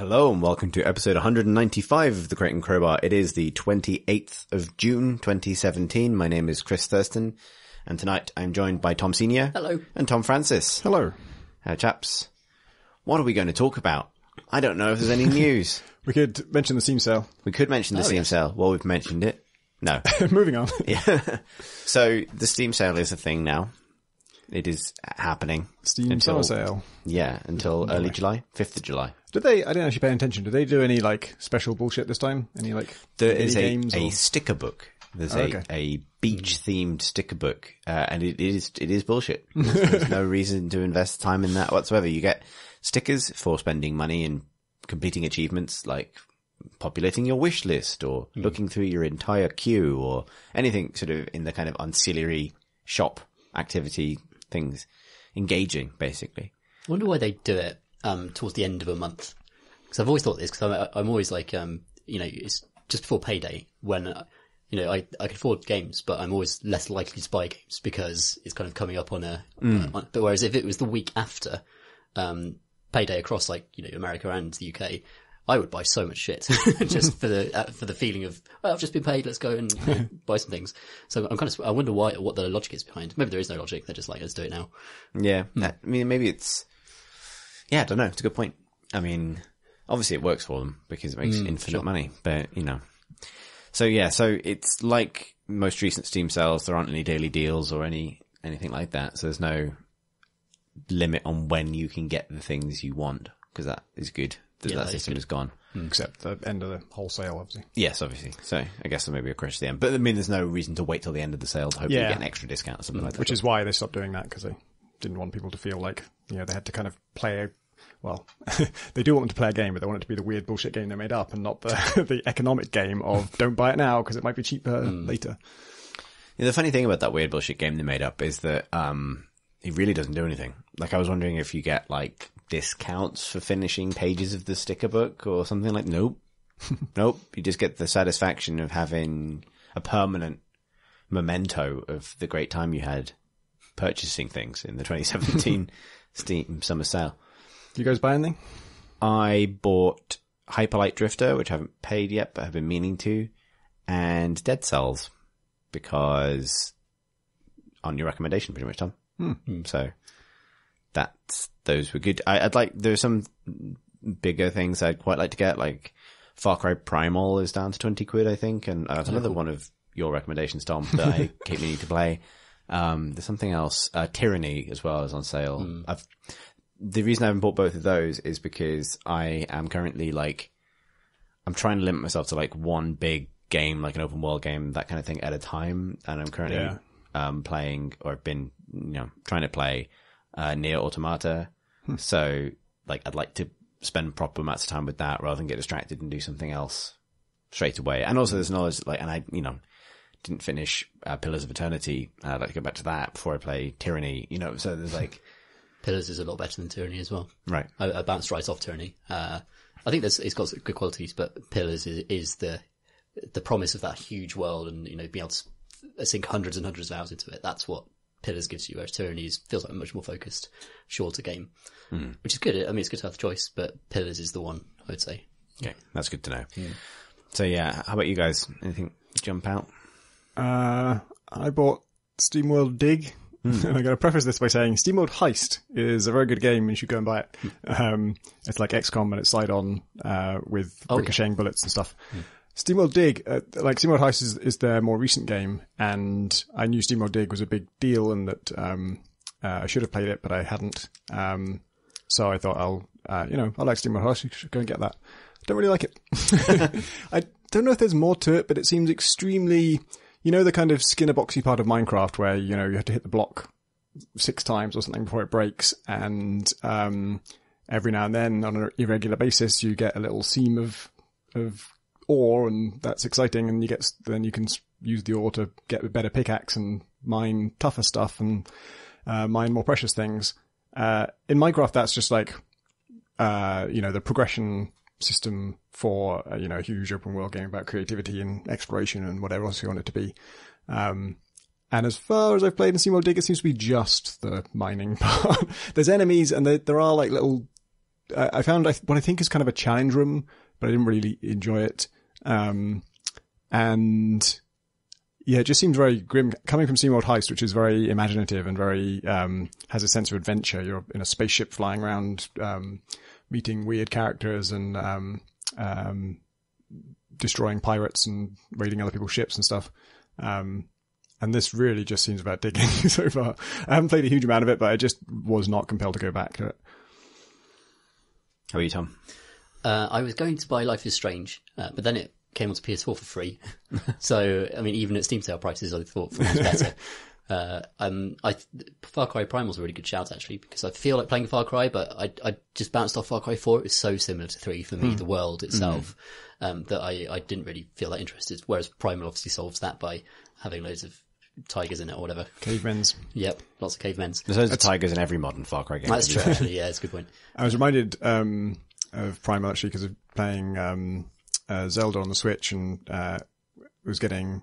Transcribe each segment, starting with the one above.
Hello and welcome to episode 195 of The Crate and Crowbar. It is the 28th of June 2017. My name is Chris Thurston and tonight I'm joined by Tom Senior. Hello. And Tom Francis. Hello. Chaps, what are we going to talk about? I don't know if there's any news. We could mention the Steam sale. We could mention the Steam sale. Well, we've mentioned it. No. Moving on. Yeah. So the Steam sale is a thing now. It is happening. Steam summer sale. Yeah, until early July, 5th of July. Did they, I didn't actually pay attention, did they do any like special bullshit this time? Any like there is games a sticker book. There's a beach themed sticker book, and it is bullshit. There's no reason to invest time in that whatsoever. You get stickers for spending money and completing achievements like populating your wish list or looking through your entire queue or anything sort of in the kind of ancillary shop activity things. Engaging, basically. I wonder why they do it towards the end of a month. Because I've always thought this, because I'm always like, it's just before payday when, I can afford games, but I'm always less likely to buy games because it's kind of coming up on but whereas if it was the week after payday across like, America and the UK, I would buy so much shit just for the feeling of, well, I've just been paid, let's go and buy some things. So I wonder what the logic is behind. Maybe there is no logic. They're just like, let's do it now. Yeah. I mean, maybe I don't know. It's a good point. I mean, obviously it works for them because it makes infinite money, but So it's like most recent Steam sales. There aren't any daily deals or anything like that. So there's no limit on when you can get the things you want because that is good. That system is gone. Except the end of the whole sale, obviously. Yes, obviously. So I guess there may be a crash at the end. But I mean, there's no reason to wait till the end of the sale to hopefully get an extra discount or something like that. Which is why they stopped doing that, because they didn't want people to feel like, they had to kind of play they do want them to play a game, but they want it to be the weird bullshit game they made up and not the economic game of don't buy it now because it might be cheaper later. Yeah, the funny thing about that weird bullshit game they made up is that it really doesn't do anything. Like, I was wondering if you get like discounts for finishing pages of the sticker book or something like. Nope. You just get the satisfaction of having a permanent memento of the great time you had purchasing things in the 2017 Steam summer sale. Do you guys buy anything? I bought Hyperlight Drifter, which I haven't paid yet, but I've been meaning to, and Dead Cells because on your recommendation, pretty much, Tom. So those were good. There's some bigger things I'd quite like to get, like Far Cry Primal is down to 20 quid, I think. And that's another one of your recommendations, Tom, that I keep meaning to play. There's something else. Tyranny as well is on sale. The reason I haven't bought both of those is because I am currently I'm trying to limit myself to like one big game, like an open world game, that kind of thing at a time. And I'm currently, playing or I've been, trying to play Nier Automata. So I'd like to spend proper amounts of time with that rather than get distracted and do something else straight away. And also there's knowledge and I, didn't finish Pillars of Eternity. I'd like to go back to that before I play Tyranny, so there's Pillars is a lot better than Tyranny as well. Right. I bounced right off Tyranny. I think it's got good qualities, but Pillars is the promise of that huge world and, being able to sink hundreds and hundreds of hours into it. That's what Pillars gives you, whereas Tyranny feels like a much more focused, shorter game, which is good. I mean, it's good to have the choice, but Pillars is the one, I would say. Okay, that's good to know. So how about you guys? Anything jump out? I bought SteamWorld Dig. And I'm going to preface this by saying SteamWorld Heist is a very good game and you should go and buy it. It's like XCOM and it's slide-on with ricocheting bullets and stuff. SteamWorld Dig, SteamWorld Heist is their more recent game, and I knew SteamWorld Dig was a big deal and that I should have played it, but I hadn't. So I thought I like SteamWorld Heist, you should go and get that. I don't really like it. I don't know if there's more to it, but it seems extremely... the kind of skinner boxy part of Minecraft where, you have to hit the block 6 times or something before it breaks. And, every now and then on an irregular basis, you get a little seam of ore and that's exciting. And then you can use the ore to get a better pickaxe and mine tougher stuff and, mine more precious things. In Minecraft, that's just like, the progression system for a huge open world game about creativity and exploration and whatever else you want it to be. And as far as I've played in SteamWorld Dig, it seems to be just the mining part. There's enemies and there are like little I found what I think is kind of a challenge room, but I didn't really enjoy it. And yeah, it just seems very grim coming from SteamWorld Heist, which is very imaginative and very, has a sense of adventure. You're in a spaceship flying around, meeting weird characters and, destroying pirates and raiding other people's ships and stuff. And this really just seems about digging so far. I haven't played a huge amount of it, but I just was not compelled to go back to it. How are you, Tom? I was going to buy Life is Strange, but then it came onto PS4 for free. So, I mean, even at Steam sale prices, I thought it was better. Far Cry Primal's a really good shout, actually, because I feel like playing Far Cry, but I just bounced off Far Cry 4. It was so similar to 3 for me, the world itself, that I didn't really feel that interested. Whereas Primal obviously solves that by having loads of tigers in it or whatever. Cavemens. Yep, lots of cavemens. There's loads of tigers in every modern Far Cry game. That's true, actually. Yeah, it's a good point. I was reminded of Primal actually because of playing Zelda on the Switch and was getting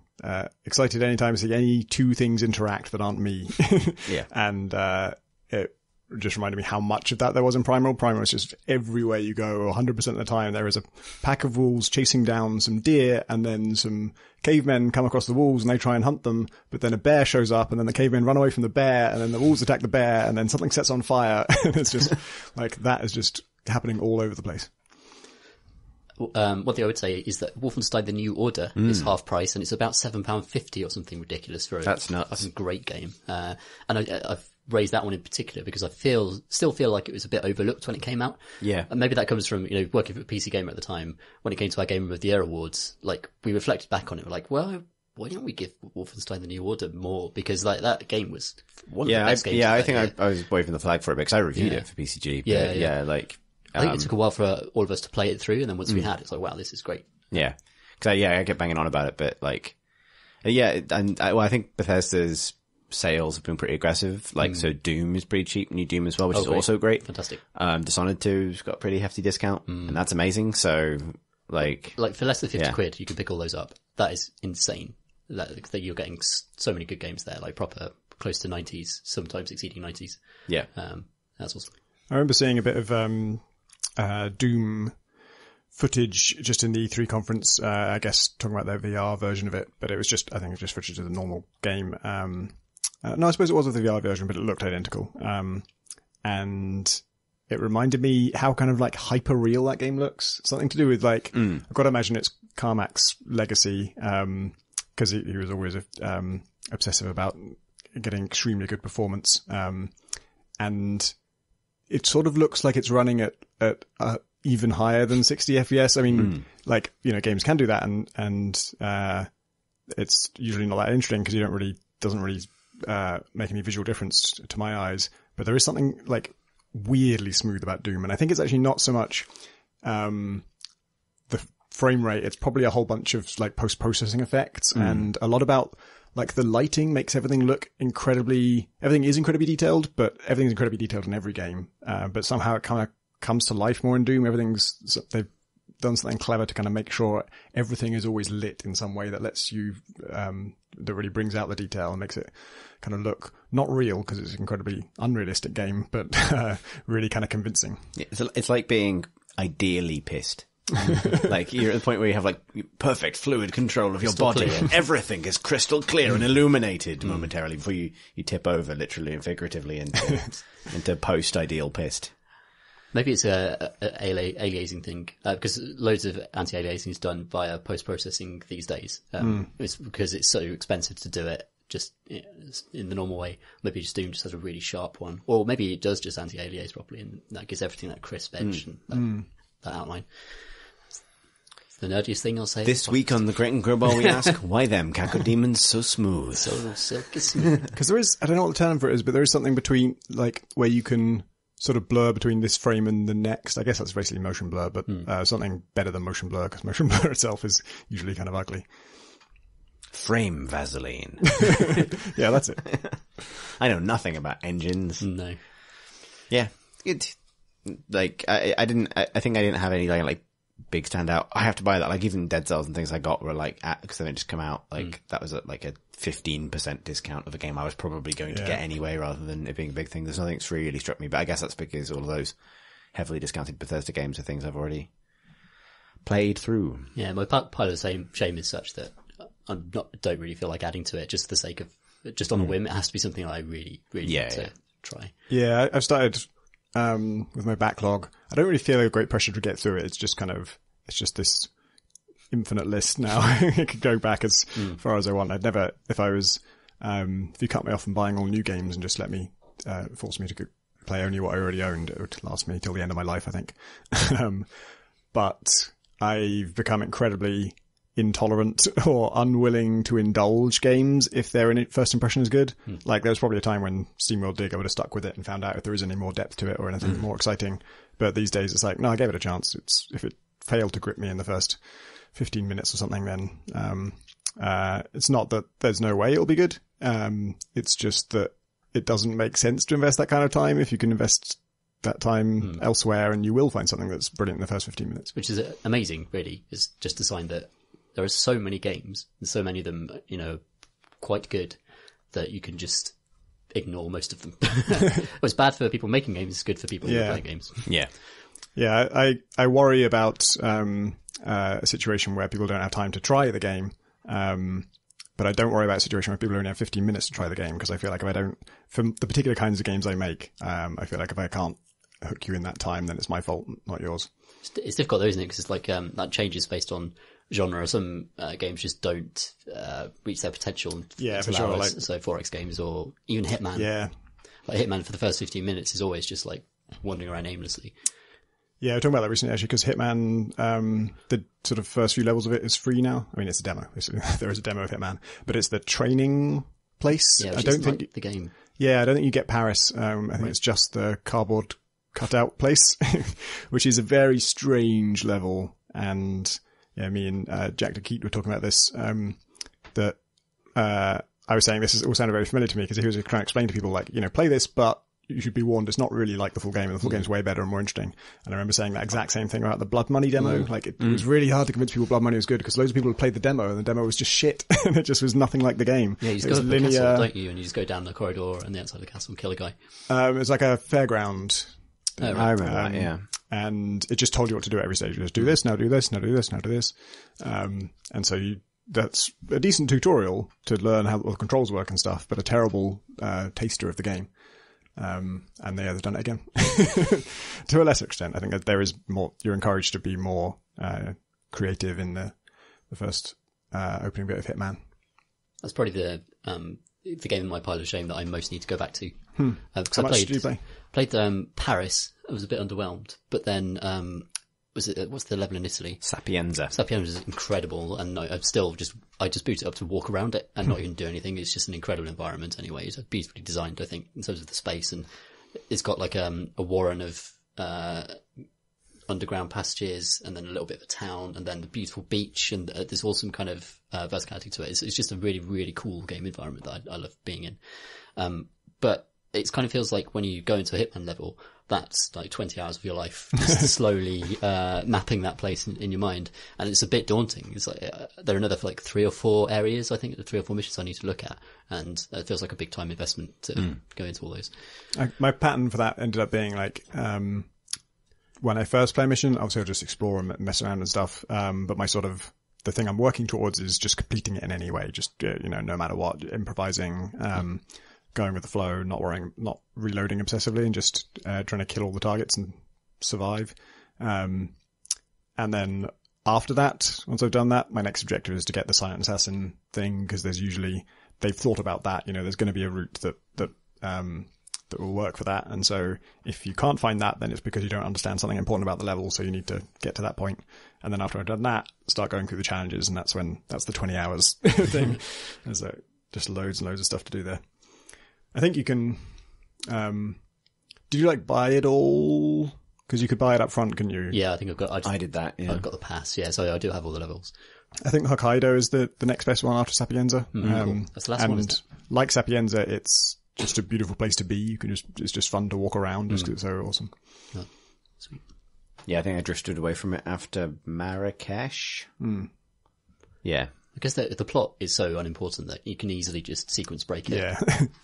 excited anytime I see any two things interact that aren't me. Yeah. And it just reminded me how much of that there was in Primal. Primal is just everywhere you go, 100% of the time there is a pack of wolves chasing down some deer, and then some cavemen come across the wolves and they try and hunt them, but then a bear shows up and then the cavemen run away from the bear, and then the wolves attack the bear, and then something sets on fire. And it's just like, that is just happening all over the place. One thing I would say is that Wolfenstein: The New Order is half price, and it's about £7.50 or something ridiculous for That's nuts. a great game. And I've raised that one in particular because I still feel like it was a bit overlooked when it came out. Yeah. And maybe that comes from, working for PC Gamer at the time. When it came to our Game of the Year awards, like, we reflected back on it. We're like, well, why don't we give Wolfenstein: The New Order more? Because like that game was one of the best games. Yeah, I of that think year. I was waving the flag for it because I reviewed it for PCG. But Yeah. like, I think it took a while for all of us to play it through, and then once we had, it's like, wow, this is great. yeah, because I get banging on about it, but like, I think Bethesda's sales have been pretty aggressive. Like, so Doom is pretty cheap, new Doom as well, which is great. also great. Fantastic. Dishonored 2's got a pretty hefty discount, and that's amazing. So, like for less than 50 quid, you can pick all those up. That is insane. That you're getting so many good games there, like proper close to 90s, sometimes exceeding 90s. Yeah. That's awesome. I remember seeing a bit of Doom footage just in the E3 conference, I guess talking about their VR version of it, but it was just, I think it was just footage of the normal game. No, I suppose it was the VR version, but it looked identical. And it reminded me how kind of like hyper real that game looks. Something to do with like, I've got to imagine it's Carmack's legacy, cause he was always, obsessive about getting extremely good performance. And it sort of looks like it's running at even higher than 60 FPS. I mean, like, games can do that, and it's usually not that interesting because doesn't really make any visual difference to my eyes. But there is something like weirdly smooth about Doom, and I think it's actually not so much the frame rate. It's probably a whole bunch of like post-processing effects and a lot about like the lighting makes everything everything is incredibly detailed, but everything's incredibly detailed in every game. But somehow it kind of comes to life more in Doom. They've done something clever to kind of make sure everything is always lit in some way that lets you, that really brings out the detail and makes it kind of look not real because it's an incredibly unrealistic game, but really kind of convincing. It's like being ideally pissed. Like, you're at the point where you have like perfect fluid control of your body. Everything is crystal clear and illuminated momentarily before you tip over, literally and figuratively, into post-ideal pissed. Maybe it's a aliasing thing, because loads of anti-aliasing is done via post-processing these days. It's because it's so expensive to do it just in the normal way. Maybe just Doom just has a really sharp one, or maybe it does just anti-aliase properly, and that gives everything that crisp edge and that outline. The nerdiest thing I'll say. This week on the Great and Grubble, we ask, why them cacodemons so smooth? So silky smooth. Because there is, I don't know what the term for it is, but there is something between, like, where you can sort of blur between this frame and the next. I guess that's basically motion blur, but something better than motion blur, because motion blur itself is usually kind of ugly. Frame Vaseline. Yeah, that's it. I know nothing about engines. No. Yeah. Like, I think I didn't have any like big standout. I have to buy that. Like, even Dead Cells and things I got were like, because then it just come out, like, that was like a 15% discount of a game I was probably going to get anyway, rather than it being a big thing. There's nothing that's really struck me, but I guess that's because all of those heavily discounted Bethesda games are things I've already played through. Yeah, my pile of shame is such that don't really feel like adding to it just for the sake of, just on a whim. It has to be something I really, really need to try. Yeah, I've started with my backlog. I don't really feel a great pressure to get through it. It's just this infinite list now. I could go back as far as I want. I'd never, if you cut me off from buying all new games and just force me to play only what I already owned, it would last me till the end of my life, I think. But I've become incredibly intolerant or unwilling to indulge games if their first impression is good. Like, there was probably a time when SteamWorld Dig, I would have stuck with it and found out if there is any more depth to it or anything more exciting. But these days it's like, no, I gave it a chance. If it failed to grip me in the first 15 minutes or something, then it's not that there's no way it'll be good. It's just that it doesn't make sense to invest that kind of time if you can invest that time elsewhere, and you will find something that's brilliant in the first 15 minutes. Which is amazing, really. It's just a sign that there are so many games, and so many of them, quite good, that you can just ignore most of them. It's bad for people making games, it's good for people who play games. Yeah. Yeah, I worry about a situation where people don't have time to try the game. But I don't worry about a situation where people only have 15 minutes to try the game, because I feel like for the particular kinds of games I make, I feel like if I can't hook you in that time, then it's my fault, not yours. It's difficult though, isn't it? Because it's like, that changes based on genre. Some games just don't reach their potential. Yeah, for sure. So 4X games or even Hitman. Yeah. Like Hitman for the first 15 minutes is always just like wandering around aimlessly. Yeah, I was talking about that recently actually, because Hitman, the sort of first few levels of it is free now. I mean, it's a demo. There is a demo of Hitman, but it's the training place. Yeah, I don't think like the game. Yeah, I don't think you get Paris. I think it's just the cardboard cutout place, which is a very strange level. And yeah, me and Jack DeKeat were talking about this. That I was saying this all sounded very familiar to me, because he was trying to explain to people, like, play this, but you should be warned, it's not really like the full game, and the full game's way better and more interesting. And I remember saying that exact same thing about the Blood Money demo. Like, it was really hard to convince people Blood Money was good, because loads of people had played the demo, and the demo was just shit. And it just was nothing like the game. Yeah, you just go to the castle, don't you? And you just go down the corridor and the outside of the castle and kill a guy. It was like a fairground. Oh, right. I remember that, yeah. And it just told you what to do at every stage. You just do this, now do this, now do this, now do this. And so that's a decent tutorial to learn how the controls work and stuff, but a terrible taster of the game. And they've done it again. To a lesser extent. I think that there is more, you're encouraged to be more creative in the first opening bit of Hitman. That's probably the game in my pile of shame that I most need to go back to. How much did you play? Played Paris. I was a bit underwhelmed, but then what's the level in Italy? Sapienza. Sapienza is incredible, and I just boot it up to walk around it and not even do anything. It's just an incredible environment anyway. It's beautifully designed, I think, in terms of the space, and it's got like a warren of underground passages, and then a little bit of a town, and then the beautiful beach, and this awesome kind of verticality to it. It's just a really, really cool game environment that I love being in. But it kind of feels like when you go into a Hitman level, that's like 20 hours of your life just slowly mapping that place in your mind, and it's a bit daunting. It's like there are another like 3 or 4 areas, I think, the 3 or 4 missions I need to look at, and it feels like a big time investment to go into all those. My pattern for that ended up being like, when I first play a mission, obviously I'll just explore and mess around and stuff, but my sort of the thing I'm working towards is just completing it in any way, just no matter what, improvising, going with the flow, not worrying, not reloading obsessively, and just trying to kill all the targets and survive. And then after that, once I've done that, my next objective is to get the silent assassin thing, because there's usually, they've thought about that. There's going to be a route that will work for that. And so if you can't find that, then it's because you don't understand something important about the level, so you need to get to that point. And then after I've done that, start going through the challenges, and that's the 20 hours thing. There's just loads and loads of stuff to do there. I think you can, did you buy it all? Because you could buy it up front, couldn't you? Yeah, I think I did that, yeah. I've got the pass, yeah, so I do have all the levels. I think Hokkaido is the next best one after Sapienza. Cool. That's the last one, isn't it? Like Sapienza, it's just a beautiful place to be. It's just fun to walk around just because it's so awesome. Yeah. Sweet. Yeah, I think I drifted away from it after Marrakesh. Yeah. I guess the plot is so unimportant that you can easily just sequence break it. Yeah.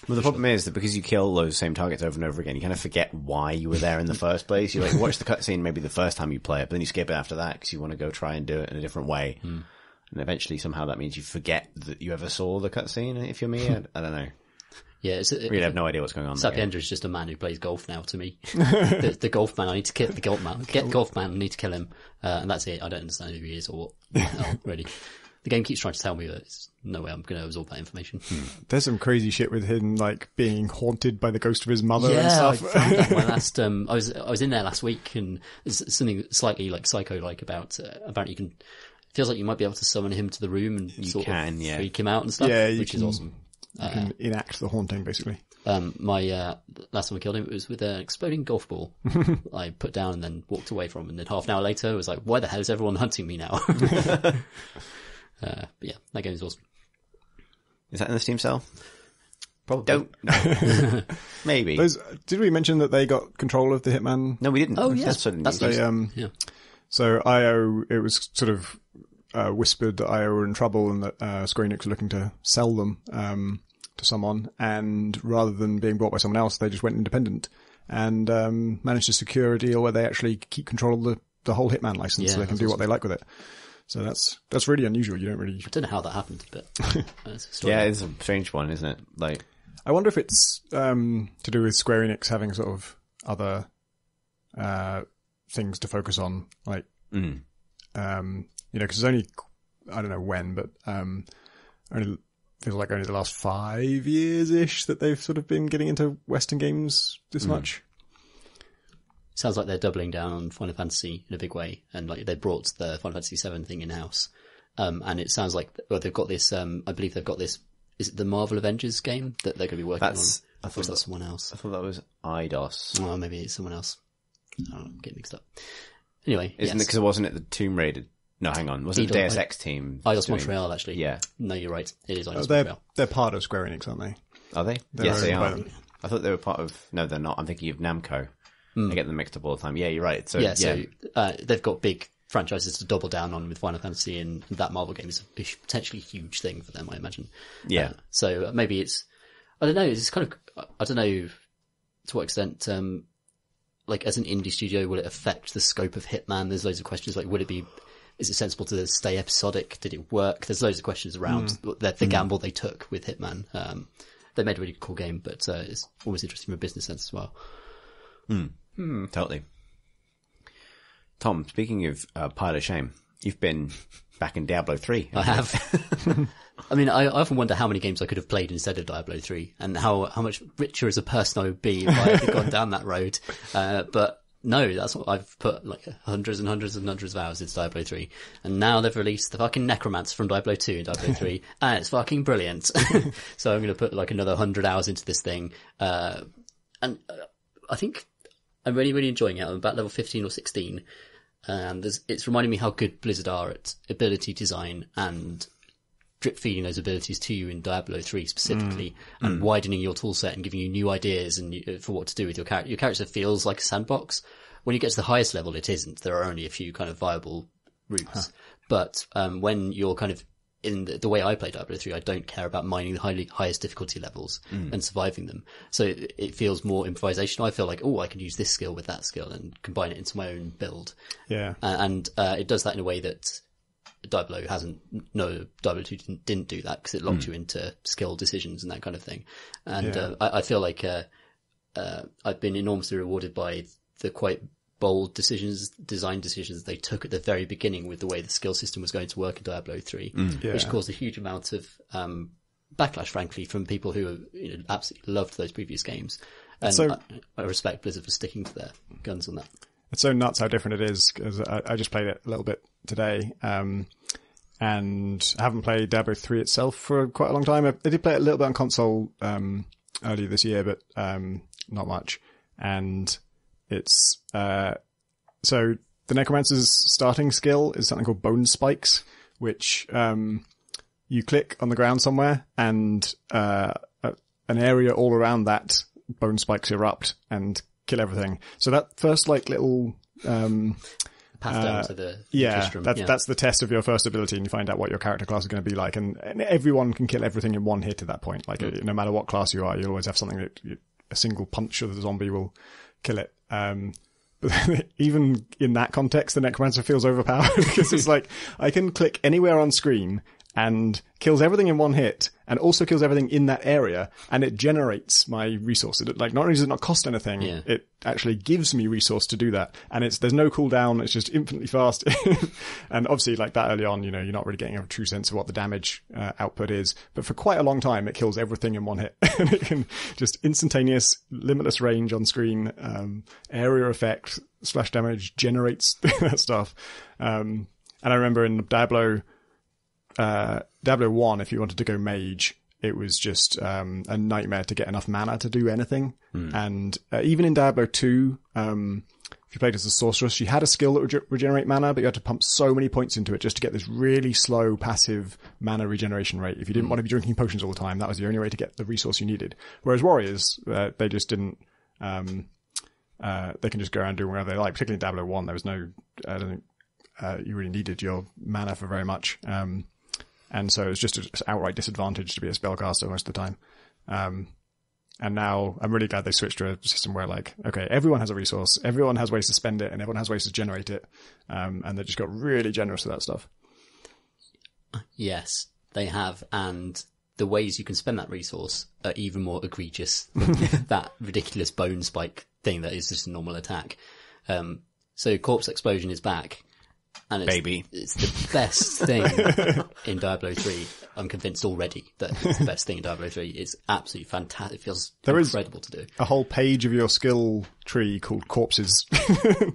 Well, the problem is that because you kill those same targets over and over again, you kind of forget why you were there in the first place. You like watch the cutscene maybe the first time you play it, but then you skip it after that because you want to go try and do it in a different way. And eventually somehow that means you forget that you ever saw the cutscene. If you're me, I don't know. Yeah, Really have no idea what's going on. Sapiendra is just a man who plays golf now to me. the golf man, I need to kill the golf man. Get golf man, I need to kill him. And that's it. I don't understand who he is or what the hell, really. The game keeps trying to tell me that there's no way I'm going to absorb that information. There's some crazy shit with him, like being haunted by the ghost of his mother and stuff. I found that in my last. I was in there last week, and there's something slightly like psycho-like about you can. It feels like you might be able to summon him to the room and sort of freak him out and stuff, which is awesome. You can enact the haunting, basically. My last time I killed him, it was with an exploding golf ball. I put down and then walked away from, and then half an hour later, I was like, "Why the hell is everyone hunting me now?" But yeah, that game is awesome. Is that in the Steam sale? Probably. Don't. No. Maybe. Did we mention that they got control of the Hitman? No, we didn't. Oh, yes. That's So IO, it was sort of whispered that IO were in trouble and that Square Enix were looking to sell them to someone. And rather than being bought by someone else, they just went independent and managed to secure a deal where they actually keep control of the whole Hitman license, so they can do what they like with it. So that's really unusual. You don't really. I don't know how that happened, but it's a story. Yeah, it's a strange one, isn't it? Like, I wonder if it's to do with Square Enix having sort of other things to focus on, like because it's only, I don't know when, but only feels like only the last 5 years ish that they've sort of been getting into Western games this much. Sounds like they're doubling down on Final Fantasy in a big way, and like they brought the Final Fantasy VII thing in house. And it sounds like they've got this. I believe they've got this. Is it the Marvel Avengers game that they're going to be working on? I thought that's someone else. I thought that was IDOS. Oh, maybe it's someone else. I don't know, get mixed up. Anyway, isn't it because it wasn't the Tomb Raider? No, hang on. Was it the Deus Ex team? IDOS Montreal, actually. Yeah. No, you're right. It is IDOS Montreal. They're part of Square Enix, aren't they? Are they? Yes, they are. I thought they were part of. No, they're not. I'm thinking of Namco. I get them mixed up all the time. Yeah, you're right. So they've got big franchises to double down on with Final Fantasy, and that Marvel game is a potentially huge thing for them, I imagine. Yeah. So maybe it's, I don't know, it's kind of, I don't know to what extent, like as an indie studio, will it affect the scope of Hitman? There's loads of questions like, is it sensible to stay episodic? Did it work? There's loads of questions around the gamble they took with Hitman. They made a really cool game, but it's always interesting from a business sense as well. Totally. Tom, speaking of pile of shame, you've been back in Diablo 3. I have. I mean, I often wonder how many games I could have played instead of Diablo 3 and how much richer as a person I would be if I had gone down that road. But no, that's what I've put like hundreds and hundreds and hundreds of hours into Diablo 3. And now they've released the fucking necromancer from Diablo 2 and Diablo 3 and it's fucking brilliant. So I'm going to put like another 100 hours into this thing. And I think I'm really, really enjoying it. I'm about level 15 or 16. And it's reminding me how good Blizzard are at ability design and drip feeding those abilities to you in Diablo 3 specifically, and widening your toolset and giving you new ideas and for what to do with your character. Your character feels like a sandbox. When you get to the highest level, it isn't. There are only a few kind of viable routes. But when you're kind of in the way I play Diablo 3, I don't care about mining the highest difficulty levels and surviving them. So it feels more improvisational. I feel like, I can use this skill with that skill and combine it into my own build. Yeah. And it does that in a way that Diablo Diablo 2 didn't do that because it locked you into skill decisions and that kind of thing. And I feel like I've been enormously rewarded by the quite bold design decisions they took at the very beginning with the way the skill system was going to work in Diablo 3, which caused a huge amount of backlash, frankly, from people who absolutely loved those previous games. And so, I respect Blizzard for sticking to their guns on that. It's so nuts how different it is, because I just played it a little bit today, and I haven't played Diablo 3 itself for quite a long time. I did play it a little bit on console earlier this year, but not much. And it's so the necromancer's starting skill is something called bone spikes, which you click on the ground somewhere and an area all around that bone spikes erupt and kill everything. So that first like little path down to the Yeah, Tristram. that's the test of your first ability, and you find out what your character class is going to be like. And everyone can kill everything in one hit at that point. Like, no matter what class you are, you'll always have something that a single punch of the zombie will kill it. But even in that context, the necromancer feels overpowered because it's like, I can click anywhere on screen and kills everything in one hit, and also kills everything in that area, and it generates my resource. Like, not only does it not cost anything, it actually gives me resource to do that. And there's no cooldown, it's just infinitely fast. And obviously, like that early on, you're not really getting a true sense of what the damage output is. But for quite a long time, it kills everything in one hit. And it can just instantaneous, limitless range on screen, area effect, splash damage, generates that stuff. And I remember in Diablo 1, if you wanted to go mage, it was just a nightmare to get enough mana to do anything. And even in Diablo 2, if you played as a sorceress, she had a skill that would regenerate mana, but you had to pump so many points into it just to get this really slow passive mana regeneration rate. If you didn't want to be drinking potions all the time, that was the only way to get the resource you needed. Whereas warriors, they just didn't, they can just go around doing whatever they like. Particularly in Diablo 1, there was no, I don't think you really needed your mana for very much. And so it's just an outright disadvantage to be a spellcaster most of the time. And now I'm really glad they switched to a system where, like, okay, everyone has a resource, everyone has ways to spend it, and everyone has ways to generate it. And they just got really generous with that stuff. Yes, they have. And the ways you can spend that resource are even more egregious than that ridiculous bone spike thing that is just a normal attack. So Corpse Explosion is back. And it's the best thing in Diablo 3. I'm convinced already that it's the best thing in Diablo 3. It's absolutely fantastic. It feels incredible to do. A whole page of your skill tree called corpses.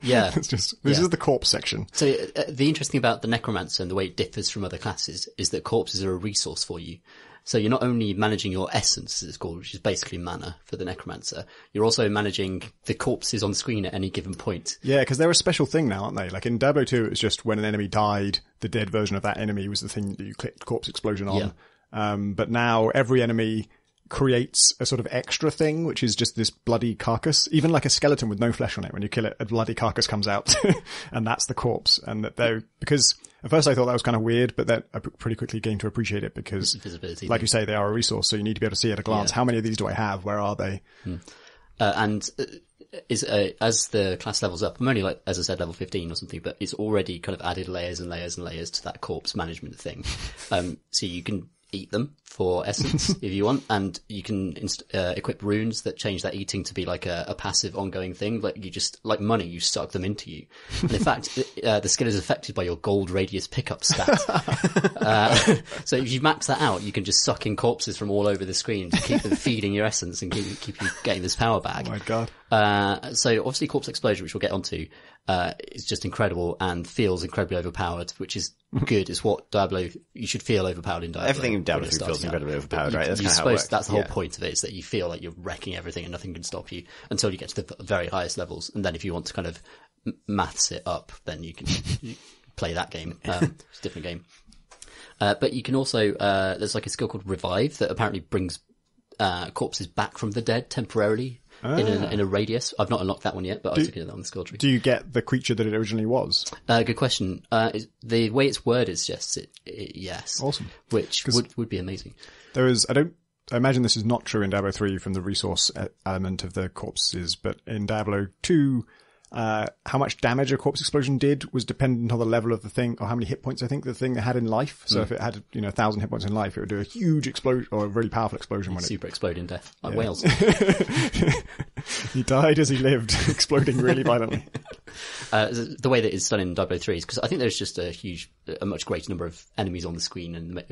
Yeah. It's just, this is the corpse section. So the interesting thing about the necromancer and the way it differs from other classes is that corpses are a resource for you. So you're not only managing your essence, as it's called, which is basically mana for the necromancer, you're also managing the corpses on screen at any given point. Yeah, because they're a special thing now, aren't they? Like in Diablo 2, it was just when an enemy died, the dead version of that enemy was the thing that you clicked Corpse Explosion on. Yeah. But now every enemy creates a sort of extra thing, which is just this bloody carcass. Even like a skeleton with no flesh on it, when you kill it, a bloody carcass comes out, and that's the corpse. And that because at first I thought that was kind of weird, but then I pretty quickly came to appreciate it because, visibility, like you say, they are a resource, so you need to be able to see at a glance, how many of these do I have? Where are they? As the class levels up, I'm only like, as I said, level 15 or something, but it's already kind of added layers and layers and layers to that corpse management thing. So you can eat them for essence if you want, and you can equip runes that change that eating to be like a passive ongoing thing. Like you just, like money, you suck them into you. And in fact, the skill is affected by your gold radius pickup stat. So if you max that out, you can just suck in corpses from all over the screen to keep them feeding your essence and keep you getting this power bag. Oh my god. So obviously Corpse Explosion, which we'll get onto, is just incredible and feels incredibly overpowered, which is good. It's what Diablo, you should feel overpowered in Diablo. Everything in Diablo feels incredibly overpowered, right? That's kind of how it works. That's the whole point of it, is that you feel like you're wrecking everything and nothing can stop you until you get to the very highest levels. And then if you want to kind of maths it up, then you can play that game. It's a different game. But you can also, there's like a skill called Revive that apparently brings corpses back from the dead temporarily. In a radius. I've not unlocked that one yet, but I took it on the skill tree. Do you get the creature that it originally was? Good question. The way it's worded suggests it, yes. Awesome. Which would be amazing. I imagine this is not true in Diablo 3 from the resource element of the corpses, but in Diablo 2, how much damage a corpse explosion did was dependent on the level of the thing, or how many hit points I think the thing had in life. So if it had, 1,000 hit points in life, it would do a huge explosion, or a really powerful explosion. When super explode in death, like whales. He died as he lived, exploding really violently. The way that it's done in Diablo 3 is because I think there's just a much greater number of enemies on the screen, and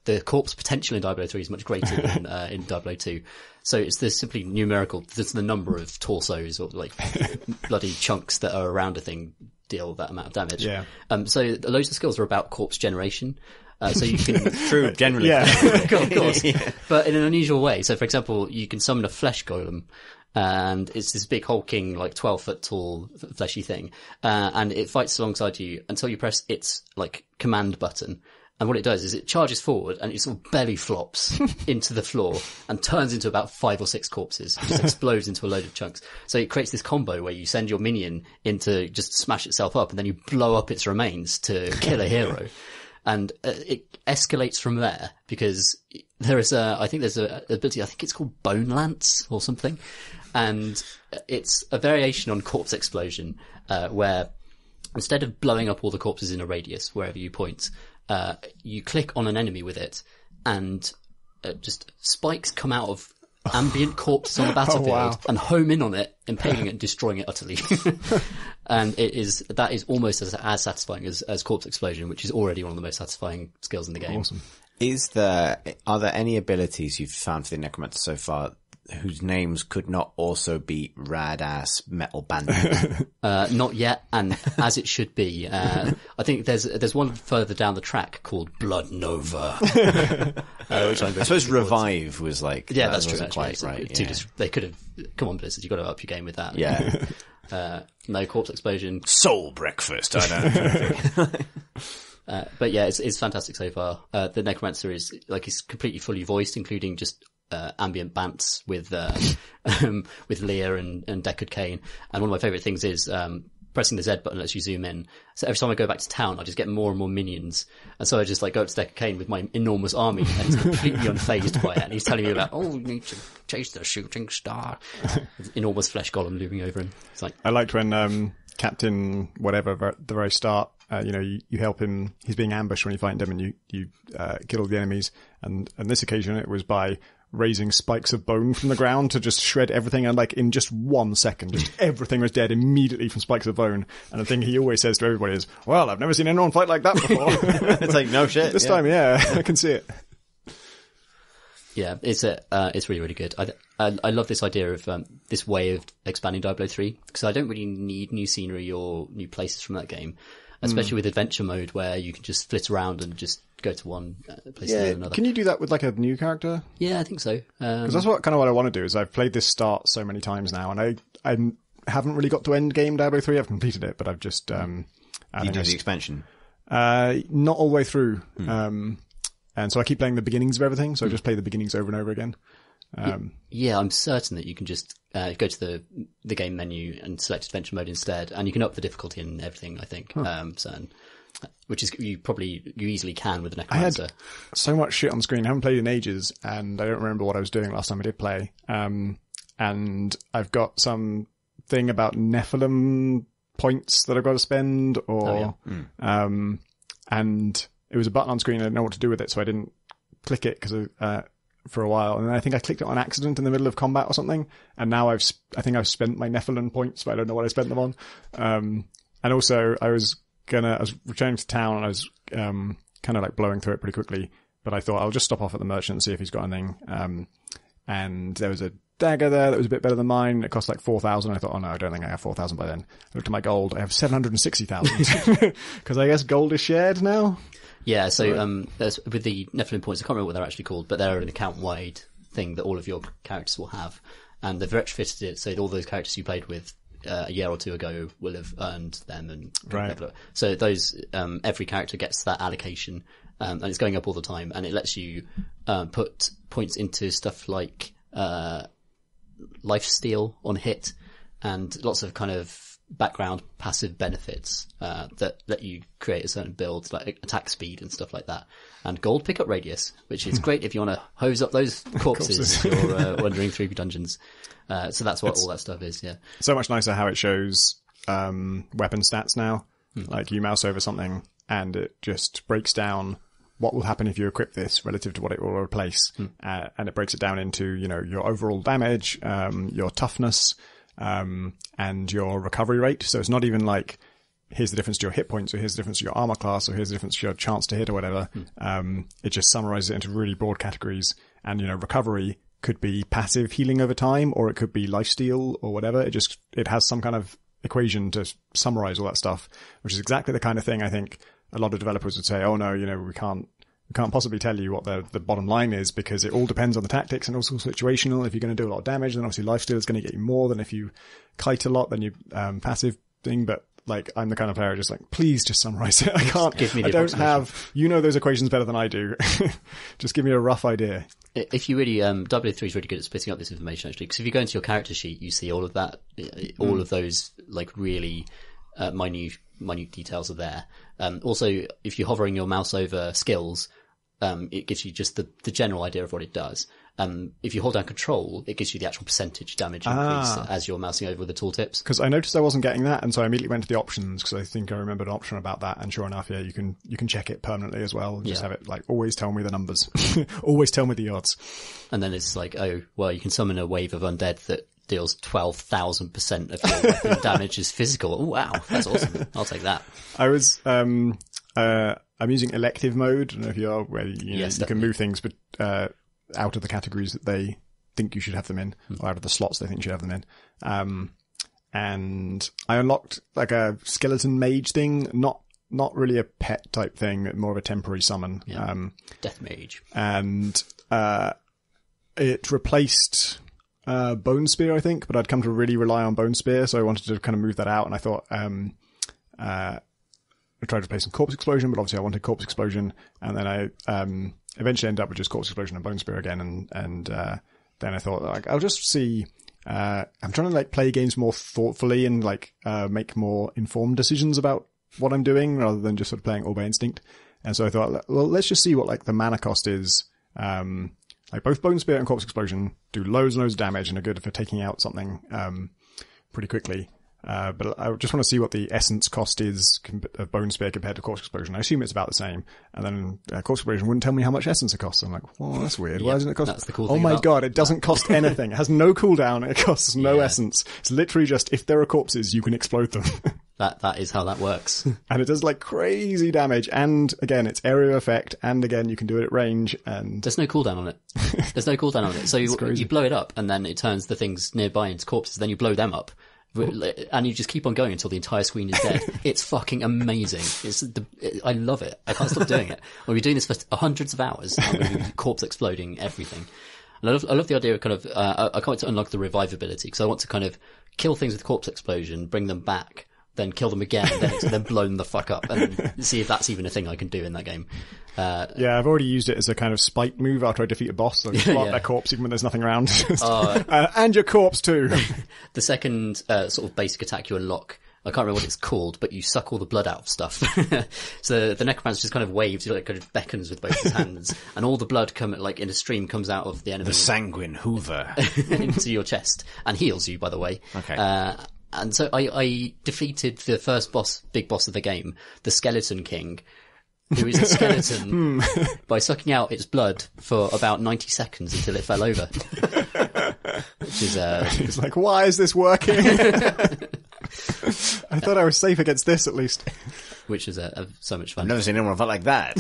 the corpse potential in Diablo 3 is much greater than in Diablo 2. So it's simply numerical. There's the number of torsos or like bloody chunks that are around a thing deal that amount of damage. Yeah. So loads of skills are about corpse generation. So you can true generally, yeah, of course, but in an unusual way. So, for example, you can summon a flesh golem, and it's this big hulking, like 12-foot tall, fleshy thing, and it fights alongside you until you press its like command button. And what it does is it charges forward and it sort of belly flops into the floor and turns into about 5 or 6 corpses. It just explodes into a load of chunks. So it creates this combo where you send your minion in to just smash itself up and then you blow up its remains to kill a hero. And it escalates from there because there's an ability, I think it's called Bone Lance or something. And it's a variation on corpse explosion, where instead of blowing up all the corpses in a radius wherever you point, you click on an enemy with it and just spikes come out of ambient corpses on the battlefield and home in on it, impaling it and destroying it utterly. And that is almost as satisfying as corpse explosion, which is already one of the most satisfying skills in the game. Awesome. Are there any abilities you've found for the necromancer so far whose names could not also be rad-ass metal bandits? Not yet, and as it should be. I think there's one further down the track called Blood Nova. Which I suppose Revive was like... Yeah, that's true. Quite right. Yeah. They could have... Come on, Blizzard, you've got to up your game with that. Yeah. No corpse explosion. Soul breakfast, I know. But yeah, it's fantastic so far. The necromancer is completely fully voiced, including just ambient bants with Lear and Deckard Cain. And one of my favourite things is pressing the Z button lets you zoom in. So every time I go back to town, I just get more and more minions. And so I just go up to Deckard Cain with my enormous army, and he's completely unfazed by it. And he's telling me about, you need to chase the shooting star. Enormous flesh golem looming over him. It's like, I liked when Captain whatever at the very start, you help him. He's being ambushed when you find him, and you kill all the enemies. And on this occasion, it was by raising spikes of bone from the ground to just shred everything, and in just 1 second, just everything was dead immediately from spikes of bone. And the thing he always says to everybody is, "Well, I've never seen anyone fight like that before." It's like, no shit. This time, I can see it. Yeah, it's really, really good. I love this idea of this way of expanding Diablo 3, because I don't really need new scenery or new places from that game, especially with adventure mode where you can just flit around and just go to one place to another. Can you do that with a new character? Yeah, I think so. Because that's what I want to do. Is I've played this start so many times now, and I haven't really got to end game Diablo 3. I've completed it, but I've just you do the expansion? Not all the way through. And so I keep playing the beginnings of everything. So I just play the beginnings over and over again. Yeah, I'm certain that you can just go to the game menu and select adventure mode instead, and you can up the difficulty and everything, I think. Which is you easily can with the necromancer. I had so much shit on screen. I haven't played in ages, and I don't remember what I was doing last time I did play. And I've got some thing about Nephilim points that I've got to spend, and it was a button on screen. I didn't know what to do with it, so I didn't click it for a while, and then I think I clicked it on accident in the middle of combat or something, and now I think I've spent my Nephilim points, but I don't know what I spent them on. And also I was returning to town, and I was kind of blowing through it pretty quickly, but I thought I'll just stop off at the merchant and see if he's got anything. And there was a dagger there that was a bit better than mine. It cost 4,000. I thought, oh no, I don't think I have 4,000 by then. I looked at my gold. I have 760,000 because I guess gold is shared now. Yeah, so with the Nephilim points, I can't remember what they're actually called, but they're an account-wide thing that all of your characters will have. And they've retrofitted it so that all those characters you played with a year or two ago will have earned them. And so those every character gets that allocation, and it's going up all the time. And it lets you put points into stuff like lifesteal on hit, and lots of kind of background passive benefits that let you create a certain build, like attack speed and stuff like that, and gold pickup radius, which is great if you want to hose up those corpses if you're wandering through dungeons. So that's what all that stuff is. Yeah, so much nicer how it shows weapon stats now. You mouse over something and it just breaks down what will happen if you equip this relative to what it will replace, and it breaks it down into your overall damage, your toughness, and your recovery rate. So it's not even here's the difference to your hit points, or here's the difference to your armor class, or here's the difference to your chance to hit, or whatever. It just summarizes it into really broad categories. And recovery could be passive healing over time, or it could be lifesteal or whatever. It has some kind of equation to summarize all that stuff, which is exactly the kind of thing I think a lot of developers would say, oh no, we can't possibly tell you what the bottom line is, because it all depends on the tactics and also situational. If you're going to do a lot of damage, then obviously lifesteal is going to get you more than if you kite a lot, then you passive thing. But like, I'm the kind of player just like, please just summarize it. I can't, give me the I don't approximation. have, those equations better than I do. Just give me a rough idea. If you really, Diablo 3 is really good at splitting up this information actually, because if you go into your character sheet, you see all of that, all of those like really minute details are there. Also, if you're hovering your mouse over skills, it gives you just the general idea of what it does. If you hold down control, it gives you the actual percentage damage increase as you're mousing over the tooltips. Because I noticed I wasn't getting that, and so I immediately went to the options, because I think I remembered an option about that, and sure enough, yeah, you can check it permanently as well. Just have it like, always tell me the numbers. Always tell me the odds. And then it's like, oh, well, you can summon a wave of undead that deals 12,000% of your weapon damage is physical. Oh, wow, that's awesome. I'll take that. I was, I'm using elective mode. I don't know if you are, where you can move things, but, out of the categories that they think you should have them in, or out of the slots they think you should have them in. And I unlocked like a skeleton mage thing, not really a pet type thing, more of a temporary summon. Yeah. Death mage. And, it replaced, Bone Spear, I think, but I'd come to really rely on Bone Spear, so I wanted to kind of move that out, and I thought, I tried to play some Corpse Explosion, but obviously I wanted Corpse Explosion, and then I, eventually ended up with just Corpse Explosion and Bone Spear again, and then I thought, like, I'll just see, I'm trying to, like, play games more thoughtfully and, like, make more informed decisions about what I'm doing, rather than just sort of playing all by instinct. And so I thought, well, let's just see what, like, the mana cost is. Like, both Bone Spear and Corpse Explosion do loads and loads of damage and are good for taking out something, pretty quickly. But I just want to see what the essence cost is of Bone Spear compared to Corpse Explosion. I assume it's about the same. And then Corpse Explosion wouldn't tell me how much essence it costs. I'm like, well, that's weird. Why doesn't it cost? That's the cool oh thing my about god, it doesn't cost anything. It has no cooldown. It costs no essence. It's literally just, if there are corpses, you can explode them. That is how that works. And it does like crazy damage. And again, it's area effect. And again, you can do it at range. And there's no cooldown on it. There's no cooldown on it. So you blow it up and then it turns the things nearby into corpses. Then you blow them up. And you just keep on going until the entire screen is dead. It's fucking amazing. I love it. I can't stop doing it. We'll be doing this for hundreds of hours. And we'll be corpse exploding everything. And I love the idea of kind of, I can't wait to unlock the revivability, because I want to kind of kill things with corpse explosion, bring them back, then kill them again, and then blow them the fuck up, and see if that's even a thing I can do in that game. Yeah, I've already used it as a kind of spite move after I defeat a boss. So I just blow up their corpse even when there's nothing around. And your corpse too. The second sort of basic attack you unlock, I can't remember what it's called, but you suck all the blood out of stuff. So the necromancer just kind of waves, he like kind of beckons with both his hands, and all the blood in a stream comes out of the enemy. The sanguine hoover. Into your chest, and heals you, by the way. Okay. And so I defeated the first big boss of the game, the Skeleton King, who is a skeleton, by sucking out its blood for about 90 seconds until it fell over. Which is, it's like, why is this working? I thought I was safe against this, at least. Which is so much fun. I've never seen anyone fight like that.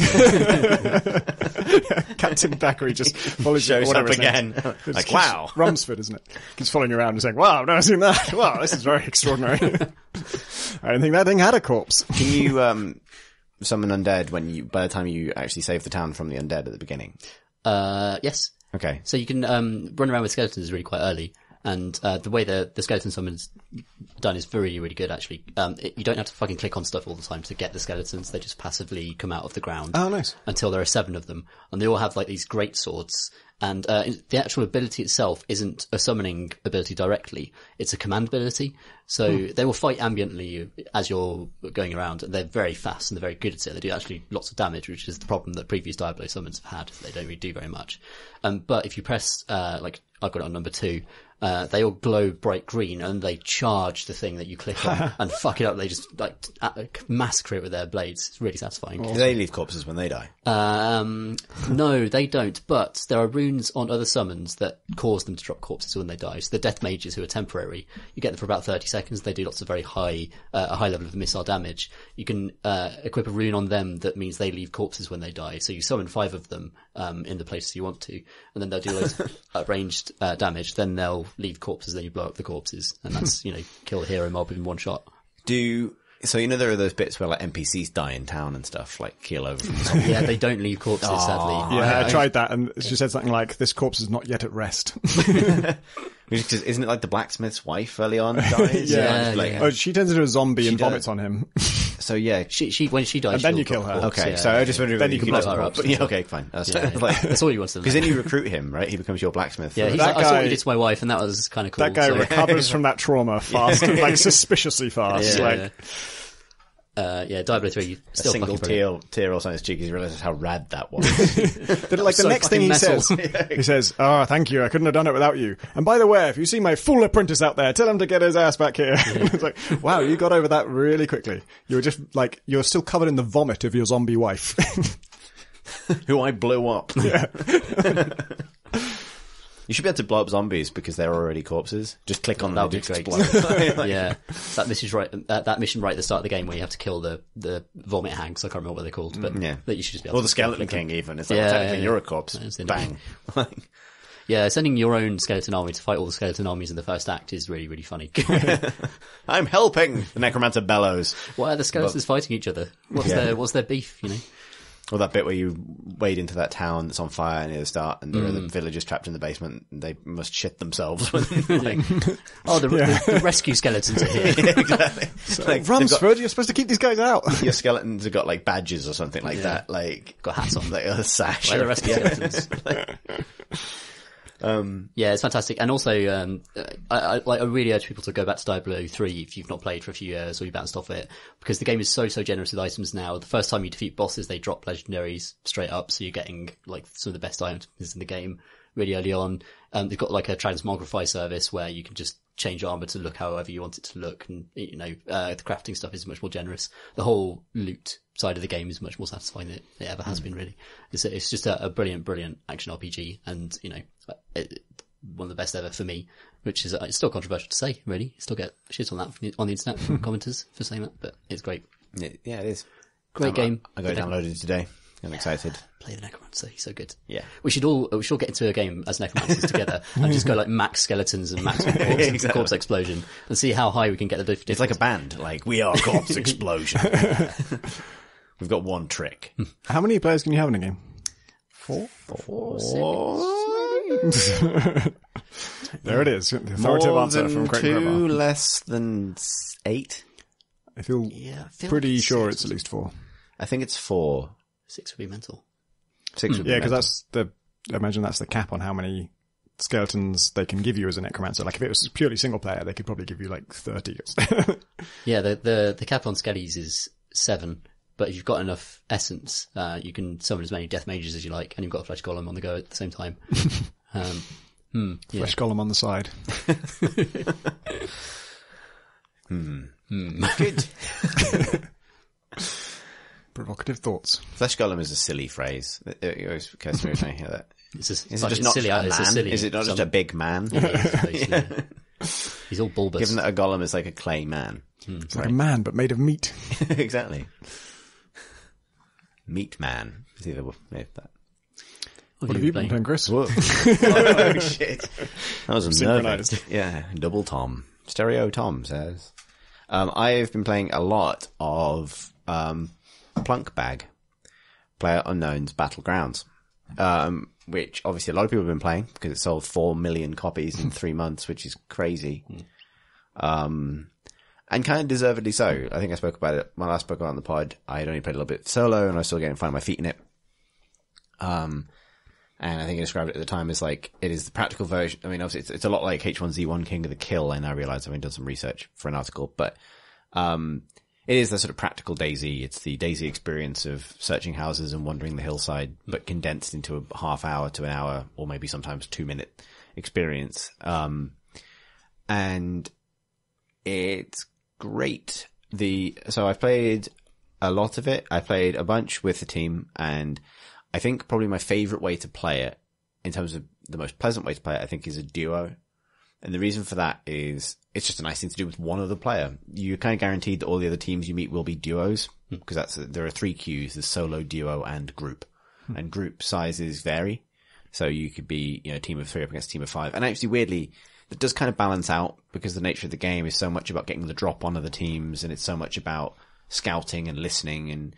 Captain Thackeray just follows Shows up again. Like, wow. Rumsford, isn't it? Keeps following you around and saying, wow, I've never seen that. Wow, this is very extraordinary. I didn't think that thing had a corpse. Can you summon undead by the time you actually save the town from the undead at the beginning? Yes. Okay. So you can run around with skeletons really quite early. And the way the skeleton summon's done is really, really good, actually. You don't have to fucking click on stuff all the time to get the skeletons. They just passively come out of the ground. Oh, nice. Until there are 7 of them. And they all have like these great swords. And the actual ability itself isn't a summoning ability directly. It's a command ability. So they will fight ambiently as you're going around. And they're very fast and they're very good at it. They do actually lots of damage, which is the problem that previous Diablo summons have had. They don't really do very much. But if you press, like I've got it on number 2, they all glow bright green and they charge the thing that you click on and fuck it up. They just like massacre it with their blades. It's really satisfying. Do they leave corpses when they die? No, they don't. But there are runes on other summons that cause them to drop corpses when they die. So the death mages, who are temporary, you get them for about 30 seconds. They do lots of very high level of missile damage. You can equip a rune on them that means they leave corpses when they die. So you summon 5 of them in the places you want to, and then they'll do loads of ranged damage. Then they'll leave corpses, then you blow up the corpses, and that's, kill a hero mob in one shot. So there are those bits where like NPCs die in town and stuff, like keel over from the top. Yeah, they don't leave corpses, sadly. Yeah, I tried that, and she said something like, this corpse is not yet at rest. Isn't it like the blacksmith's wife early on dies? Yeah. Like, Oh, she turns into a zombie and does. vomits on him. So yeah. She when she dies, And then she'll you kill drop her. corpse, Okay, yeah. so I just wondered Then if you can blow blow her her up. up. Yeah, okay, fine. That's Yeah. like, That's all you want to know. because then you recruit him, right? He becomes your blacksmith. Yeah, he's That like, I saw what guy- you did to my wife, and that was kind of cool. That guy so- recovers from that trauma fast, like suspiciously fast. Diablo 3, a still single fucking brilliant. tear also on his cheek. He realizes how rad that was. Like the So next thing fucking he metal. says, he says, "Oh, thank you. I couldn't have done it without you. And by the way, if you see my fool apprentice out there, tell him to get his ass back here." It's like, wow, you got over that really quickly. You were just like, you're still covered in the vomit of your zombie wife. Who I blew up. You should be able to blow up zombies because they're already corpses. Just click on them That and would be just great. explode. Yeah, that mission right at the start of the game where you have to kill the vomit hags. I can't remember what they're called, but Yeah. that you should just be able Or to the Skeleton flick them. King even. It's like, Yeah, technically yeah. you're a corpse. That's the Bang. Yeah, sending your own skeleton army to fight all the skeleton armies in the first act is really, really funny. I'm helping! The necromancer bellows. Why are the skeletons fighting each other? What's their beef, you know? Or that bit where you wade into that town that's on fire near the start and there are the villagers trapped in the basement and they must shit themselves. Like, Oh, the rescue skeletons are here. exactly. Like, they've Rumsford, you're supposed to keep these guys out. got- your skeletons have got like badges or something like that. Like, Got hats on. like a sash. Where are the or- rescue skeletons? Yeah, it's fantastic. And also, I really urge people to go back to Diablo 3 if you've not played for a few years or you bounced off it, because the game is so generous with items now. The first time you defeat bosses, they drop legendaries straight up, so you're getting like some of the best items in the game really early on. They've got like a transmogrify service where you can just change armor to look however you want it to look, and you know, the crafting stuff is much more generous. The whole loot side of the game is much more satisfying than it ever has been, really. It's just a brilliant action RPG, and you know, one of the best ever for me, which is it's still controversial to say, really. You still get shit on that on the internet from commenters for saying that, but it's great. Yeah, it is. Great game. I got it downloaded today. I'm excited. Play the necromancer, he's so good. Yeah. We should all get into a game as necromancers together and just go like max skeletons and max corpse explosion and see how high we can get the difference. It's like a band. Like, we are Corpse Explosion. We've got one trick. How many players can you have in a game? 4? There it is. The authoritative More answer than from Craig 2, Grummer. less than 8. I feel Yeah, I feel pretty like sure 6. it's at least 4. I think it's 4. 6 would be mental. 6 would be Yeah, because mental. I imagine that's the cap on how many skeletons they can give you as a necromancer. Like if it was purely single player, they could probably give you like 30. Yeah, the cap on skellies is 7, but if you've got enough essence, you can summon as many death mages as you like, and you've got a flesh golem on the go at the same time. Yeah. Flesh golem on the side. Good. Provocative thoughts. Flesh golem is a silly phrase. It always occurs to me when I hear that. It's just, Is like, it just it's not silly. a It's a man? silly. Is it not just a big man? Yeah. He's all bulbous. Given that a golem is like a clay man. It's like a man, but made of meat. Exactly. Meat man. Is either that. What have you been playing, Chris? Oh shit! That was Synchronized. nervous. Yeah, double Tom. Stereo Tom says. I've been playing a lot of Plunk Bag, PlayerUnknown's Battlegrounds, which obviously a lot of people have been playing because it sold 4 million copies in 3 months, which is crazy. And kind of deservedly so. I think I spoke about it when I last spoke about it on the pod. I had only played a little bit solo and I was still getting finding my feet in it. And I think I described it at the time as like, it is the practical version. I mean, obviously it's a lot like H1Z1 King of the Kill. I now realize having done some research for an article, but, it is the sort of practical DayZ. It's the DayZ experience of searching houses and wandering the hillside, but condensed into a half hour to an hour, or maybe sometimes 2-minute experience. And it's great. So I've played a lot of it. I played a bunch with the team, and I think probably my favorite way to play it, in terms of the most pleasant way to play it, I think is a duo. And the reason for that is it's just a nice thing to do with one other player. You're kind of guaranteed that all the other teams you meet will be duos, because there are 3 queues: there's solo, duo, and group. And group sizes vary. So you could be, a team of 3 up against a team of 5. And actually, weirdly, that does kind of balance out, because the nature of the game is so much about getting the drop on other teams, and it's so much about scouting and listening and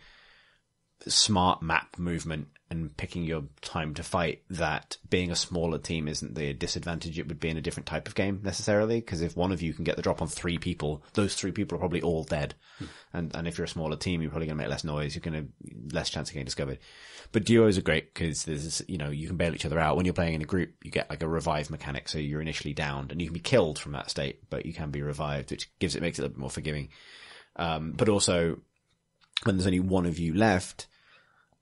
smart map movement. and picking your time to fight, that being a smaller team isn't the disadvantage it would be in a different type of game necessarily. Because if one of you can get the drop on 3 people, those 3 people are probably all dead. And if you're a smaller team, you're probably going to make less noise. You're going to less chance of getting discovered. But duos are great because there's, you know, you can bail each other out. When you're playing in a group, you get like a revive mechanic. So you're initially downed and you can be killed from that state, but you can be revived, which makes it a little bit more forgiving. But also when there's only one of you left,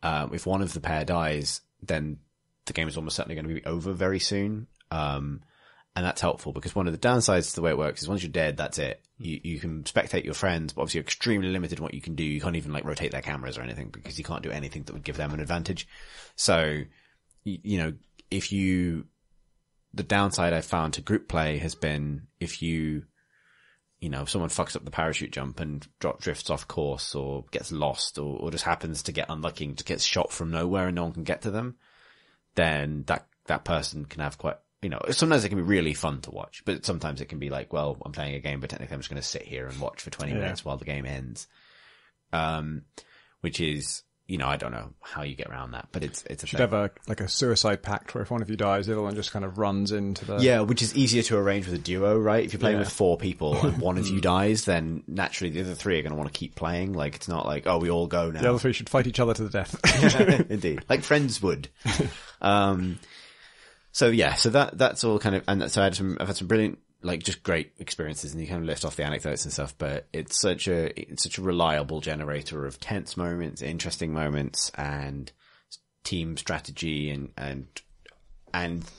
if one of the pair dies, then the game is almost certainly going to be over very soon. And that's helpful because one of the downsides to the way it works is once you're dead, that's it. You can spectate your friends, but obviously you're extremely limited in what you can do. You can't even like rotate their cameras or anything because you can't do anything that would give them an advantage. So, you know, the downside I've found to group play has been if someone fucks up the parachute jump and drifts off course or gets lost or just happens to get unlucky and just gets shot from nowhere and no one can get to them, then that person can have quite, you know, sometimes it can be really fun to watch, but sometimes it can be like, well, I'm playing a game, but technically I'm just going to sit here and watch for 20 minutes while the game ends. Which is, you know, I don't know how you get around that, but it's a should have a suicide pact where if one of you dies, the other one just kind of runs into the... Yeah, which is easier to arrange with a duo, right? If you're playing with 4 people and one of you dies, then naturally the other 3 are going to want to keep playing. Like, it's not like, oh, we all go now. The other 3 should fight each other to the death. Indeed. Like friends would. So that's all kind of, and so I've had some brilliant, like just great experiences, and you kind of list off the anecdotes and stuff, but it's such a reliable generator of tense moments, interesting moments, and team strategy and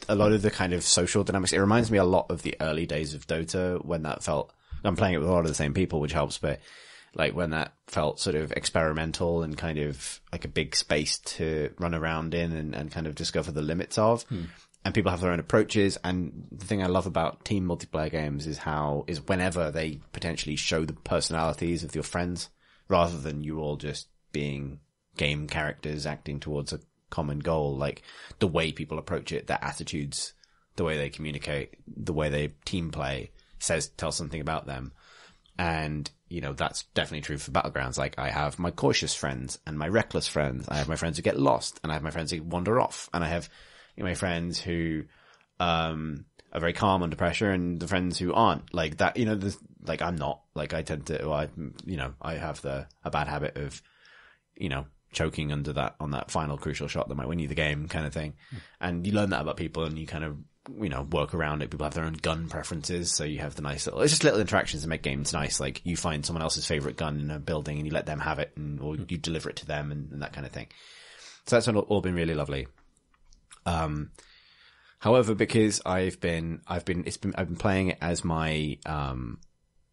a lot of the kind of social dynamics. It reminds me a lot of the early days of Dota when that felt, I'm playing it with a lot of the same people, which helps, but like when that felt sort of experimental and kind of like a big space to run around in and kind of discover the limits of. And people have their own approaches. And the thing I love about team multiplayer games is whenever they potentially show the personalities of your friends rather than you all just being game characters acting towards a common goal, like the way people approach it, their attitudes, the way they communicate, the way they team play tells something about them. And, you know, that's definitely true for Battlegrounds. Like I have my cautious friends and my reckless friends. I have my friends who get lost and I have my friends who wander off, and I have my friends who are very calm under pressure and the friends who aren't like that. You know, like I'm not, like I tend to, I have a bad habit of, you know, choking on that final crucial shot that might win you the game kind of thing. And you learn that about people and you kind of, you know, work around it. People have their own gun preferences. So you have it's just little interactions that make games nice. Like you find someone else's favorite gun in a building and you let them have it or you deliver it to them and that kind of thing. So that's all been really lovely. However, because I've been playing it as my,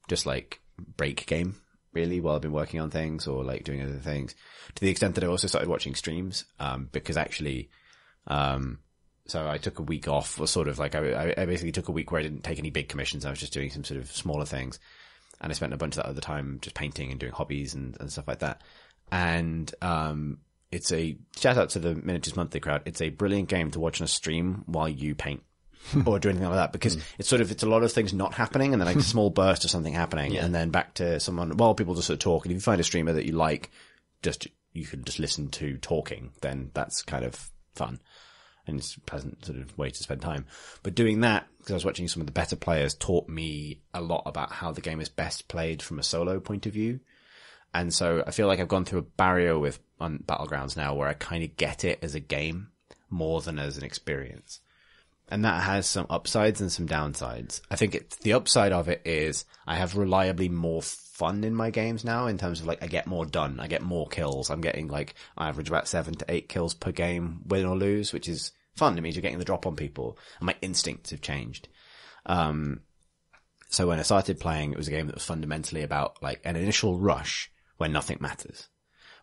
just like break game really while I've been working on things or like doing other things, to the extent that I also started watching streams, because actually, so I took a week off, or sort of like I basically took a week where I didn't take any big commissions. I was just doing some sort of smaller things, and I spent a bunch of that other time just painting and doing hobbies and stuff like that. And, it's a shout out to the Miniatures Monthly crowd. It's a brilliant game to watch on a stream while you paint or do anything like that, because it's a lot of things not happening and then like a small burst of something happening and then back to someone while people just sort of talk. And if you find a streamer that you like, you could just listen to talking, then that's kind of fun. And it's a pleasant sort of way to spend time. But doing that, because I was watching some of the better players, taught me a lot about how the game is best played from a solo point of view. And so I feel like I've gone through a barrier on Battlegrounds now where I kind of get it as a game more than as an experience. And that has some upsides and some downsides. I think the upside of it is I have reliably more fun in my games now in terms of like I get more done. I get more kills. I'm getting like I average about 7 to 8 kills per game, win or lose, which is fun. It means you're getting the drop on people and my instincts have changed. So when I started playing, it was a game that was fundamentally about like an initial rush where nothing matters,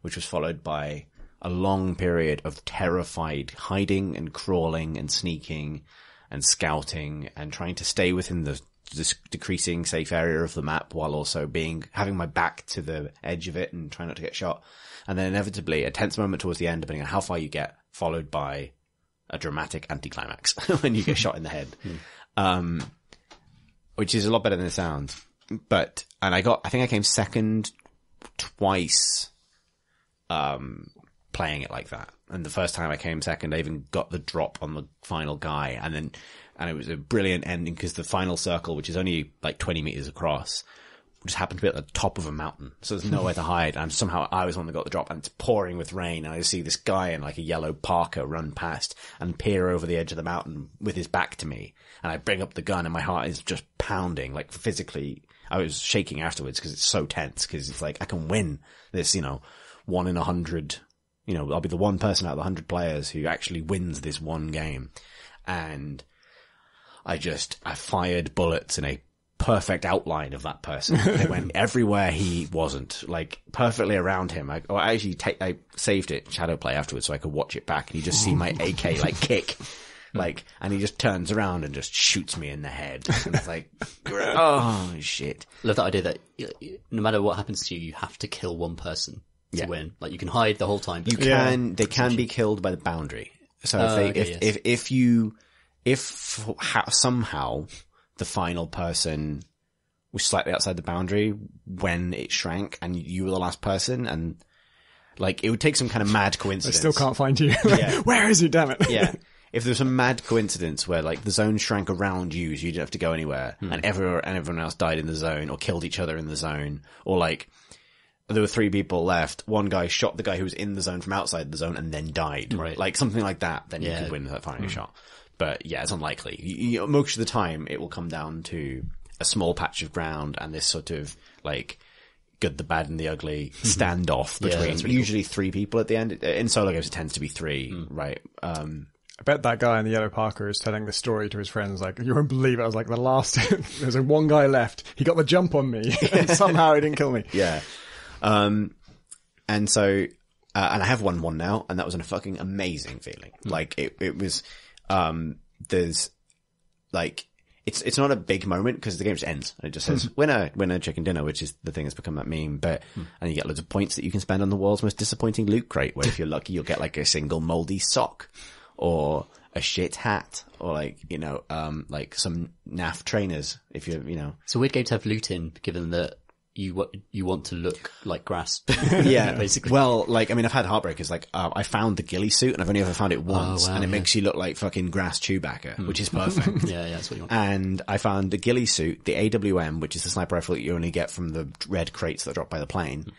which was followed by a long period of terrified hiding and crawling and sneaking and scouting and trying to stay within the decreasing safe area of the map while also having my back to the edge of it and trying not to get shot. And then inevitably a tense moment towards the end, depending on how far you get, followed by a dramatic anticlimax when you get shot in the head. Which is a lot better than it sounds. I think I came second twice, playing it like that. And the first time I came second, I even got the drop on the final guy. And it was a brilliant ending because the final circle, which is only like 20 meters across, just happened to be at the top of a mountain. So there's nowhere to hide. And somehow I was the one that got the drop, and it's pouring with rain. And I see this guy in like a yellow parka run past and peer over the edge of the mountain with his back to me. And I bring up the gun and my heart is just pounding, like physically. I was shaking afterwards because it's so tense, because it's like, I can win this, 1 in 100, I'll be the one person out of the 100 players who actually wins this one game. And I fired bullets in a perfect outline of that person. They went everywhere he wasn't, like perfectly around him. I saved it shadow play afterwards so I could watch it back, and you just see my AK like kick, like, and he just turns around and just shoots me in the head. And it's like, oh shit. I love that idea that no matter what happens to you, you have to kill one person to win. Like, you can hide the whole time. But they can be killed by the boundary. So if somehow the final person was slightly outside the boundary when it shrank and you were the last person, and like, it would take some kind of mad coincidence. I still can't find you. Where is he, damn it? Yeah. If there's some mad coincidence where like the zone shrank around you, so you didn't have to go anywhere, and everyone else died in the zone or killed each other in the zone, or like there were 3 people left, one guy shot the guy who was in the zone from outside the zone and then died. Right. Like something like that, then you could win that final shot. But yeah, it's unlikely. Most of the time it will come down to a small patch of ground and this sort of like good, the bad and the ugly standoff between usually 3 people at the end. In solo games it tends to be 3, right? I bet that guy in the yellow parka is telling this story to his friends, like, you won't believe it. I was like, the last, there's one guy left. He got the jump on me, and somehow he didn't kill me. Yeah. And so, and I have won one now, and that was a fucking amazing feeling. Like, it was, there's, like, it's not a big moment, because the game just ends. It just says, winner, chicken dinner, which is the thing that's become that meme, but, and you get loads of points that you can spend on the world's most disappointing loot crate, where if you're lucky, you'll get like a single moldy sock, or a shit hat, or like, like some naff trainers, if you're, It's a weird game to have loot in, given that you want to look like grass. Yeah, basically. Well, like, I mean, I've had heartbreakers. Like, I found the ghillie suit, and I've only ever found it once, and it makes you look like fucking grass Chewbacca, which is perfect. Yeah, that's what you want. And I found the ghillie suit, the AWM, which is the sniper rifle that you only get from the red crates that drop by the plane,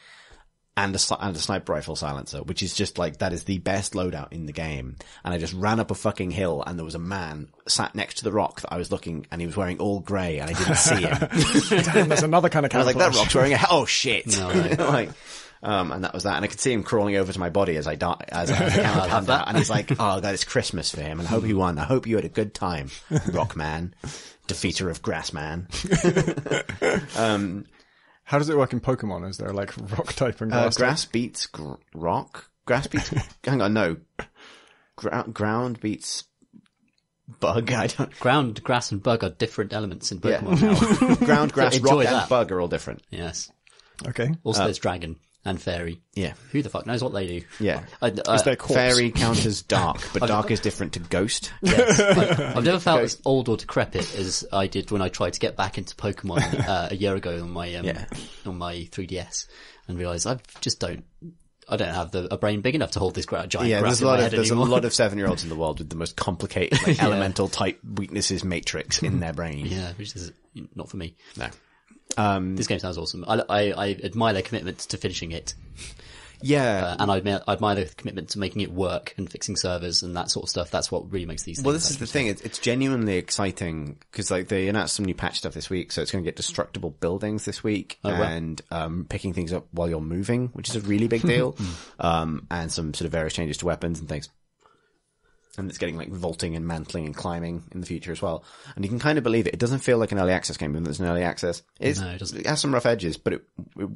and a sniper rifle silencer, which is just like, that is the best loadout in the game. And I just ran up a fucking hill, and there was a man sat next to the rock that I was looking, and he was wearing all grey, and I didn't see him. Damn, that's another kind of I was camouflage. like, that rock's wearing oh shit. No, right. Like, and that was that. And I could see him crawling over to my body as I as the camera panned out. And he's like, oh god, it's Christmas for him, and I hope he won. I hope you had a good time, rock man, defeater of grass man. How does it work in Pokemon? Is there like rock type and grass type? Grass beats rock. Grass beats, hang on, no. Ground beats bug. I don't. Ground, grass and bug are different elements in Pokemon now. Ground, grass, So enjoy rock, that. and bug are all different. Yes. Okay. Also there's dragon and fairy. Yeah. Who the fuck knows what they do? Yeah. Is there corpse? Fairy counters dark, but dark is different to ghost. Yes. I've never felt as old or decrepit as I did when I tried to get back into Pokemon a year ago on my 3DS, and realised I don't have a brain big enough to hold this giant grass in my head there's anymore. a lot of 7-year-olds in the world with the most complicated elemental type weaknesses matrix in their brain. Yeah, which is not for me. No. This game sounds awesome. I admire their commitment to finishing it. Yeah. And I admire the commitment to making it work and fixing servers and that sort of stuff. That's what really makes these things. Well, this is the thing. It's genuinely exciting because like they announced some new patch stuff this week, so it's going to get destructible buildings this week and picking things up while you're moving, which is a really big deal. And some sort of various changes to weapons and things. And it's getting like vaulting and mantling and climbing in the future as well. And you can kind of believe it. It doesn't feel like an early access game, even though it's an early access. No, it doesn't. It has some rough edges, but it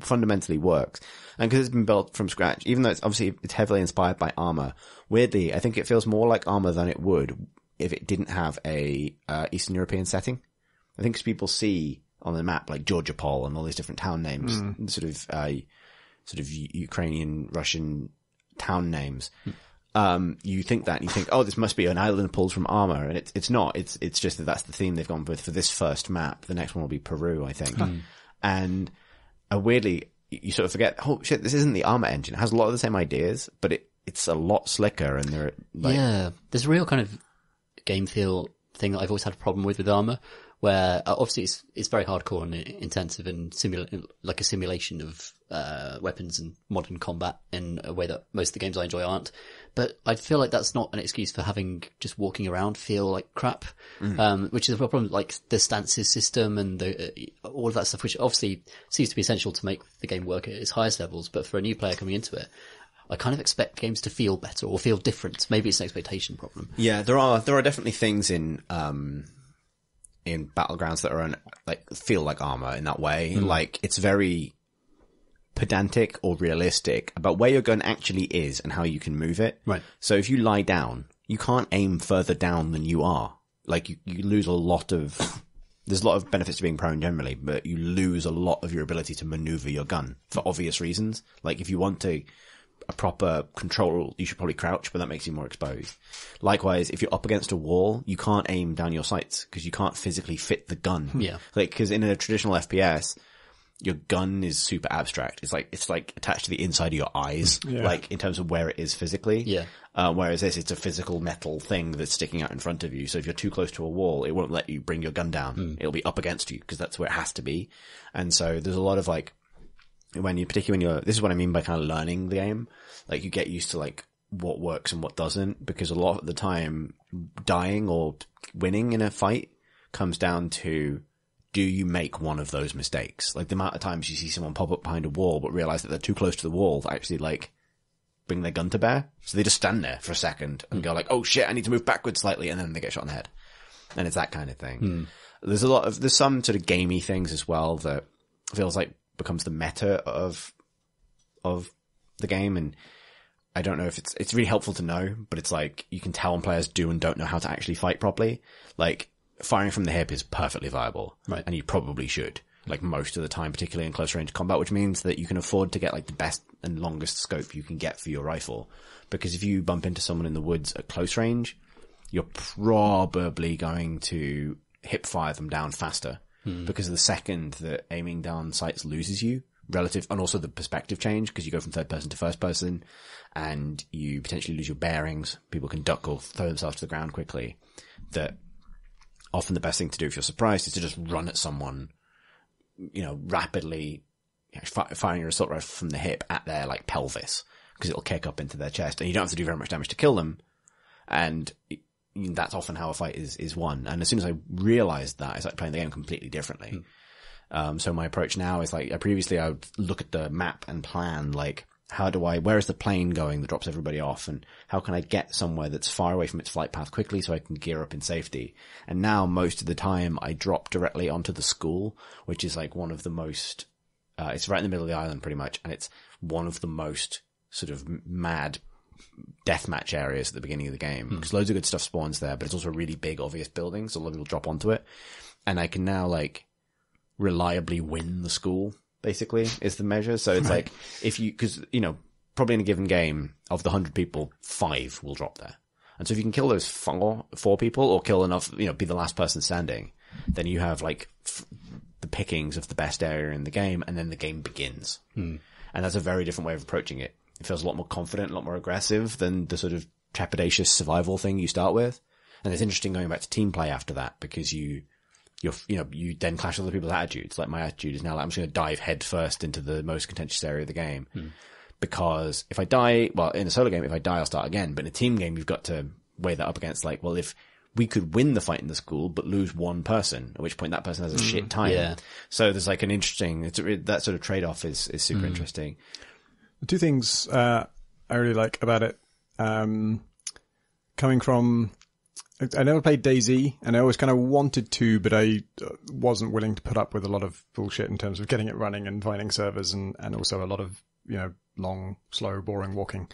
fundamentally works. And because it's been built from scratch, even though it's heavily inspired by Arma, weirdly, I think it feels more like Arma than it would if it didn't have a Eastern European setting. I think 'cause people see on the map like Georgiopol and all these different town names, sort of Ukrainian, Russian town names. You think that, and you think, oh, this must be an island pulled from Arma, and it's not. It's just that that's the theme they've gone with for this first map. The next one will be Peru, I think. And weirdly, you sort of forget, oh shit, this isn't the Arma engine. It has a lot of the same ideas, but it's a lot slicker, and they're like, yeah, there's a real kind of game feel thing that I've always had a problem with armor, where obviously it's very hardcore and intensive and like a simulation of weapons and modern combat in a way that most of the games I enjoy aren't. But I feel like that's not an excuse for having just walking around feel like crap, which is a problem. Like the stances system and all of that stuff, which obviously seems to be essential to make the game work at its highest levels. But for a new player coming into it, I kind of expect games to feel better or feel different. Maybe it's an expectation problem. Yeah, there are definitely things in Battlegrounds that are feel like armor in that way. Like it's very pedantic or realistic about where your gun actually is and how you can move it. Right. So if you lie down, you can't aim further down than you are. Like you lose a lot of, there's a lot of benefits to being prone generally, but you lose a lot of your ability to maneuver your gun for obvious reasons. Like if you want a proper control, you should probably crouch, but that makes you more exposed. Likewise, if you're up against a wall, you can't aim down your sights because you can't physically fit the gun. Yeah. Like, cause in a traditional FPS, your gun is super abstract. It's like attached to the inside of your eyes, like in terms of where it is physically. Yeah. Whereas this, it's a physical metal thing that's sticking out in front of you. So if you're too close to a wall, it won't let you bring your gun down. It'll be up against you because that's where it has to be. And so there's a lot of like, this is what I mean by kind of learning the game. Like you get used to like what works and what doesn't, because a lot of the time dying or winning in a fight comes down to, do you make one of those mistakes? Like the amount of times you see someone pop up behind a wall but realize that they're too close to the wall to actually like bring their gun to bear. So they just stand there for a second and go like, oh shit, I need to move backwards slightly, and then they get shot in the head. And it's that kind of thing. There's some sort of gamey things as well that feels like becomes the meta of the game, and I don't know if it's really helpful to know, but it's like you can tell when players do and don't know how to actually fight properly. Like firing from the hip is perfectly viable, right? And you probably should, like most of the time, particularly in close range combat, which means that you can afford to get like the best and longest scope you can get for your rifle. Because if you bump into someone in the woods at close range, you're probably going to hip fire them down faster, because the second that aiming down sights loses you relative, and also the perspective change, because you go from third person to first person and you potentially lose your bearings. People can duck or throw themselves to the ground quickly. That often the best thing to do if you're surprised is to just run at someone, rapidly, firing your assault rifle from the hip at their like pelvis, because it'll kick up into their chest and you don't have to do very much damage to kill them. And that's often how a fight is won. And as soon as I realized that, I started playing the game completely differently. So my approach now is like, previously I would look at the map and plan like, where is the plane going that drops everybody off, and how can I get somewhere that's far away from its flight path quickly so I can gear up in safety? And now most of the time I drop directly onto the school, which is like one of the most, it's right in the middle of the island pretty much, and it's one of the most sort of mad deathmatch areas at the beginning of the game, because loads of good stuff spawns there, but it's also a really big obvious building, so a lot of people drop onto it. And I can now like reliably win the school, basically, is the measure. So it's like, because probably in a given game of the 100 people, 5 will drop there. And so if you can kill those four people, or kill enough, be the last person standing, then you have like the pickings of the best area in the game, and then the game begins. And that's a very different way of approaching it. It feels a lot more confident, a lot more aggressive than the sort of trepidatious survival thing you start with. And it's interesting going back to team play after that, because you then clash with other people's attitudes. Like my attitude is now like, I'm just going to dive head first into the most contentious area of the game. Because if I die, in a solo game, if I die, I'll start again. But in a team game, you've got to weigh that up against like, well, if we could win the fight in the school, but lose one person, at which point that person has a shit time. Yeah. So there's like an interesting, that sort of trade-off is super interesting. The two things, I really like about it, coming from, I never played DayZ, and I always kind of wanted to, but I wasn't willing to put up with a lot of bullshit in terms of getting it running and finding servers, and also a lot of, long, slow, boring walking,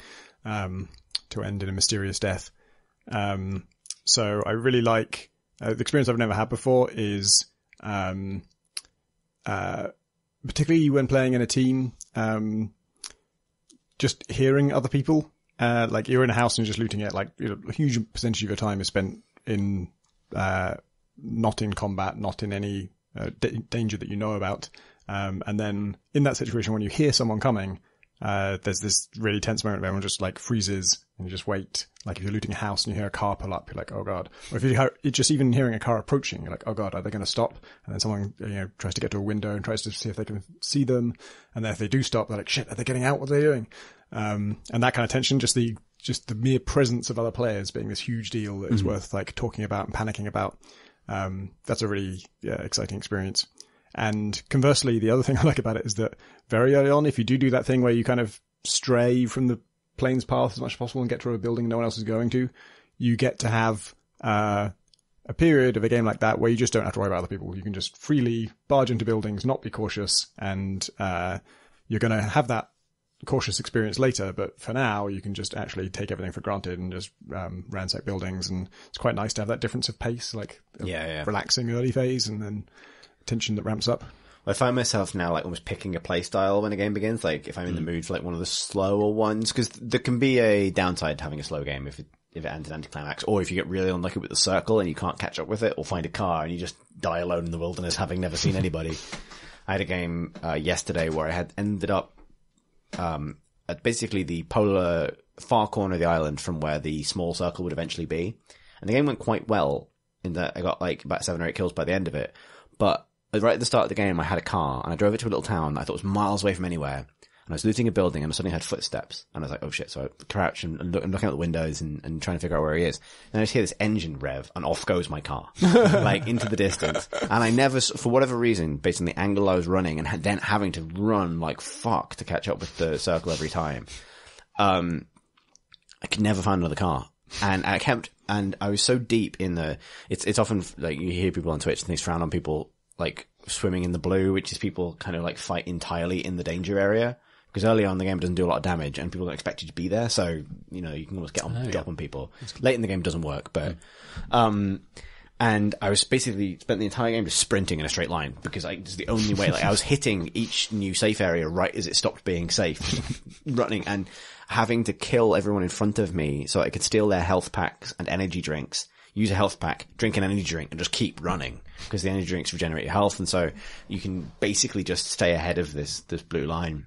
to end in a mysterious death. So I really like, the experience I've never had before is, particularly when playing in a team, just hearing other people, like you're in a house and just looting it, like a huge percentage of your time is spent in, not in combat, not in any danger that you know about. And then in that situation, when you hear someone coming, there's this really tense moment where everyone just like freezes and you just wait. Like if you're looting a house and you hear a car pull up, you're like, oh god. Or if you're just even hearing a car approaching, you're like, oh god, are they going to stop? And then someone, tries to get to a window and tries to see if they can see them. And then if they do stop, they're like, shit, are they getting out? What are they doing? And that kind of tension, just the mere presence of other players being this huge deal that is worth like talking about and panicking about. That's a really exciting experience. And conversely, the other thing I like about it is that very early on, if you do that thing where you kind of stray from the plane's path as much as possible and get to a building no one else is going to, you get to have a period of a game like that where you just don't have to worry about other people. You can just freely barge into buildings, not be cautious, and you're going to have that cautious experience later, but for now you can just actually take everything for granted and just ransack buildings, and it's quite nice to have that difference of pace, like relaxing early phase and then tension that ramps up. I find myself now like almost picking a play style when a game begins, like if I'm in the mood for like one of the slower ones, because there can be a downside to having a slow game if it ends in anticlimax, or if you get really unlucky with the circle and you can't catch up with it, or find a car and you just die alone in the wilderness having never seen anybody. I had a game yesterday where I had ended up at basically the polar far corner of the island from where the small circle would eventually be. And the game went quite well in that I got like about 7 or 8 kills by the end of it. But right at the start of the game, I had a car and I drove it to a little town that I thought was miles away from anywhere. And I was looting a building and I suddenly heard footsteps. And I was like, oh shit. So I crouch and looking out the windows and trying to figure out where he is. And I just hear this engine rev and off goes my car, like into the distance. And I never, for whatever reason, based on the angle I was running and then having to run like fuck to catch up with the circle every time, I could never find another car. And I was so deep in it's often like you hear people on Twitch and they frown on people like swimming in the blue, which is people kind of like fight entirely in the danger area. Because early on the game doesn't do a lot of damage and people don't expect you to be there. So, you can almost drop on people. Late in the game doesn't work, but, and I was basically spent the entire game just sprinting in a straight line because it's the only way, like I was hitting each new safe area right as it stopped being safe, running and having to kill everyone in front of me so I could steal their health packs and energy drinks, use a health pack, drink an energy drink and just keep running because the energy drinks regenerate your health. And so you can basically just stay ahead of this blue line.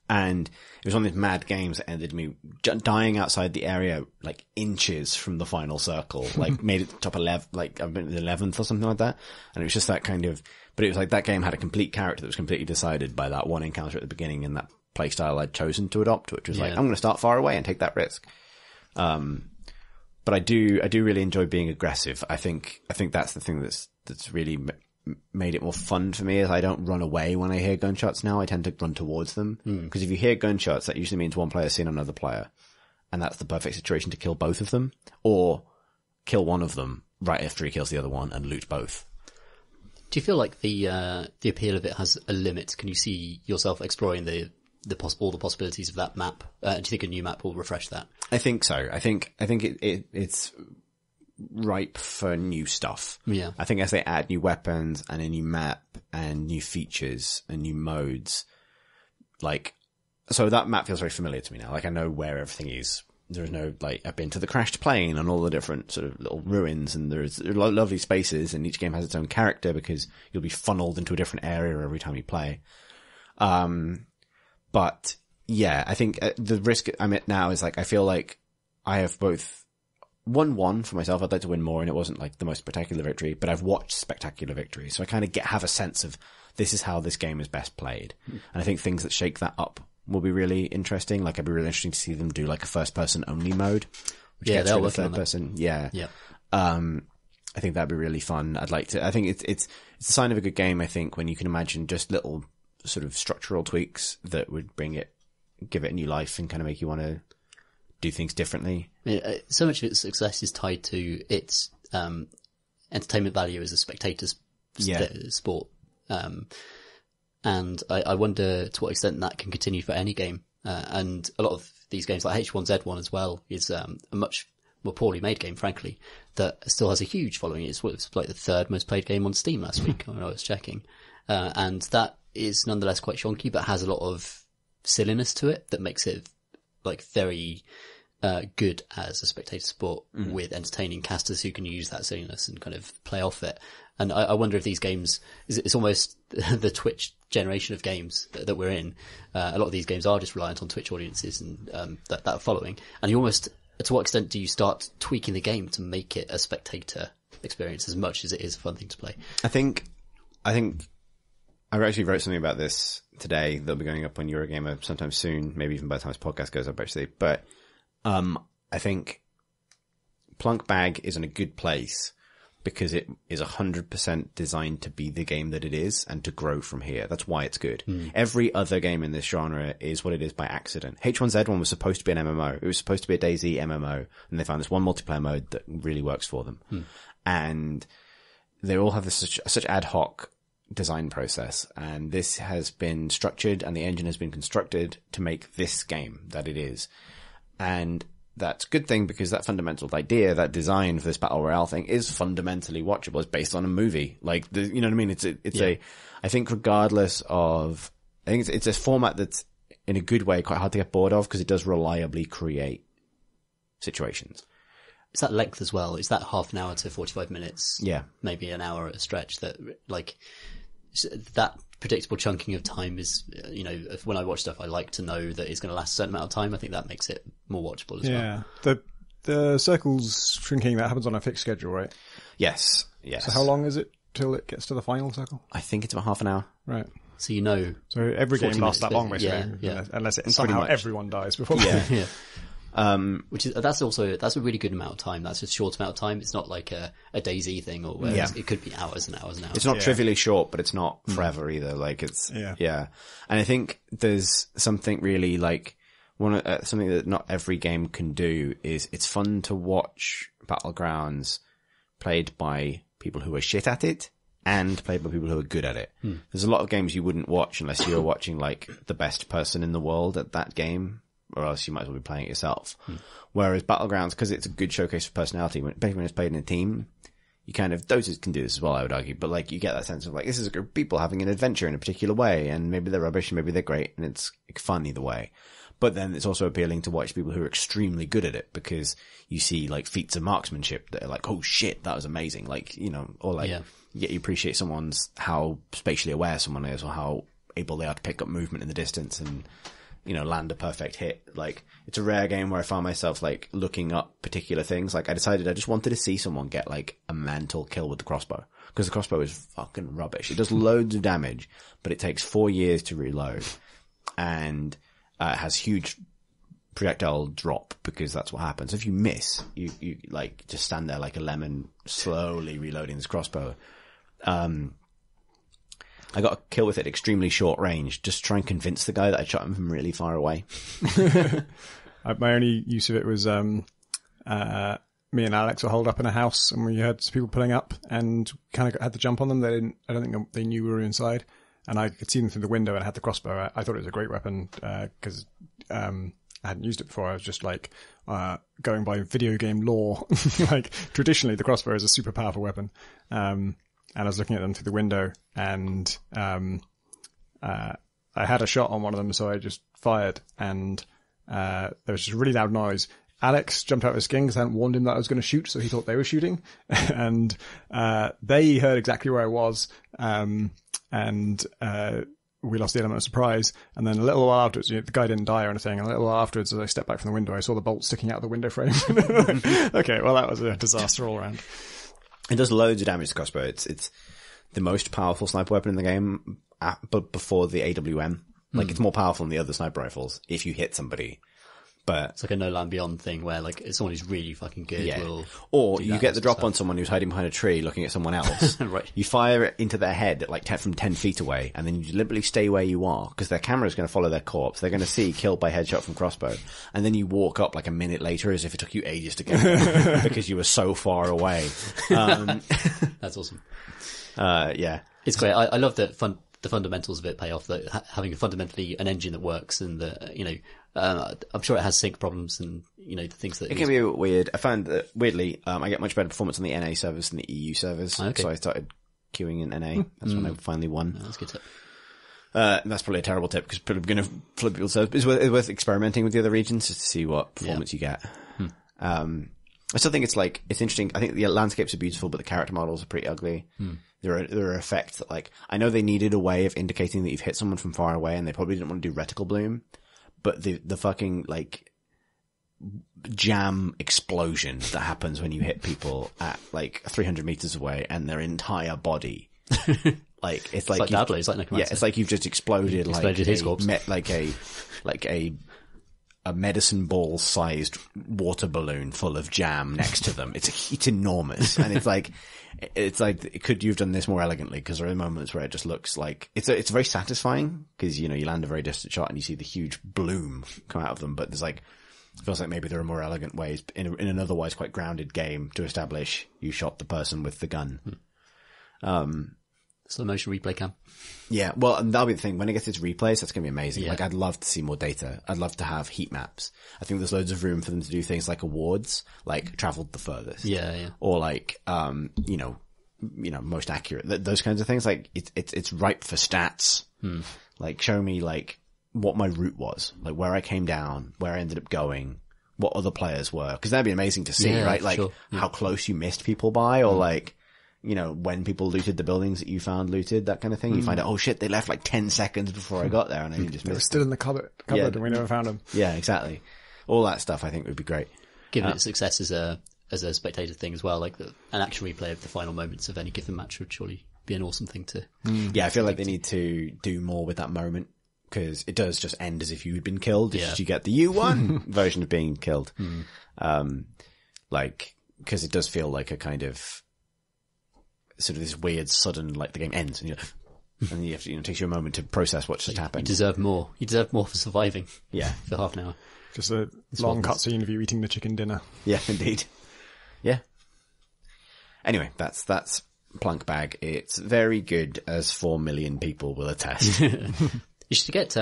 And it was one of these mad games that ended me dying outside the area, like inches from the final circle, like made it top 11, like I've been 11th or something like that. And it was just that kind of, but it was like that game had a complete character that was completely decided by that one encounter at the beginning and that play style I'd chosen to adopt, which was like, I'm going to start far away and take that risk. But I do really enjoy being aggressive. I think that's the thing that's really made it more fun for me is I don't run away when I hear gunshots now. I tend to run towards them. Because if you hear gunshots, that usually means one player seeing another player. And that's the perfect situation to kill both of them. Or kill one of them right after he kills the other one and loot both. Do you feel like the appeal of it has a limit? Can you see yourself exploring all the possibilities of that map? Do you think a new map will refresh that? I think so. I think it's ripe for new stuff. Yeah. I think as they add new weapons and a new map and new features and new modes, so that map feels very familiar to me now. Like I know where everything is. There's no, I've been to the crashed plane and all the different sort of little ruins and there's lovely spaces and each game has its own character because you'll be funneled into a different area every time you play. But yeah, I think the risk I'm at now is I feel like I have both won one for myself. I'd like to win more, and it wasn't the most spectacular victory, but I've watched spectacular victories, so I kind of have a sense of this is how this game is best played. And I think things that shake that up will be really interesting. It'd be really interesting to see them do a first person only mode, which gets rid of third person. Yeah. I think that'd be really fun. I think it's a sign of a good game. I think when you can imagine just little sort of structural tweaks that would give it a new life and kind of make you want to do things differently. So much of its success is tied to its entertainment value as a spectator's sport. And I wonder to what extent that can continue for any game. And a lot of these games, like H1Z1 as well, is a much more poorly made game, frankly, that still has a huge following. It was the third most played game on Steam last week when I was checking. And that is nonetheless quite shonky, but has a lot of silliness to it that makes it very good as a spectator sport with entertaining casters who can use that silliness and kind of play off it. And I wonder if these games, it's almost the Twitch generation of games that we're in. A lot of these games are just reliant on Twitch audiences and that following. And you almost, to what extent do you start tweaking the game to make it a spectator experience as much as it is a fun thing to play? I think I actually wrote something about this today that'll be going up on Eurogamer sometime soon, maybe even by the time this podcast goes up actually. But I think Plunk Bag is in a good place because it is 100% designed to be the game that it is and to grow from here. That's why it's good. Every other game in this genre is what it is by accident. H1Z1 was supposed to be an MMO. It was supposed to be a DayZ MMO, and they found this one multiplayer mode that really works for them. And they all have this such ad hoc design process, and this has been structured and the engine has been constructed to make this game that it is. And that's a good thing because that fundamental idea, that design for this battle royale thing is fundamentally watchable. It's based on a movie. Like, you know what I mean? I think regardless of, I think it's a format that's in a good way quite hard to get bored of because it does reliably create situations. It's that length as well. It's that half an hour to 45 minutes. Yeah. Maybe an hour at a stretch that, like, that predictable chunking of time is, you know, when I watch stuff, I like to know that it's going to last a certain amount of time. I think that makes it more watchable as well. Yeah. The circles shrinking, that happens on a fixed schedule, right? Yes. So how long is it till it gets to the final circle? I think it's about half an hour. Right. So you know. So every game lasts that long, basically. Yeah. Unless somehow everyone dies before. Yeah. That's a really good amount of time. That's a short amount of time. It's not like a DayZ thing or where it could be hours and hours and hours. It's not trivially short, but it's not forever either. Like it's, And I think there's something really like something that not every game can do is it's fun to watch Battlegrounds played by people who are shit at it and played by people who are good at it. There's a lot of games you wouldn't watch unless you were watching like the best person in the world at that game, or else you might as well be playing it yourself. Whereas Battlegrounds, because it's a good showcase for personality, when it's played in a team, you kind of, Dota can do this as well, I would argue, but like you get that sense of like, this is a group of people having an adventure in a particular way, and maybe they're rubbish and maybe they're great, and it's fun either way. But then it's also appealing to watch people who are extremely good at it, because you see like feats of marksmanship that are like, oh shit, that was amazing. Like, you know, or like, you appreciate how spatially aware someone is, or how able they are to pick up movement in the distance and, you know, land a perfect hit. Like, it's a rare game where I found myself, like, looking up particular things. Like, I decided I just wanted to see someone get, like, a mantle kill with the crossbow. Because the crossbow is fucking rubbish. It does loads of damage, but it takes 4 years to reload. And, it has huge projectile drop, because that's what happens. If you miss, you, like, just stand there like a lemon, slowly reloading this crossbow. I got a kill with it extremely short range, just to try and convince the guy that I shot him from really far away. My only use of it was me and Alex were holed up in a house, and we had some people pulling up, and kind of had to jump on them. I don't think they knew we were inside, and I could see them through the window and I had the crossbow. I thought it was a great weapon because I hadn't used it before. I was just like going by video game lore. Like, traditionally, the crossbow is a super powerful weapon. And I was looking at them through the window, and I had a shot on one of them, so I just fired, and there was just a really loud noise. Alex jumped out of his skin because I hadn't warned him that I was going to shoot, so he thought they were shooting. And they heard exactly where I was, and we lost the element of surprise. And then a little while afterwards, the guy didn't die or anything, and a little while afterwards, as I stepped back from the window, I saw the bolt sticking out of the window frame. Okay, well, that was a disaster all around. It does loads of damage to crossbow. It's the most powerful sniper weapon in the game, but before the AWM. Like, it's more powerful than the other sniper rifles if you hit somebody. But it's like a No Land Beyond thing where, like, someone who's really fucking good will. Or you get the drop on someone who's hiding behind a tree looking at someone else. Right. You fire it into their head at like from 10 feet away, and then you deliberately stay where you are, because their camera is going to follow their corpse. They're going to see killed by headshot from crossbow. And then you walk up like a minute later as if it took you ages to get there because you were so far away. That's awesome. Yeah. It's great. I love that the fundamentals of it pay off, that having fundamentally an engine that works, and that, you know, I'm sure it has sync problems and, you know, the things that it can be a bit weird. I found that weirdly, I get much better performance on the NA servers than the EU servers. Okay. So I started queuing in NA. That's when I finally won. That's good. That's probably a terrible tip because people are going to flip people's servers. It's worth experimenting with the other regions just to see what performance you get. I still think it's interesting. I think the landscapes are beautiful, but the character models are pretty ugly. There are effects that I know they needed a way of indicating that you've hit someone from far away, and they probably didn't want to do reticle bloom, but the fucking jam explosion that happens when you hit people at 300 meters away and their entire body. It's like Diablo, it's like necromancer. Yeah, it's like you've just exploded his corpse. A medicine ball sized water balloon full of jam next to them. It's enormous. And could you have done this more elegantly? Because there are moments where it just looks like it's very satisfying because, you land a very distant shot and you see the huge bloom come out of them. But it feels like maybe there are more elegant ways in an otherwise quite grounded game to establish you shot the person with the gun. Slow motion replay cam. Yeah, well, and that'll be the thing. When it gets its replays, that's going to be amazing. Yeah. I'd love to see more data. I'd love to have heat maps. I think there's loads of room for them to do things like awards, traveled the furthest. Yeah. Or most accurate. Those kinds of things. It's ripe for stats. Show me, what my route was. Where I came down, where I ended up going, what other players were. Because that'd be amazing to see, right? Sure. How close you missed people by, or when people looted the buildings that you found looted, that kind of thing. You find out, oh shit, they left 10 seconds before I got there and I just They were missed still in the cupboard and we never found them. Yeah, exactly. All that stuff I think would be great. Given its success as a spectator thing as well, an action replay of the final moments of any given match would surely be an awesome thing to... Yeah, I feel like they need to do more with that moment because it does just end as if you had been killed. It's just you get the you won version of being killed. Because it does feel like a kind of... sort of this weird sudden, the game ends and you have to, it takes you a moment to process what just happened. You deserve more. You deserve more for surviving. Yeah. For half an hour. Just a long cutscene of you eating the chicken dinner. Yeah, indeed. Yeah. Anyway, that's Plunk Bag. It's very good, as 4 million people will attest. You should get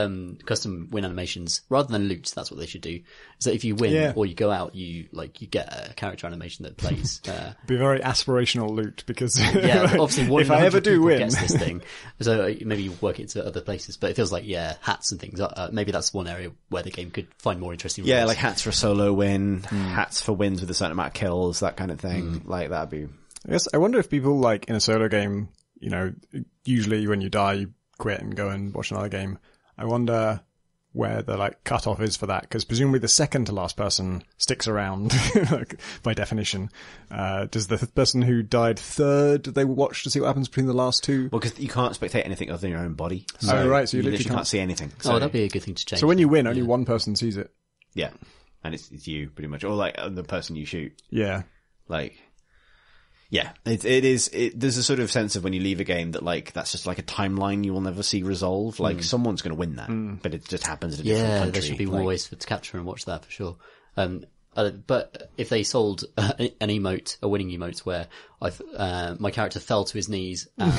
custom win animations rather than loot. That's what they should do. Is that if you win or you go out, you get a character animation that plays. Be very aspirational loot because obviously one if I ever do win, gets this thing. So maybe you work it to other places, but it feels like hats and things. Maybe that's one area where the game could find more interesting. Yeah, like hats for a solo win, hats for wins with a certain amount of kills, that kind of thing. That'd be. I wonder if people in a solo game, usually when you die, you quit and go and watch another game. I wonder where the cutoff is for that, because presumably the second to last person sticks around by definition. Does the person who died third, do they watch to see what happens between the last two? Well, because you can't spectate anything other than your own body. So right, so you literally can't see anything. So that'd be a good thing to change. So when you win, only one person sees it. Yeah, and it's you pretty much, or the person you shoot. Yeah. Yeah, it is. There's a sort of sense of when you leave a game that that's just a timeline you will never see resolved. Someone's going to win that, but it just happens in a different country. There should be more ways to capture and watch that for sure. But if they sold an emote, a winning emote where my character fell to his knees and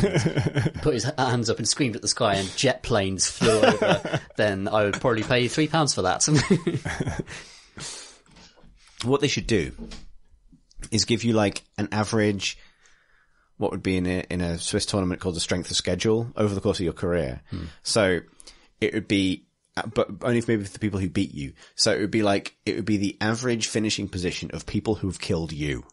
put his hands up and screamed at the sky and jet planes flew over, then I would probably pay £3 for that. What they should do is give you an average, what would be in a Swiss tournament called the strength of schedule over the course of your career. So it would be, but only maybe for the people who beat you. So it would be the average finishing position of people who've killed you.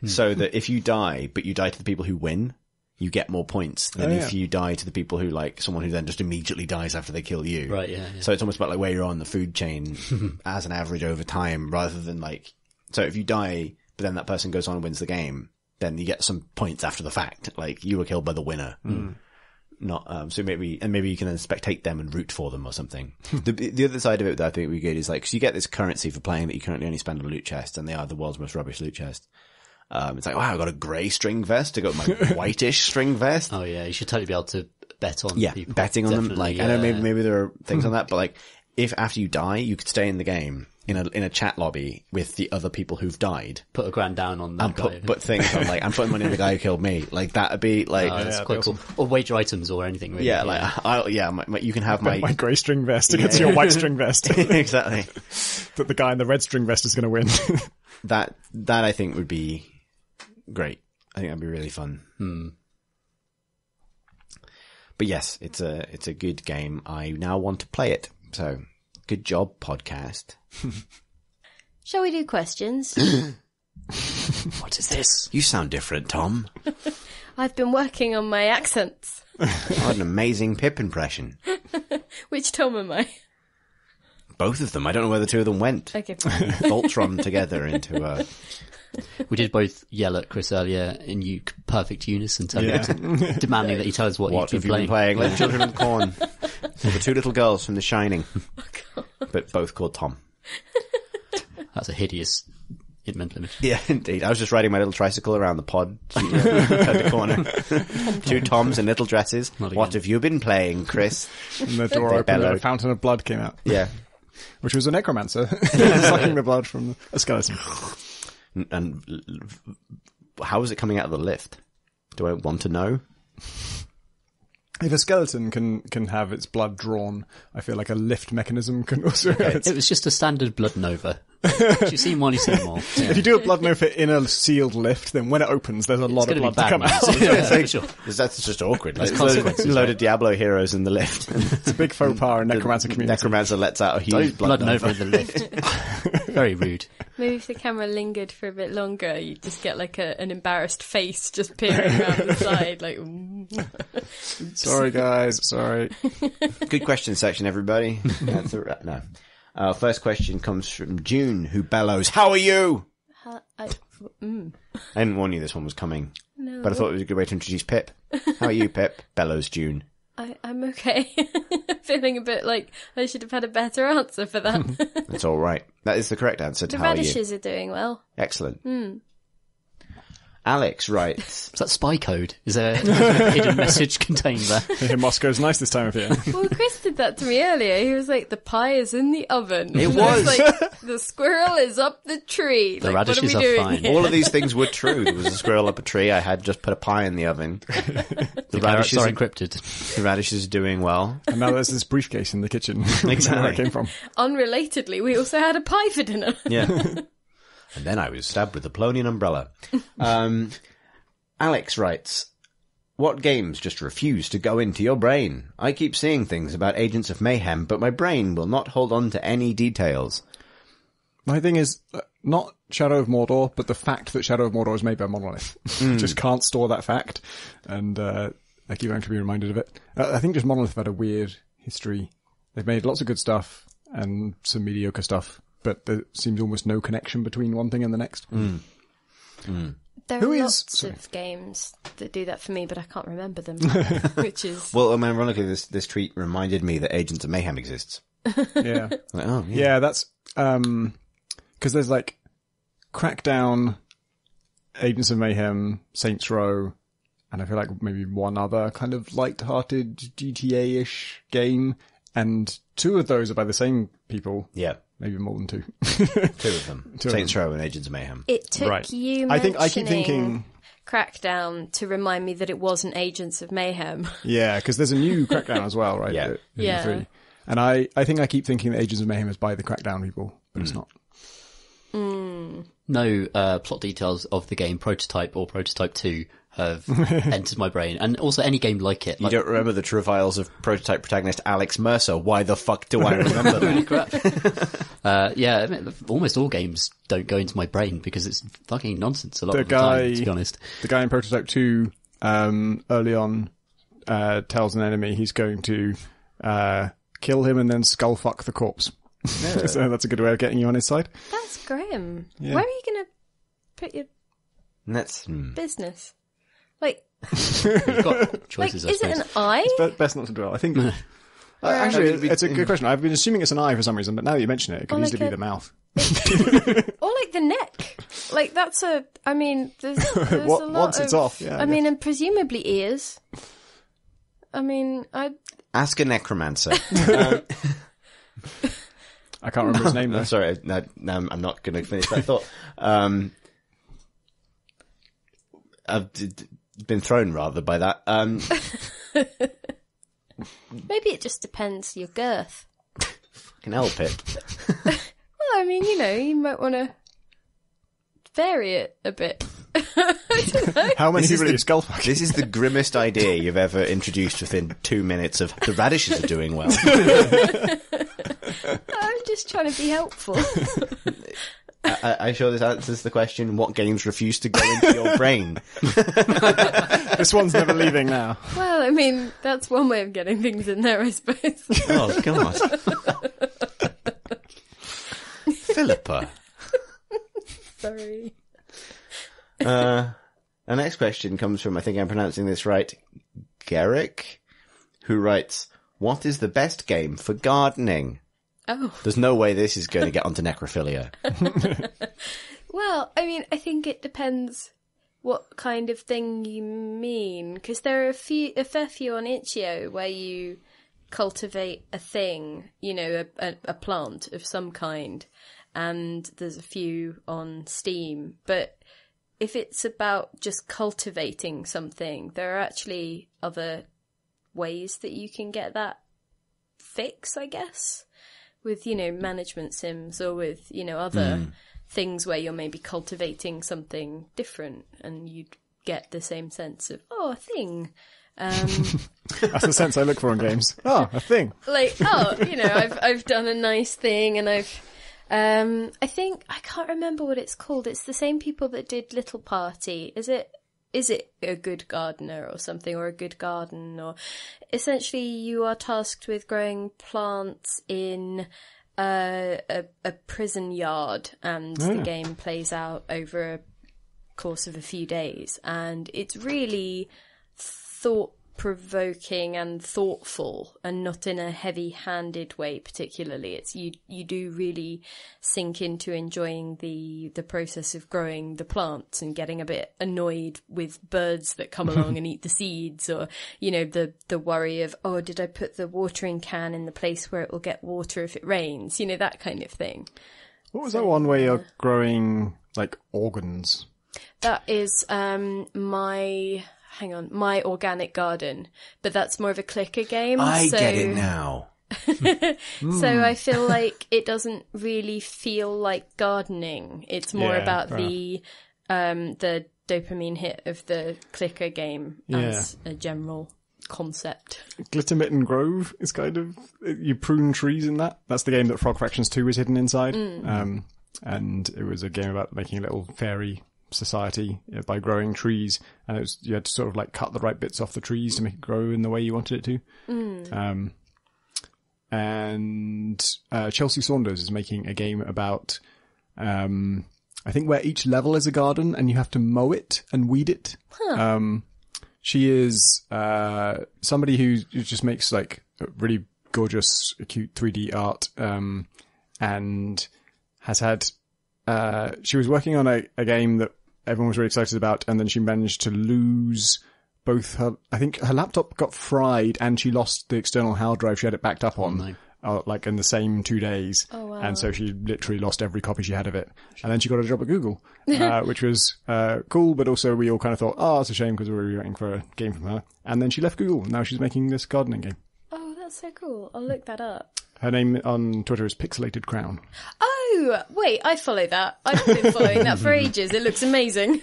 So that if you die, but you die to the people who win, you get more points than if you die to the people who someone who then just immediately dies after they kill you. Right, yeah. So it's almost about where you're on the food chain as an average over time rather than so if you die, but then that person goes on and wins the game, then you get some points after the fact. You were killed by the winner. Not, so maybe you can then spectate them and root for them or something. The other side of it that I think would be good is cause you get this currency for playing that you currently only spend on loot chests, and they are the world's most rubbish loot chest. It's wow, I got a grey string vest. I got my whitish string vest. Oh yeah, you should totally be able to bet on people. Betting on them. I know maybe there are things on that, but if after you die, you could stay in the game in a chat lobby with the other people who've died. Put a grand down on that and guy. Put things on, I'm putting money on the guy who killed me. That'd be that's quite cool. Or wager items or anything really. Yeah, you can have my grey string vest against your white string vest. Exactly. That the guy in the red string vest is going to win. That I think would be great. I think that'd be really fun. But yes, it's a good game. I now want to play it. So, good job, podcast. Shall we do questions? What is this? You sound different, Tom. I've been working on my accents. What an amazing Pip impression. Which Tom am I? Both of them. I don't know where the two of them went. Okay. Voltron together into a... We did both yell at Chris earlier in perfect unison, demanding that he tell us what have you've you been playing? Like Children of the Corn. The two little girls from The Shining. But both called Tom. That's a hideous mental image. Yeah, indeed. I was just riding my little tricycle around the pod. Turn the corner. Two Toms in little dresses. What have you been playing, Chris? And the door opened and a fountain of blood came out. Yeah. Which was a necromancer sucking the blood from a skeleton. And how is it coming out of the lift? Do I want to know? If a skeleton can have its blood drawn, I feel like a lift mechanism can also have its... It was just a standard blood nova. You've seen one, you've seen more. Yeah. If you do a blood nova in a sealed lift, then when it opens, there's a lot of blood to come out. That's just awkward. Like, there's a load of Diablo heroes in the lift. It's a big faux pas in necromancer community. Necromancer lets out a huge blood nova in the lift. Very rude. Maybe if the camera lingered for a bit longer, you'd just get like an embarrassed face just peering around the side, like... Sorry, guys. Sorry. Good question section, everybody. No. First question comes from June, who bellows, "How are you?" I didn't warn you this one was coming. No. But I thought it was a good way to introduce Pip. How are you, Pip? Bellows June. I'm okay. Feeling a bit like I should have had a better answer for that. That's all right. That is the correct answer to the how are you. radishes are doing well. Excellent. Alex writes... Is that spy code? Is there a hidden message contained there? Moscow's nice this time of year. Well, Chris did that to me earlier. He was like, the pie is in the oven. It was. Like, the squirrel is up the tree. The like, radishes what are we doing fine. here? All of these things were true. There was a squirrel up a tree. I had just put a pie in the oven. The radishes are encrypted. The radishes are doing well. And now there's this briefcase in the kitchen. Exactly. Where it came from. Unrelatedly, we also had a pie for dinner. Yeah. And then I was stabbed with a Polonian umbrella. Alex writes, "What games just refuse to go into your brain? I keep seeing things about Agents of Mayhem, but my brain will not hold on to any details." My thing is, not Shadow of Mordor, but the fact that Shadow of Mordor is made by Monolith. Just can't store that fact. And I keep having to be reminded of it. I think just Monolith have had a weird history. They've made lots of good stuff and some mediocre stuff, but there seems almost no connection between one thing and the next. There are lots of games that do that for me, but I can't remember them, which is... Well, ironically, this tweet reminded me that Agents of Mayhem exists. Yeah. Like, oh, yeah. Yeah, that's... because there's like Crackdown, Agents of Mayhem, Saints Row, and I feel like maybe one other kind of light-hearted GTA-ish game, and two of those are by the same people. Yeah. Maybe more than two. Two of them. Saints Row and Agents of Mayhem. It took you mentioning I keep thinking Crackdown to remind me that it wasn't Agents of Mayhem. Yeah, because there's a new Crackdown as well, right? Yeah. Yeah. 3. And I think I keep thinking that Agents of Mayhem is by the Crackdown people, but it's not. No plot details of the game Prototype or Prototype 2 have entered my brain. And also any game like it. You don't remember the travails of Prototype protagonist Alex Mercer. Why the fuck do I remember that? Crap. Yeah, I mean, almost all games don't go into my brain because it's fucking nonsense a lot of the time, to be honest. The guy in Prototype 2, early on, tells an enemy he's going to kill him and then skull fuck the corpse. Yeah. So that's a good way of getting you on his side. That's grim. Yeah. Where are you going to put your That's business? Like, You've got choices, is it an I eye? It's best not to dwell. I think... Actually, it's a good question. I've been assuming it's an eye for some reason, but now that you mention it, it could easily be the mouth. Or like the neck. Like that's I mean, there's a lot once of, it's off, yeah. I mean, and presumably ears. I mean, Ask a necromancer. I can't remember his name though. Sorry, no, I'm not going to finish that thought. I've been thrown rather by that. Maybe it just depends your girth. Fucking help it. Well, I mean, you might want to vary it a bit. How many people use Skullfuck? This is the grimmest idea you've ever introduced within 2 minutes of the radishes are doing well. I'm just trying to be helpful. I'm sure this answers the question, what games refuse to go into your brain? This one's never leaving now. Well, I mean, that's one way of getting things in there, I suppose. Oh, God. Philippa. Sorry. The next question comes from, I think I'm pronouncing this right, Garrick, who writes, what is the best game for gardening? Oh. There's no way this is going to get onto necrophilia. Well, I mean, I think it depends what kind of thing you mean, because there are a fair few on itch.io where you cultivate a thing, you know, a plant of some kind, and there's a few on Steam. But if it's about just cultivating something, there are actually other ways that you can get that fix, I guess, with, you know, management sims or with, you know, other things where you're maybe cultivating something different and you'd get the same sense of, oh, a thing. That's the sense I look for in games. Oh, a thing. Like, oh, you know, I've done a nice thing, and I think, I can't remember what it's called. It's the same people that did Little Party. Is it a good gardener or something, or a good garden? Or essentially you are tasked with growing plants in a prison yard, and the game plays out over a course of a few days, and it's really thought-provoking and thoughtful, and not in a heavy-handed way particularly. It's you do really sink into enjoying the process of growing the plants and getting a bit annoyed with birds that come along and eat the seeds, or, you know, the worry of, oh, did I put the watering can in the place where it will get water if it rains? You know, that kind of thing. What was that one where you're growing, like, organs? That is my organic garden, but that's more of a clicker game. I get it now. So I feel like it doesn't really feel like gardening. It's more about the dopamine hit of the clicker game as a general concept. Glittermitten Grove is kind of, you prune trees in that. That's the game that Frog Fractions 2 is hidden inside. And it was a game about making a little fairy society by growing trees, and you had to sort of like cut the right bits off the trees to make it grow in the way you wanted it to. And Chelsea Saunders is making a game about I think where each level is a garden and you have to mow it and weed it. She is somebody who just makes like really gorgeous, cute 3D art, and has had she was working on a game that everyone was really excited about, and then she managed to lose both her, I think her laptop got fried and she lost the external hard drive she had it backed up on, like in the same 2 days. Oh, wow. And so she literally lost every copy she had of it. And then she got a job at Google, which was cool, but also we all kind of thought, oh, it's a shame because we were waiting for a game from her. And then she left Google. Now she's making this gardening game. Oh, that's so cool. I'll look that up. Her name on Twitter is Pixelated Crown. Oh, wait, I follow that. I've been following that for ages. It looks amazing.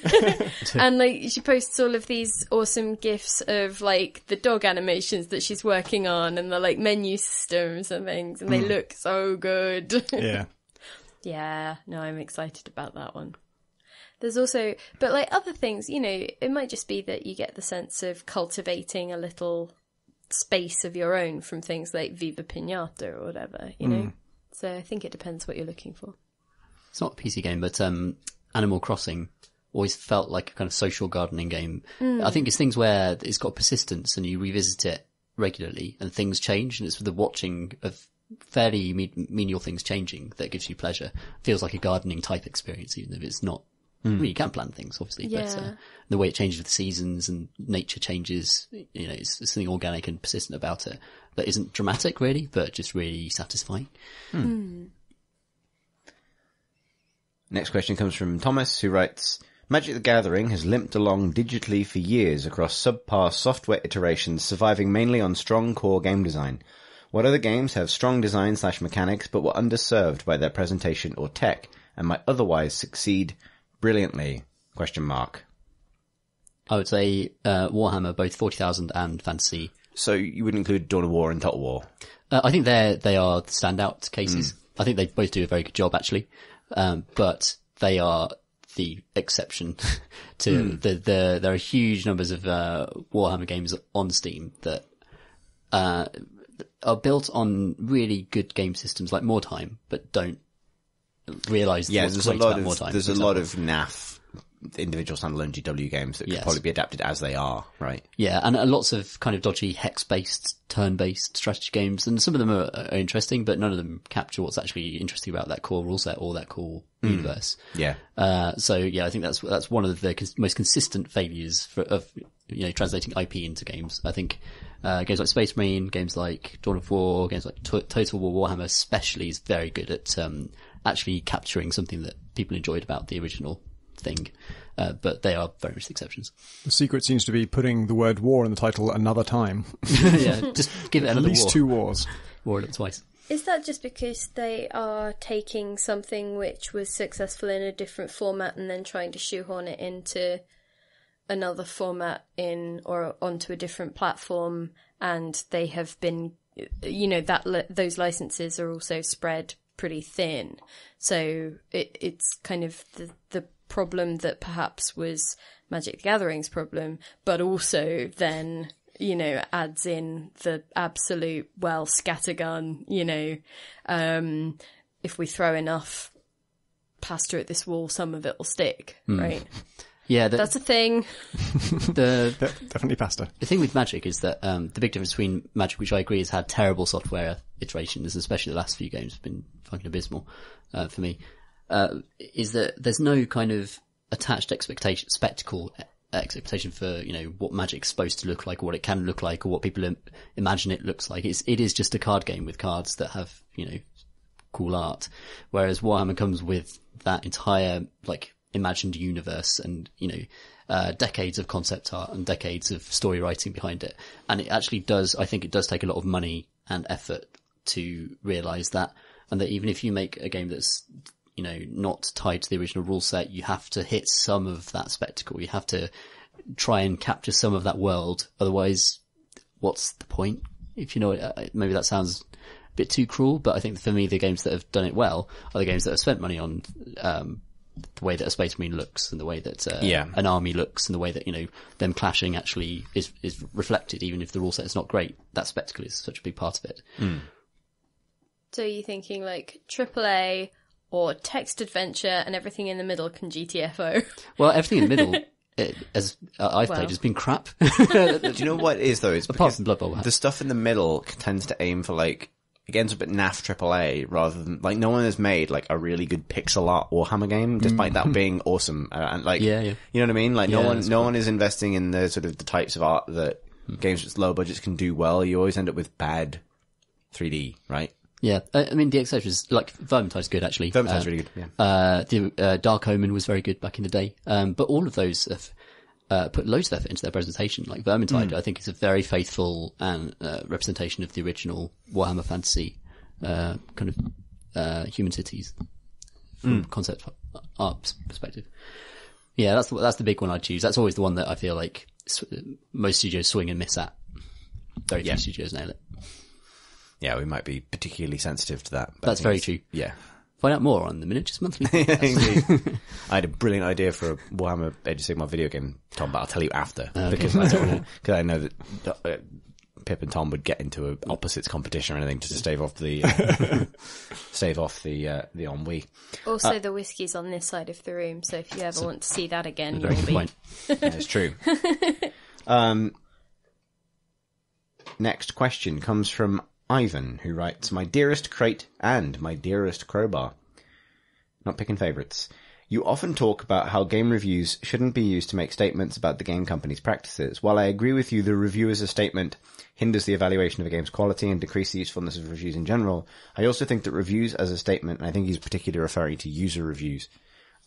And like, she posts all of these awesome GIFs of like the dog animations that she's working on, and the like menu systems and things, and they look so good. Yeah. Yeah, no, I'm excited about that one. There's also, but like other things, you know, it might just be that you get the sense of cultivating a little space of your own from things like Viva Pinata or whatever, you know? So I think it depends what you're looking for. It's not a PC game, but Animal Crossing always felt like a kind of social gardening game. I think it's things where it's got persistence and you revisit it regularly and things change, and it's the watching of fairly menial things changing that gives you pleasure. Feels like a gardening type experience, even if it's not. Well, you can plan things, obviously, but the way it changes with the seasons and nature changes, you know, it's something organic and persistent about it that isn't dramatic, really, but just really satisfying. Next question comes from Thomas, who writes, Magic the Gathering has limped along digitally for years across subpar software iterations, surviving mainly on strong core game design. What other games have strong design / mechanics but were underserved by their presentation or tech and might otherwise succeed brilliantly? ? I would say Warhammer, both 40,000 and Fantasy. So you would include Dawn of War and Total War? I think they are the standout cases. I think they both do a very good job, actually. But they are the exception to there are huge numbers of Warhammer games on Steam that are built on really good game systems like More Time, but don't realise what's great about More Time. There's a lot of naff individual standalone GW games that could probably be adapted as they are, right? Yeah, and lots of kind of dodgy hex-based, turn-based strategy games, and some of them are interesting, but none of them capture what's actually interesting about that core rule set or that core universe. Yeah. So yeah, I think that's one of the most consistent failures of translating IP into games. I think games like Space Marine, games like Dawn of War, games like Total War Warhammer especially is very good at actually capturing something that people enjoyed about the original thing. But they are very much exceptions. The secret seems to be putting the word war in the title another time. Yeah, just give it another At least war. 2 wars. War it up twice. Is that just because they are taking something which was successful in a different format and then trying to shoehorn it into another format or onto a different platform, and they have been, those licenses are also spread pretty thin, so it's kind of the problem that perhaps was Magic the Gathering's problem, but also then adds in the absolute scattergun. If we throw enough plaster at this wall, some of it will stick, right? Yeah, that's a thing. Definitely pasta. The thing with Magic is that the big difference between Magic, which I agree has had terrible software iterations, especially the last few games have been fucking abysmal for me, is that there's no kind of attached expectation for what Magic's supposed to look like, or what it can look like, or what people imagine it looks like. It is just a card game with cards that have cool art, whereas Warhammer comes with that entire imagined universe and decades of concept art and decades of story writing behind it. And it actually does, I think it does take a lot of money and effort to realize that, and that even if you make a game that's not tied to the original rule set, you have to hit some of that spectacle. You have to try and capture some of that world. Otherwise, what's the point? If maybe that sounds a bit too cruel, but I think for me, the games that have done it well are the games that have spent money on, the way that a Space Marine looks and the way that, an army looks and the way that, them clashing actually is reflected, even if the rule set is not great. That spectacle is such a big part of it. Mm. So you're thinking AAA, or text adventure, and everything in the middle can GTFO. Well, everything in the middle, as I've played, has been crap. Do you know what it is though? It's apart from Blood Bowl, the stuff in the middle tends to aim for again, it's a bit naff AAA rather than no one has made a really good pixel art Warhammer game, despite that being awesome. And yeah, you know what I mean? No one is investing in the sort of the types of art that games with low budgets can do well. You always end up with bad 3D, right? Yeah, I mean, the exceptions, Vermintide's good, actually. Vermintide's really good, yeah. The Dark Omen was very good back in the day. But all of those have put loads of effort into their presentation. Vermintide, I think, is a very faithful and representation of the original Warhammer Fantasy human cities from concept art perspective. Yeah, that's the big one I'd choose. That's always the one that I feel like most studios swing and miss at. Very few studios nail it. Yeah, we might be particularly sensitive to that. That's very true. Yeah. Find out more on the Miniatures Monthly. Indeed. I had a brilliant idea for a Warhammer Age of Sigmar video game, Tom, but I'll tell you after. Because I know that Pip and Tom would get into an opposites competition or anything just to stave off the ennui. Also, the whiskey's on this side of the room, so if you ever want to see that again, very good point. That's true. Next question comes from Ivan, who writes, "My dearest crate and my dearest crowbar." Not picking favourites. "You often talk about how game reviews shouldn't be used to make statements about the game company's practices. While I agree with you the review as a statement hinders the evaluation of a game's quality and decreases the usefulness of reviews in general, I also think that reviews as a statement, and I think he's particularly referring to user reviews,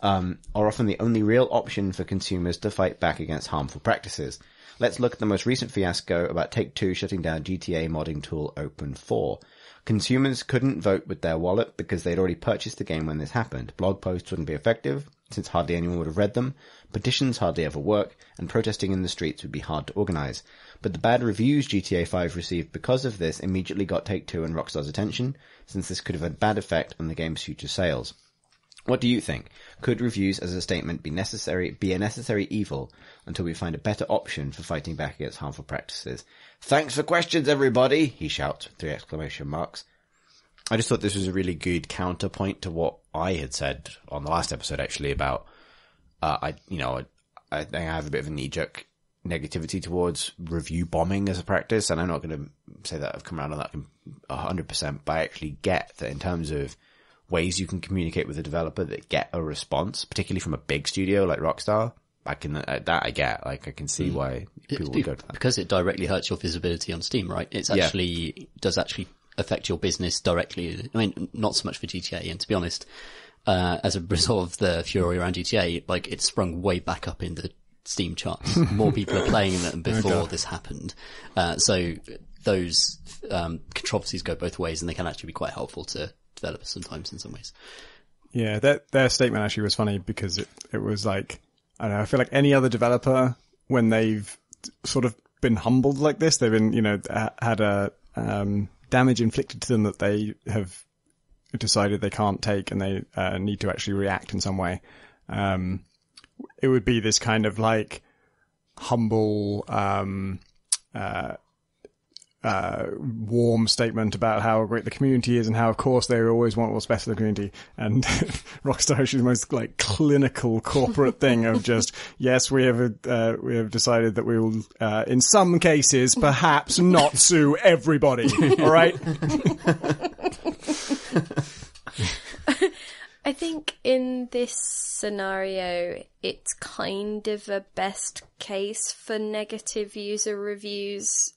are often the only real option for consumers to fight back against harmful practices. Let's look at the most recent fiasco about Take-Two shutting down GTA modding tool Open4. Consumers couldn't vote with their wallet because they'd already purchased the game when this happened. Blog posts wouldn't be effective, since hardly anyone would have read them. Petitions hardly ever work, and protesting in the streets would be hard to organise. But the bad reviews GTA 5 received because of this immediately got Take-Two and Rockstar's attention, since this could have had a bad effect on the game's future sales. What do you think? Could reviews as a statement be a necessary evil until we find a better option for fighting back against harmful practices? Thanks for questions, everybody! He shouts with 3 exclamation marks. I just thought this was a really good counterpoint to what I had said on the last episode, actually, about, I think I have a bit of a knee-jerk negativity towards review bombing as a practice, and I'm not going to say that I've come around on that 100%, but I actually get that in terms of ways you can communicate with a developer that get a response, particularly from a big studio like Rockstar. I can see why people would go to that. Because it directly hurts your visibility on Steam, right? Does actually affect your business directly. I mean, not so much for GTA, and to be honest, as a result of the furor around GTA, like, it sprung way back up in the Steam charts. More people are playing than before this happened. So those controversies go both ways, and they can actually be quite helpful to developers sometimes in some ways. Yeah, their statement actually was funny because it was like, I don't know, I feel like any other developer, when they've sort of been humbled like this, they've been, had a damage inflicted to them that they have decided they can't take, and they need to actually react in some way. It would be this kind of like humble, warm statement about how great the community is and how, of course, they always want what's best for the community. And Rockstar is the most like clinical corporate thing of just, yes, we have decided that we will, in some cases, perhaps not sue everybody. All right. I think in this scenario, it's kind of a best case for negative user reviews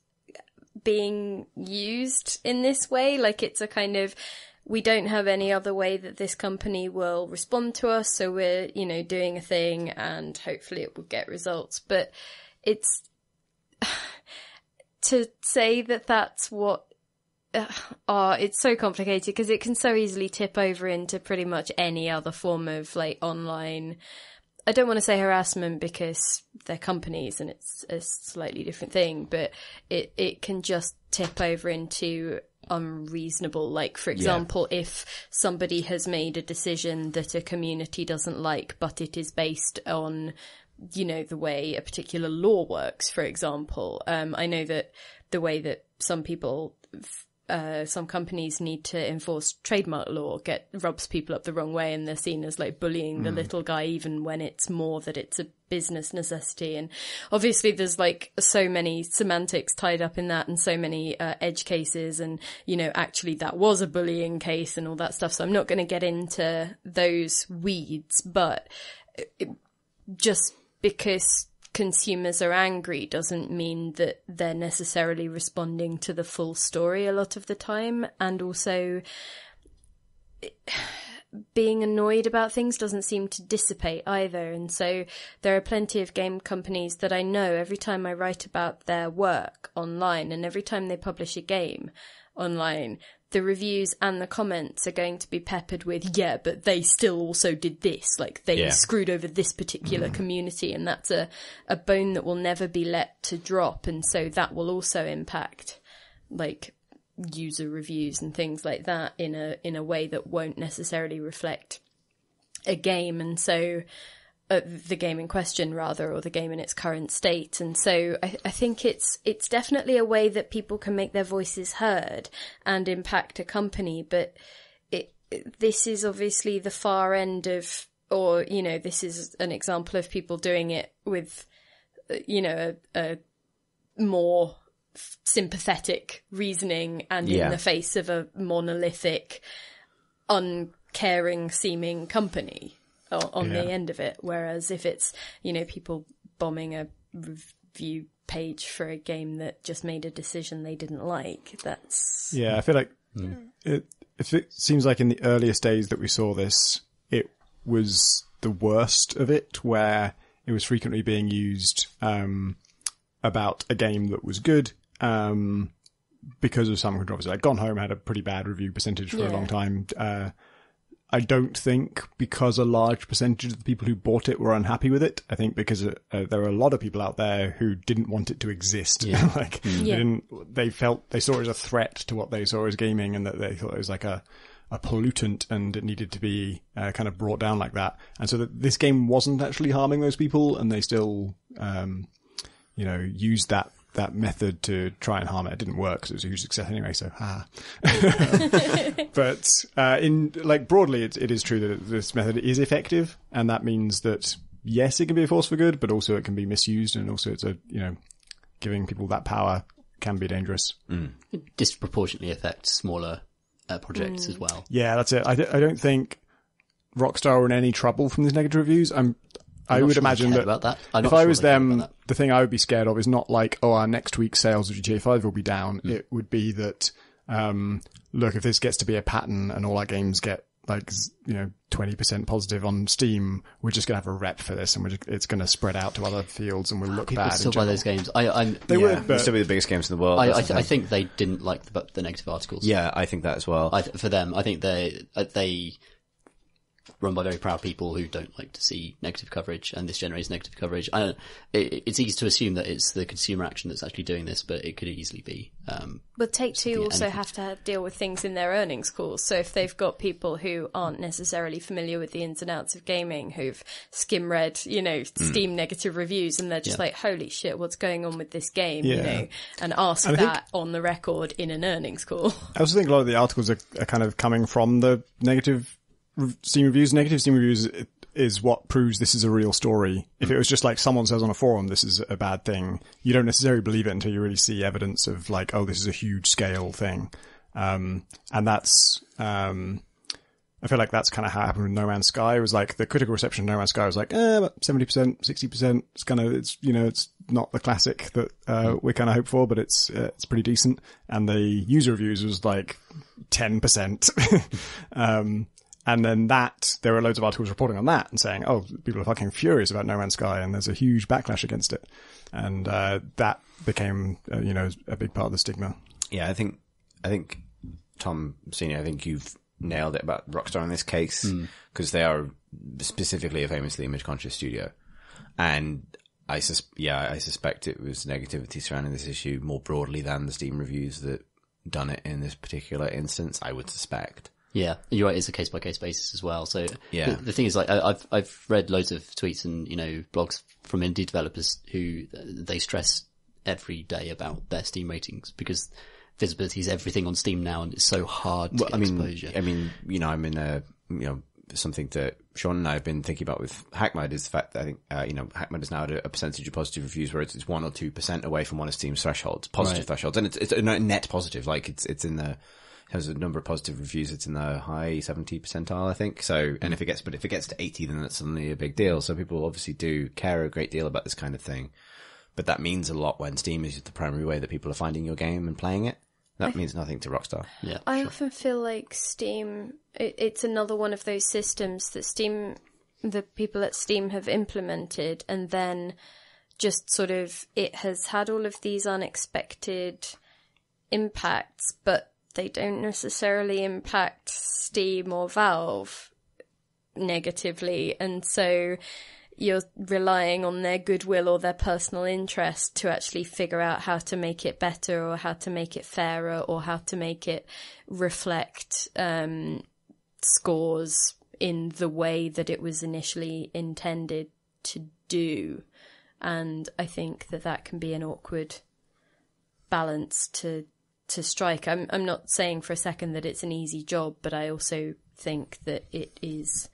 being used in this way. Like, it's a kind of, we don't have any other way that this company will respond to us, so we're, doing a thing and hopefully it will get results. But it's to say that that's what it's so complicated because it can so easily tip over into pretty much any other form of like online, I don't want to say harassment because they're companies and it's a slightly different thing, but it can just tip over into unreasonable. Like, for example, if somebody has made a decision that a community doesn't like, but it is based on, the way a particular law works, for example. I know that the way that some companies need to enforce trademark law rubs people up the wrong way, and they're seen as like bullying the little guy, even when it's more that it's a business necessity. And obviously there's like so many semantics tied up in that and so many edge cases, and actually that was a bullying case and all that stuff. So I'm not going to get into those weeds, but just because consumers are angry doesn't mean that they're necessarily responding to the full story a lot of the time. And also, being annoyed about things doesn't seem to dissipate either. And so there are plenty of game companies that I know, every time I write about their work online and every time they publish a game online, the reviews and the comments are going to be peppered with, yeah, but they still also did this. Like, they screwed over this particular community, and that's a bone that will never be let to drop. And so that will also impact, like, user reviews and things like that in a way that won't necessarily reflect a game. And so the game in question, rather, or the game in its current state. And so I think it's definitely a way that people can make their voices heard and impact a company. But this is obviously the far end of, or, this is an example of people doing it with, a more sympathetic reasoning and in the face of a monolithic, uncaring seeming company on the end of it. Whereas if it's, people bombing a review page for a game that just made a decision they didn't like, that's... Yeah, I feel like it seems like in the earliest days that we saw this, it was the worst of it, where it was frequently being used about a game that was good, because of some controversy. Like Gone Home had a pretty bad review percentage for a long time. I don't think because a large percentage of the people who bought it were unhappy with it. I think because there are a lot of people out there who didn't want it to exist. They saw it as a threat to what they saw as gaming, and that they thought it was like a pollutant and it needed to be kind of brought down like that. And so that this game wasn't actually harming those people, and they still, used that method to try and harm it. It didn't work because it was a huge success anyway, so But broadly, it is true that this method is effective, and that means that yes, it can be a force for good, but also it can be misused, and also it's giving people that power can be dangerous. It disproportionately affects smaller projects as well. Yeah, that's it. I don't think Rockstar are in any trouble from these negative reviews. I would imagine that about that. if I was them, the thing I would be scared of is not like, our next week's sales of GTA 5 will be down. It would be that, look, if this gets to be a pattern and all our games get 20% positive on Steam, we're just going to have a rep for this, and it's going to spread out to other fields, and we'll look people bad. Still buy those games. They would, but still be the biggest games in the world. I think they didn't like the negative articles. Yeah, I think that as well. For them, I think they run by very proud people who don't like to see negative coverage, and this generates negative coverage. It's easy to assume that it's the consumer action that's actually doing this, but it could easily be. But Take-Two also have to deal with things in their earnings calls. So if they've got people who aren't necessarily familiar with the ins and outs of gaming, who've skim-read, Steam negative reviews, and they're just like, holy shit, what's going on with this game, and ask that on the record in an earnings call. I also think a lot of the articles are kind of coming from the negative Steam reviews. Negative Steam reviews is what proves this is a real story. If it was just like someone says on a forum this is a bad thing, you don't necessarily believe it until you really see evidence of like, oh, this is a huge scale thing. And that's I feel like that's kind of how it happened with No Man's Sky. It was like the critical reception of No Man's Sky was like about 70%, 60%. It's kind of it's not the classic that we kind of hope for, but it's pretty decent. And the user reviews was like 10%. And then there were loads of articles reporting on that and saying, oh, people are fucking furious about No Man's Sky, and there's a huge backlash against it. And that became, a big part of the stigma. Yeah, I think Tom Senior, I think you've nailed it about Rockstar in this case, because they are specifically a famously image-conscious studio. And I suspect it was negativity surrounding this issue more broadly than the Steam reviews that done it in this particular instance, I would suspect. Yeah, you're right. It's a case-by-case basis as well. So yeah. The thing is, like, I've read loads of tweets and, blogs from indie developers who they stress every day about their Steam ratings because visibility is everything on Steam now, and it's so hard to get exposure. I'm in something that Sean and I have been thinking about with Hackmud is the fact that I think, Hackmud is now at a percentage of positive reviews where it's 1 or 2% away from one of Steam's thresholds, positive thresholds. And it's a net positive, like it's in the, has a number of positive reviews. It's in the high 70 percentile, I think. So, and if it gets to 80, then that's suddenly a big deal. So people obviously do care a great deal about this kind of thing. But that means a lot when Steam is the primary way that people are finding your game and playing it. That means nothing to Rockstar. Yeah, I often feel like Steam, it's another one of those systems that the people at Steam have implemented, and then just sort of, it has had all of these unexpected impacts, but they don't necessarily impact Steam or Valve negatively, and so you're relying on their goodwill or their personal interest to actually figure out how to make it better or how to make it fairer or how to make it reflect scores in the way that it was initially intended to do. And I think that can be an awkward balance to strike. I'm not saying for a second that it's an easy job, but I also think that it is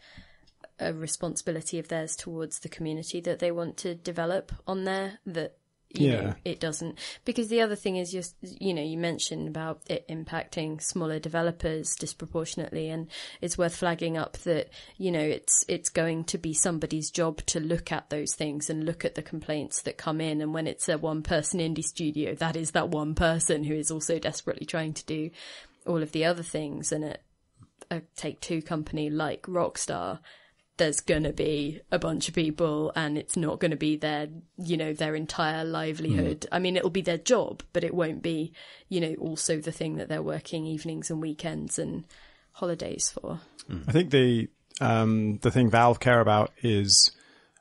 a responsibility of theirs towards the community that they want to develop on there, that you know, it doesn't. Because the other thing is just, you mentioned about it impacting smaller developers disproportionately, and it's worth flagging up that, it's going to be somebody's job to look at those things and look at the complaints that come in. And when it's a one-person indie studio, that is that one person who is also desperately trying to do all of the other things. And at a Take-Two company like Rockstar, there's gonna be a bunch of people and it's not gonna be their, their entire livelihood. I mean, it'll be their job, but it won't be, also the thing that they're working evenings and weekends and holidays for. I think the thing Valve care about is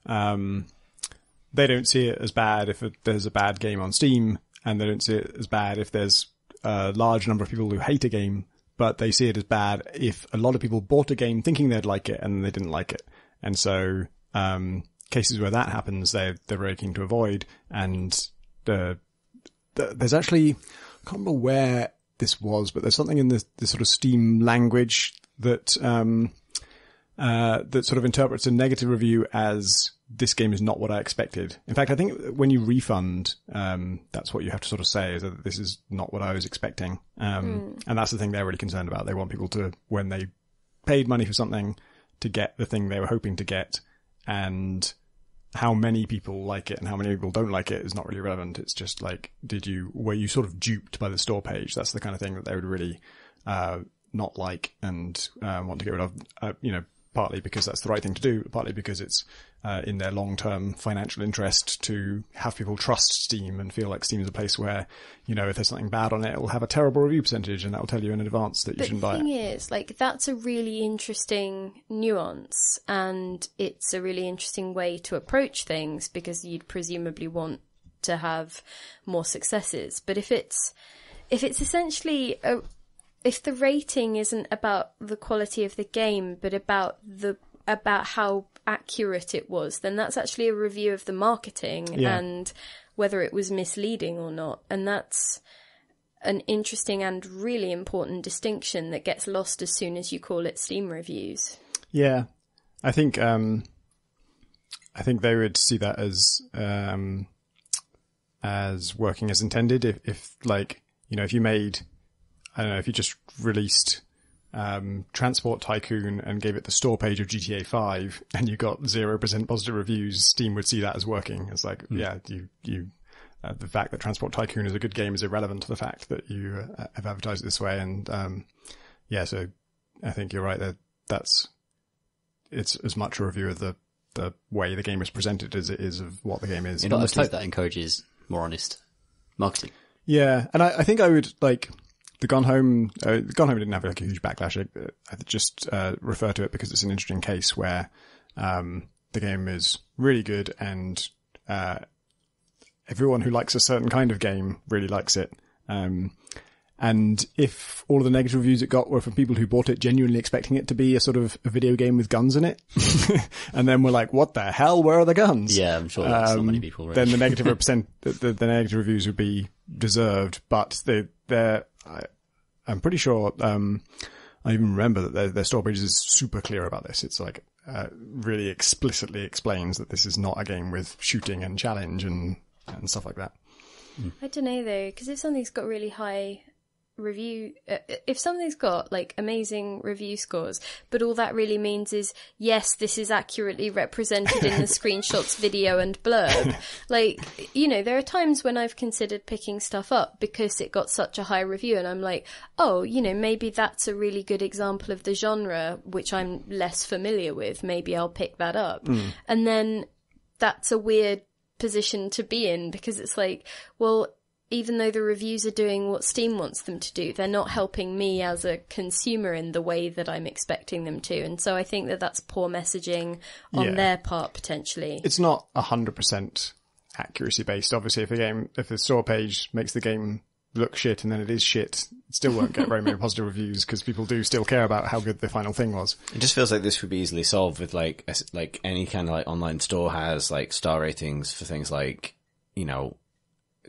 they don't see it as bad if there's a bad game on Steam, and they don't see it as bad if there's a large number of people who hate a game, but they see it as bad if a lot of people bought a game thinking they'd like it and they didn't like it. And so cases where that happens, they're very keen to avoid. And there's actually, I can't remember where this was, but there's something in this sort of Steam language that that sort of interprets a negative review as this game is not what I expected. In fact, I think when you refund, that's what you have to sort of say, is that this is not what I was expecting. And that's the thing they're really concerned about. They want people to, when they paid money for something, to get the thing they were hoping to get. And how many people like it and how many people don't like it is not really relevant. It's just like, were you sort of duped by the store page? That's the kind of thing that they would really not like and want to get rid of, partly because that's the right thing to do, partly because it's in their long-term financial interest to have people trust Steam and feel like Steam is a place where, if there's something bad on it, it'll have a terrible review percentage and that'll tell you in advance that you shouldn't buy it. The thing is, that's a really interesting nuance, and it's a really interesting way to approach things because you'd presumably want to have more successes. But if it's essentially if the rating isn't about the quality of the game, but about how accurate it was, then that's actually a review of the marketing and whether it was misleading or not. And that's an interesting and really important distinction that gets lost as soon as you call it Steam reviews. Yeah, I think they would see that as working as intended. If you made, I don't know, if you just released Transport Tycoon and gave it the store page of GTA 5 and you got 0% positive reviews, Steam would see that as working. It's like, the fact that Transport Tycoon is a good game is irrelevant to the fact that you have advertised it this way. And, so I think you're right that it's as much a review of the way the game is presented as it is of what the game is. I hope that encourages more honest marketing. Yeah. And I think I would the Gone Home didn't have a huge backlash. I just refer to it because it's an interesting case where the game is really good and everyone who likes a certain kind of game really likes it. And if all of the negative reviews it got were from people who bought it genuinely expecting it to be a sort of a video game with guns in it, and then we're like, what the hell, where are the guns? Yeah, I'm sure that's not many people. Really. Then the negative the negative reviews would be deserved, but I'm pretty sure, I even remember that their store page is super clear about this. It's really explicitly explains that this is not a game with shooting and challenge and stuff like that. I don't know though, because if something's got really high review, if something's got amazing review scores, but all that really means is, yes, this is accurately represented in the screenshots, video and blurb. There are times when I've considered picking stuff up because it got such a high review and I'm like, oh, maybe that's a really good example of the genre which I'm less familiar with. Maybe I'll pick that up. And then that's a weird position to be in because it's like, well, even though the reviews are doing what Steam wants them to do, they're not helping me as a consumer in the way that I'm expecting them to. And so I think that that's poor messaging on their part, potentially. It's not 100% accuracy based. Obviously, if the store page makes the game look shit and then it is shit, it still won't get very many positive reviews because people do still care about how good the final thing was. It just feels like this would be easily solved with any kind of online store has star ratings for things like,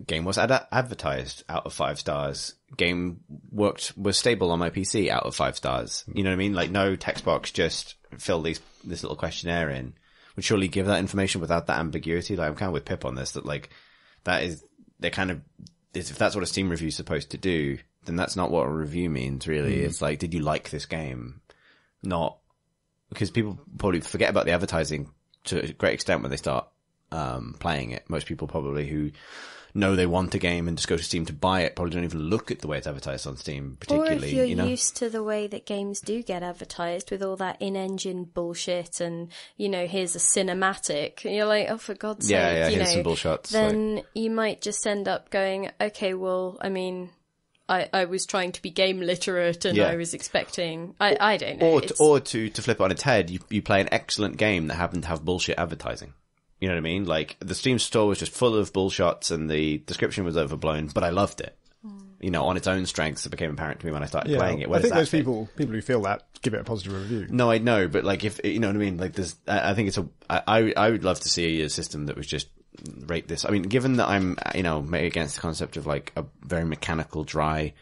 game was advertised out of 5 stars. Game was stable on my PC out of 5 stars. You know what I mean? No text box, just fill this little questionnaire in. Would surely give that information without that ambiguity. I'm kind of with Pip on this, if that's what a Steam review is supposed to do, then that's not what a review means, really. It's did you like this game? Not, because people probably forget about the advertising to a great extent when they start playing it. Most people probably who know they want a game and just go to Steam to buy it, probably don't even look at the way it's advertised on Steam particularly. Or if you're you know? used to the way that games do get advertised with all that in-engine bullshit and, you know, here's a cinematic, and you're like, oh, for God's sake, Yeah, you here's know, some bullshots. then you might just end up going, okay, well, I mean, I was trying to be game literate and Yeah. I was expecting, I don't know. Or to flip it on its head, you play an excellent game that happened to have bullshit advertising. You know what I mean? Like, the Steam store was just full of bullshots and the description was overblown, but I loved it. You know, on its own strengths, it became apparent to me when I started playing it. I think those people who feel that give it a positive review. No, I know, but like, if, you know what I mean? Like, I think I would love to see a system that was just rate this. I mean, given that I'm, you know, against the concept of like a very mechanical, dry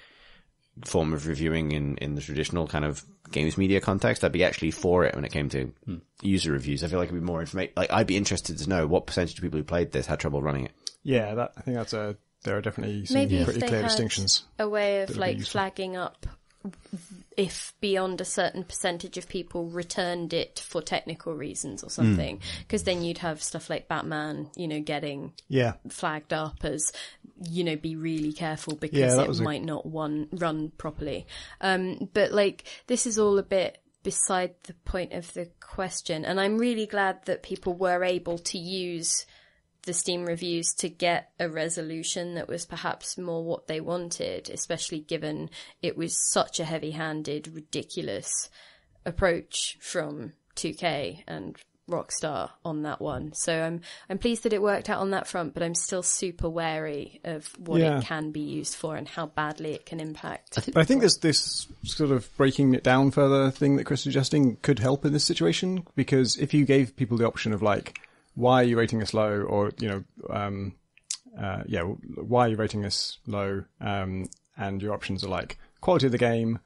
form of reviewing in the traditional kind of games media context, I'd be actually for it when it came to user reviews. I feel like it'd be more information. Like, I'd be interested to know what percentage of people who played this had trouble running it. Yeah, I think there are definitely some Maybe pretty if they clear had distinctions. a way of would be like useful. flagging up if beyond a certain percentage of people returned it for technical reasons or something, because then you'd have stuff like Batman, you know, getting flagged up as, you know, be really careful because it might not run properly. But like, this is all a bit beside the point of the question, and I'm really glad that people were able to use the Steam reviews to get a resolution that was perhaps more what they wanted, especially given it was such a heavy-handed, ridiculous approach from 2K and Rockstar on that one. So I'm pleased that it worked out on that front, but I'm still super wary of what it can be used for and how badly it can impact. But I think this sort of breaking it down further thing that Chris is suggesting could help in this situation, because if you gave people the option of like, why are you rating us low? Or, you know, why are you rating us low? And your options are like quality of the game,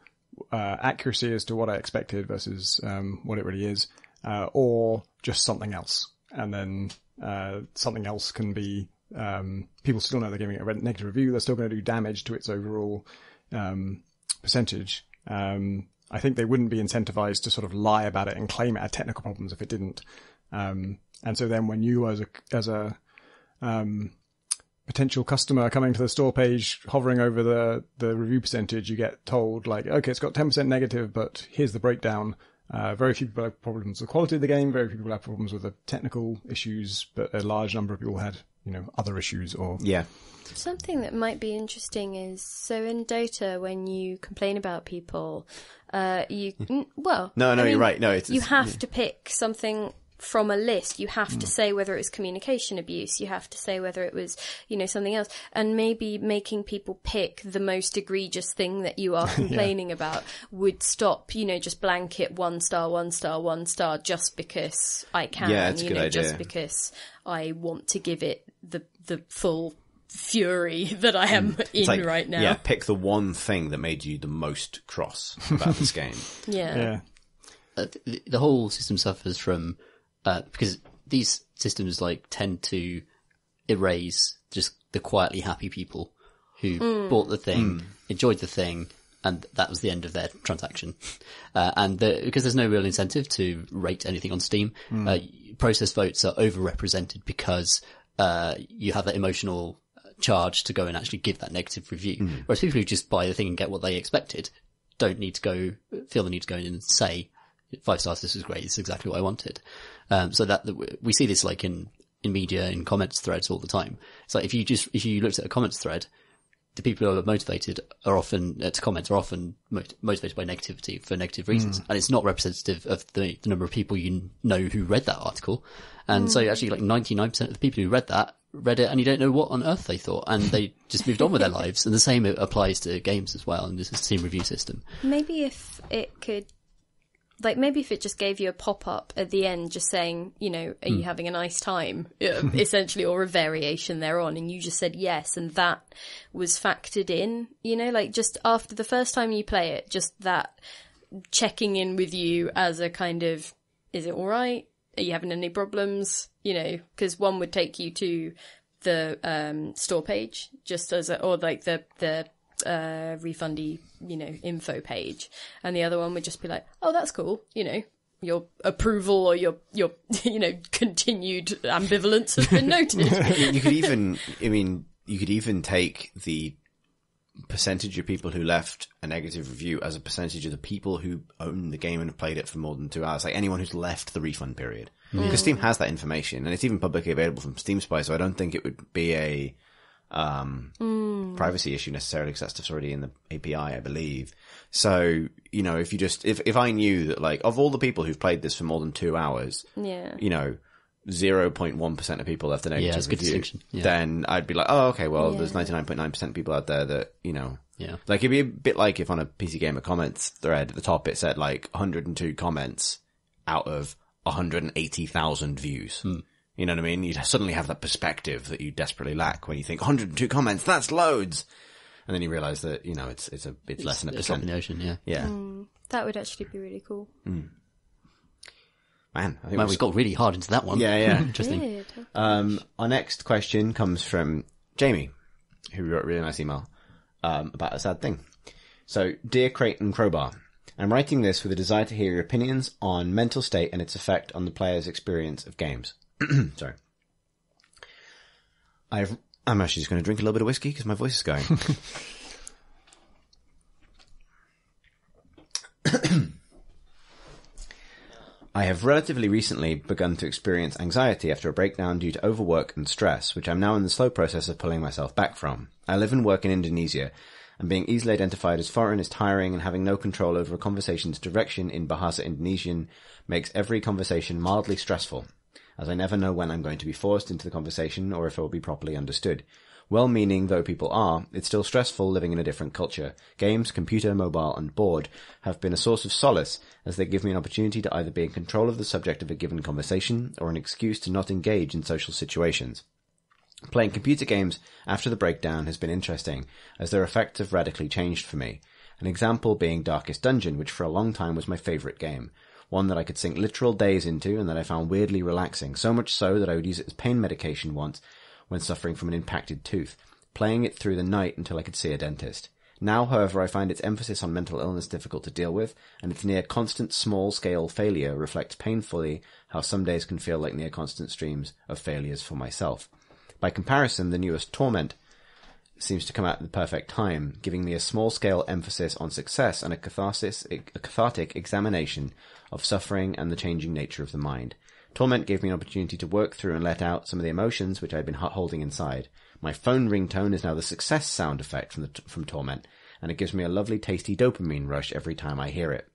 accuracy as to what I expected versus what it really is, or just something else. And then something else can be people still know they're giving it a negative review. They're still going to do damage to its overall percentage. I think they wouldn't be incentivized to sort of lie about it and claim it had technical problems if it didn't. And so then when you as a potential customer coming to the store page, hovering over the review percentage, you get told like, okay, it's got 10% negative, but here's the breakdown. Very few people have problems with the quality of the game. Very few people have problems with the technical issues, but a large number of people had, you know, other issues or... Yeah. Something that might be interesting is, so in Dota, when you complain about people, No, you're right. No, you have to pick something from a list. You have to say whether it was communication abuse. You have to say whether it was, you know, something else. And maybe making people pick the most egregious thing that you are complaining about would stop, you know, just blanket 1 star, 1 star, 1 star just because I can. Yeah, it's a you good know, idea. just because I want to give it the full fury that I am in like, right now. Yeah, pick the one thing that made you the most cross about this game. Yeah. The whole system suffers from because these systems like tend to erase just the quietly happy people who bought the thing, enjoyed the thing, and that was the end of their transaction. Because there's no real incentive to rate anything on Steam, process votes are overrepresented because you have that emotional charge to go and actually give that negative review. Whereas people who just buy the thing and get what they expected don't need to feel the need to go in and say, 5 stars, this is great, this is exactly what I wanted. So that we see this like in media, in comments threads all the time. It's like if you looked at a comments thread, the people who are motivated are often to comment are often motivated by negativity for negative reasons, and it's not representative of the number of people you know who read that article. And so actually, like 99% of the people who read it, and you don't know what on earth they thought, and they just moved on with their lives. And the same applies to games as well. And this is a Steam review system. Maybe if it could. Like, maybe if it just gave you a pop-up at the end just saying, you know, are you having a nice time, essentially, or a variation thereon, and you just said yes, and that was factored in, you know, like just after the first time you play it, just that checking in with you as a kind of, is it all right? Are you having any problems? You know, because one would take you to the store page, just as or like the refundy, you know, info page, and the other one would just be like, oh, that's cool, you know, your approval or your you know, continued ambivalence has been noted. You could even, I mean, you could even take the percentage of people who left a negative review as a percentage of the people who own the game and have played it for more than 2 hours. Like anyone who's left the refund period. Because Steam has that information, and it's even publicly available from Steam Spy, so I don't think it would be a privacy issue necessarily, because that stuff's already in the API, I believe. So, you know, if you just, if I knew that, like, of all the people who've played this for more than 2 hours, you know, 0.1% of people left a negative good review, distinction. then I'd be like, oh, okay, well, there's 99.9% of people out there that, you know, like, it'd be a bit like if on a PC Gamer comments thread at the top it said, like, 102 comments out of 180,000 views. You know what I mean? You'd suddenly have that perspective that you desperately lack when you think 102 comments, that's loads. And then you realize that, you know, it's less than a percent. In the ocean, That would actually be really cool. Man, I think we got really hard into that one. Yeah. Interesting. Our next question comes from Jamie, who wrote a really nice email about a sad thing. So, Dear Creighton Crowbar, I'm writing this with a desire to hear your opinions on mental state and its effect on the player's experience of games. Sorry. I'm actually just going to drink a little bit of whiskey because my voice is going. I have relatively recently begun to experience anxiety after a breakdown due to overwork and stress, which I'm now in the slow process of pulling myself back from. I live and work in Indonesia, and being easily identified as foreign is tiring, and having no control over a conversation's direction in Bahasa Indonesian makes every conversation mildly stressful, as I never know when I'm going to be forced into the conversation or if it will be properly understood. Well-meaning though people are, it's still stressful living in a different culture. Games, computer, mobile, and board have been a source of solace, as they give me an opportunity to either be in control of the subject of a given conversation, or an excuse to not engage in social situations. Playing computer games after the breakdown has been interesting, as their effects have radically changed for me. An example being Darkest Dungeon, which for a long time was my favourite game. One that I could sink literal days into, and that I found weirdly relaxing, so much so that I would use it as pain medication once, when suffering from an impacted tooth, playing it through the night until I could see a dentist. Now, however, I find its emphasis on mental illness difficult to deal with, and its near constant small-scale failure reflects painfully how some days can feel like near constant streams of failures for myself. By comparison, the newest Torment seems to come at the perfect time, giving me a small-scale emphasis on success and a cathartic examination of suffering and the changing nature of the mind. Torment gave me an opportunity to work through and let out some of the emotions which I had been holding inside. My phone ringtone is now the success sound effect from Torment, and it gives me a lovely tasty dopamine rush every time I hear it.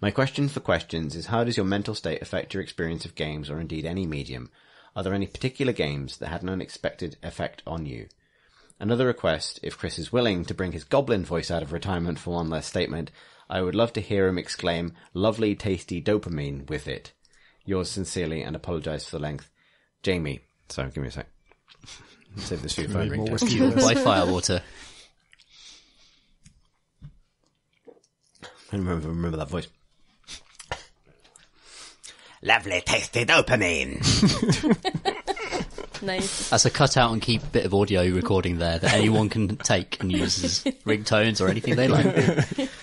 My question for questions is, how does your mental state affect your experience of games, or indeed any medium? Are there any particular games that had an unexpected effect on you? Another request, if Chris is willing to bring his goblin voice out of retirement for one last statement, I would love to hear him exclaim, lovely tasty dopamine with it. Yours sincerely, and apologise for the length. Jamie. Sorry, give me a sec. Save this for your phone ringtone. By Firewater. I remember that voice. Lovely tasty dopamine. Nice. That's a cut out and keep bit of audio recording there that anyone can take and use as ringtones or anything they like.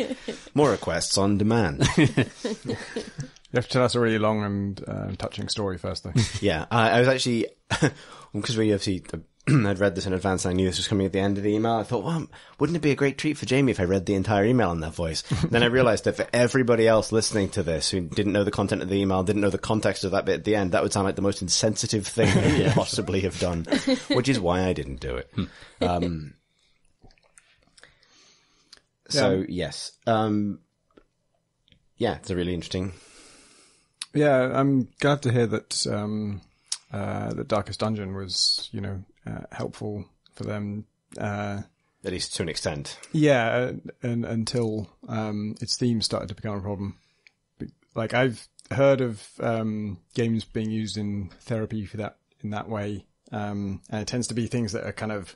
More requests on demand. You have to tell us a really long and touching story first, though. Yeah, I was actually, because we obviously I'd read this in advance and I knew this was coming at the end of the email. I thought, well, wouldn't it be a great treat for Jamie if I read the entire email in that voice? Then I realised that for everybody else listening to this who didn't know the content of the email, didn't know the context of that bit at the end, that would sound like the most insensitive thing I could possibly have done, which is why I didn't do it. So, yes. Yeah, it's a really interesting... Yeah, I'm glad to hear that that Darkest Dungeon was, helpful for them. At least to an extent. Yeah, and until its themes started to become a problem. Like, I've heard of games being used in therapy for that in that way, and it tends to be things that are kind of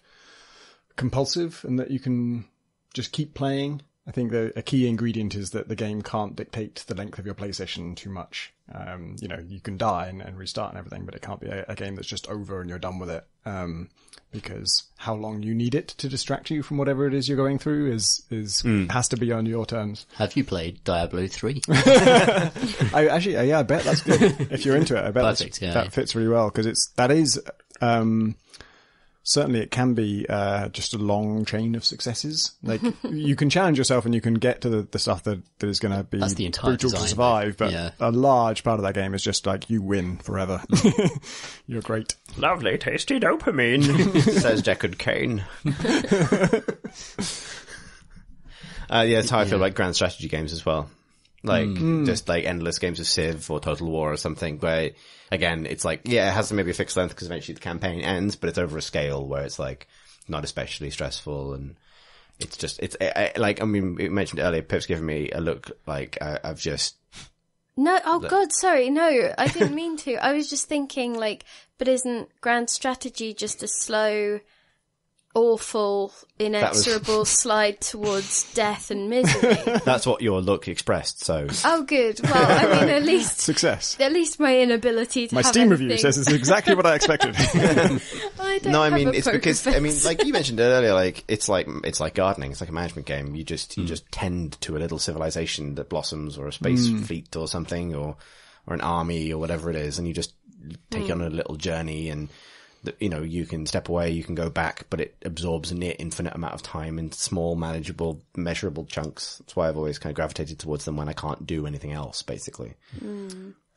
compulsive and that you can just keep playing. I think a key ingredient is that the game can't dictate the length of your play session too much. You can die and restart and everything, but it can't be a game that's just over and you're done with it. Because how long you need it to distract you from whatever it is you're going through has to be on your terms. Have you played Diablo 3? I bet that's good. If you're into it, I bet Perfect, that fits really well, because that is certainly it can be just a long chain of successes. Like you can challenge yourself and you can get to the stuff that is going to be That's the entire brutal design, to survive, but yeah. a large part of that game is just like you win forever. You're great. Lovely, tasty dopamine, says Deckard Cain. That's how I feel about grand strategy games as well. Like, just like endless games of Civ or Total War or something, where, again, it's like, yeah, it has maybe a fixed length because eventually the campaign ends, but it's over a scale where it's like, not especially stressful, and it's just, like, I mean, you mentioned earlier, Pip's giving me a look like I've just... No, oh god, sorry, no, I didn't mean to. I was just thinking, like, but isn't grand strategy just a slow, awful, inexorable slide towards death and misery? That's what your look expressed, so... Oh good, well, I mean, at least... Success. At least my inability to My have Steam anything... review says it's exactly what I expected. I don't No, I have mean, a it's poker because, face. I mean, like you mentioned earlier, like, it's like gardening. It's like a management game. You just tend to a little civilization that blossoms, or a space fleet or something, or an army or whatever it is, and you just take on a little journey, and, you know, you can step away, you can go back, but it absorbs a near infinite amount of time in small, manageable, measurable chunks. That's why I've always kind of gravitated towards them when I can't do anything else, basically.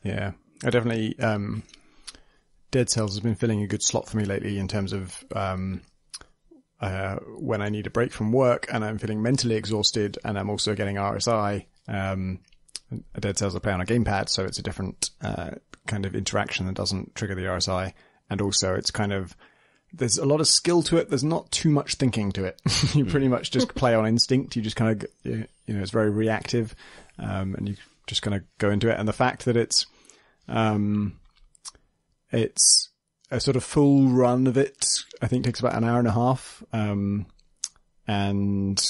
Yeah, I definitely, Dead Cells has been filling a good slot for me lately in terms of, when I need a break from work and I'm feeling mentally exhausted and I'm also getting RSI. Dead Cells I play on a gamepad, so it's a different, kind of interaction that doesn't trigger the RSI. And also it's kind of, there's a lot of skill to it. There's not too much thinking to it. You pretty much just play on instinct. You just kind of, you know, it's very reactive. And you just kind of go into it. And the fact that it's a sort of full run of it, I think takes about an hour and a half. And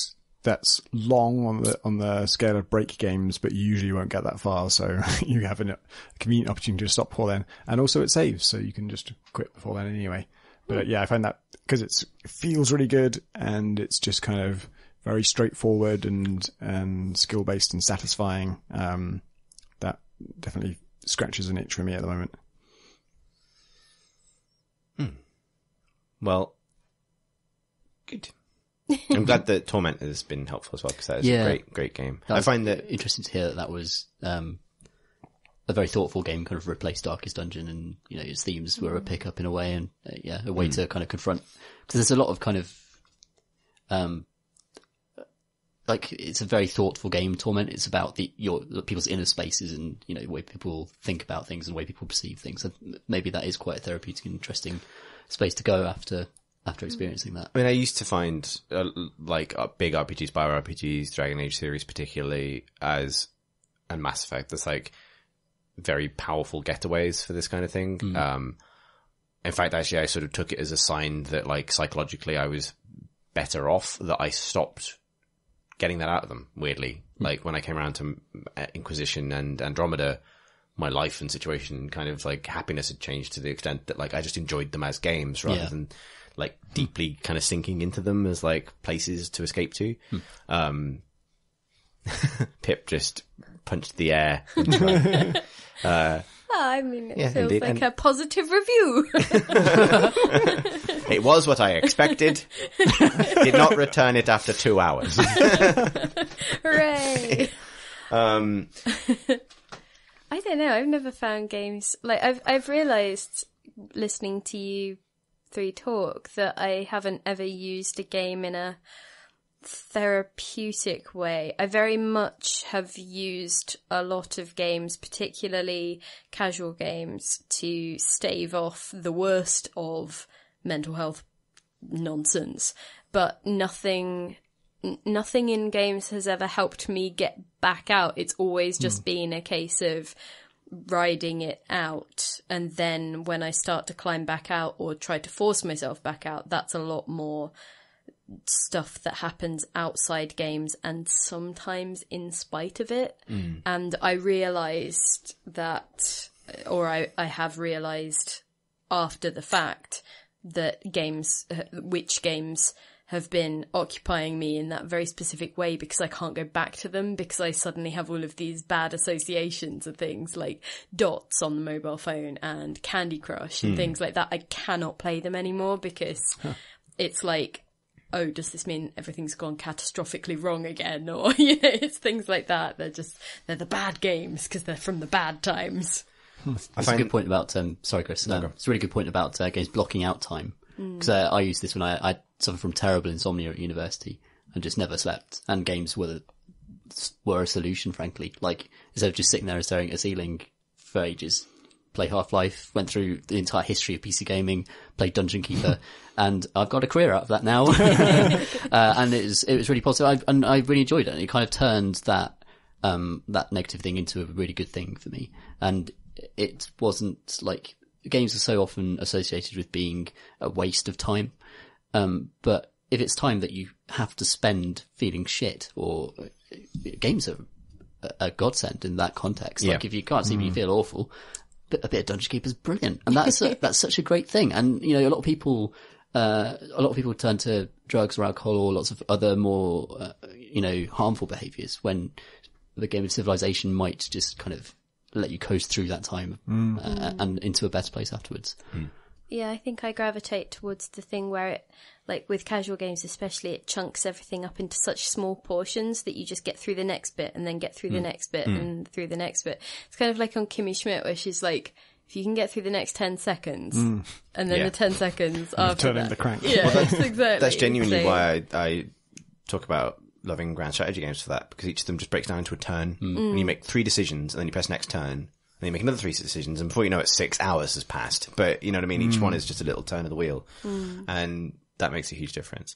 that's long on the scale of break games, but you usually won't get that far. So you have a convenient opportunity to stop before then. And also it saves, so you can just quit before then anyway. But yeah, I find that because it feels really good and it's just kind of very straightforward and skill based and satisfying. That definitely scratches an itch for me at the moment. Well, good. I'm glad that Torment has been helpful as well, because that is a great game. I find that interesting to hear that was a very thoughtful game, kind of replaced Darkest Dungeon, and you know its themes were a pickup in a way, and a way to kind of confront, because there's a lot of kind of like it's a very thoughtful game. Torment, it's about people's inner spaces and you know the way people think about things and the way people perceive things. And maybe that is quite a therapeutic and interesting space to go after experiencing that. I mean, I used to find big RPGs, bio RPGs, Dragon Age series particularly, and Mass Effect, that's like very powerful getaways for this kind of thing. In fact, actually, I sort of took it as a sign that like psychologically I was better off, that I stopped getting that out of them, weirdly. Like when I came around to Inquisition and Andromeda, my life and situation, kind of like happiness had changed to the extent that like I just enjoyed them as games rather than like deeply kind of sinking into them as like places to escape to. Pip just punched the air. I mean, it feels indeed. like a positive review. It was what I expected. Did not return it after 2 hours. Hooray! I don't know. I've never found games like I've realised listening to you three talk that I haven't ever used a game in a therapeutic way. I very much have used a lot of games, particularly casual games, to stave off the worst of mental health nonsense, but nothing in games has ever helped me get back out. It's always just been a case of riding it out, and then when I start to climb back out or try to force myself back out, that's a lot more stuff that happens outside games and sometimes in spite of it. And I realised that, or I have realised after the fact, that which games have been occupying me in that very specific way because I can't go back to them because I suddenly have all of these bad associations of things like dots on the mobile phone and Candy Crush and things like that. I cannot play them anymore because it's like, oh, does this mean everything's gone catastrophically wrong again? Or, it's things like that. They're the bad games because they're from the bad times. That's a good point about, sorry Chris, it's a really good point about games blocking out time. Because I used this when I suffered from terrible insomnia at university and just never slept. And games were a solution, frankly. Like, instead of just sitting there and staring at a ceiling for ages, play Half-Life, went through the entire history of PC gaming, played Dungeon Keeper, and I've got a career out of that now. And it was really positive, and I really enjoyed it. And it kind of turned that negative thing into a really good thing for me. And it wasn't like, games are so often associated with being a waste of time. But if it's time that you have to spend feeling shit, or games are a godsend in that context. Like, if you can't see me feel awful, a bit of Dungeon Keeper is brilliant. And that's such a great thing. And, a lot of people turn to drugs or alcohol or lots of other more, harmful behaviors when the game of civilization might just kind of let you coast through that time and into a better place afterwards. Yeah, I think I gravitate towards the thing where it, like with casual games especially, it chunks everything up into such small portions that you just get through the next bit and then get through the next bit and through the next bit. It's kind of like on Kimmy Schmidt where she's like, if you can get through the next 10 seconds and then the 10 seconds after turning that. the crank. Yeah, exactly. That's genuinely why I talk about loving grand strategy games for that, because each of them just breaks down into a turn and you make 3 decisions and then you press next turn and then you make another 3 decisions and before you know it, 6 hours has passed. But you know what I mean? Each one is just a little turn of the wheel and that makes a huge difference.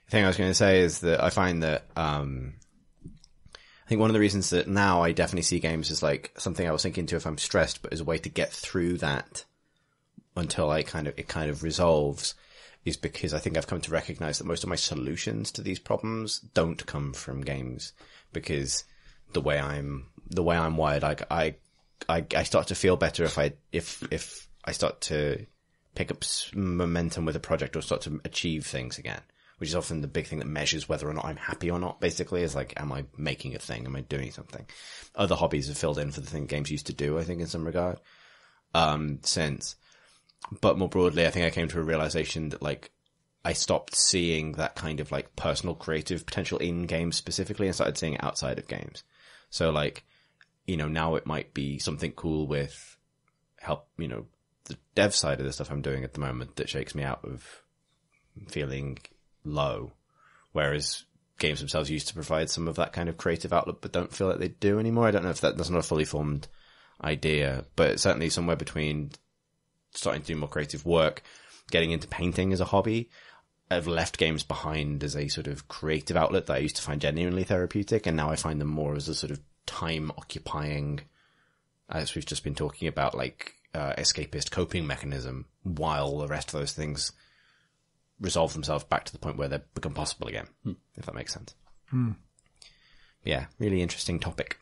The thing I was going to say is that I find that I think one of the reasons that now I definitely see games as like something I was thinking to if I'm stressed, but as a way to get through that until it kind of resolves, is because I think I've come to recognize that most of my solutions to these problems don't come from games, because the way I'm wired, I start to feel better if I start to pick up momentum with a project or start to achieve things again, which is often the big thing that measures whether or not I'm happy or not, basically, is like, am I making a thing? Am I doing something? Other hobbies have filled in for the thing games used to do, I think, in some regard, since. But more broadly, I think I came to a realization that, like, I stopped seeing that kind of, like, personal creative potential in games specifically and started seeing it outside of games. So, like, now it might be something cool with help, the dev side of the stuff I'm doing at the moment that shakes me out of feeling low. Whereas games themselves used to provide some of that kind of creative outlet, but don't feel like they do anymore. I don't know if that's not a fully formed idea, but certainly somewhere between starting to do more creative work, getting into painting as a hobby. I've left games behind as a sort of creative outlet that I used to find genuinely therapeutic, and now I find them more as a sort of time-occupying, as we've just been talking about, like, escapist coping mechanism, while the rest of those things resolve themselves back to the point where they become possible again, if that makes sense. Yeah, really interesting topic.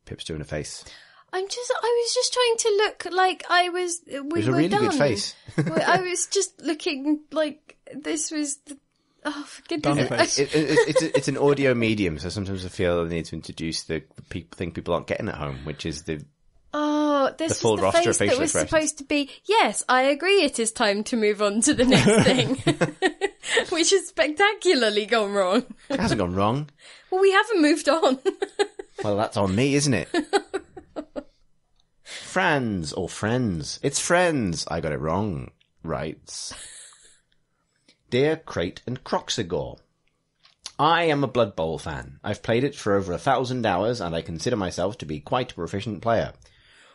Pip's doing a face. I was just trying to look like it was a really good face. I was just looking like this was oh, for goodness sake. It's an audio medium, so sometimes I feel the need to introduce the thing people aren't getting at home, which is this was the face that was supposed to be, yes, I agree, it is time to move on to the next thing. Which has spectacularly gone wrong. It hasn't gone wrong. Well, we haven't moved on. Well, that's on me, isn't it? Friends. It's friends. I got it wrong. Writes, Dear Crate and Croxigore, I am a Blood Bowl fan. I've played it for over 1,000 hours and I consider myself to be quite a proficient player.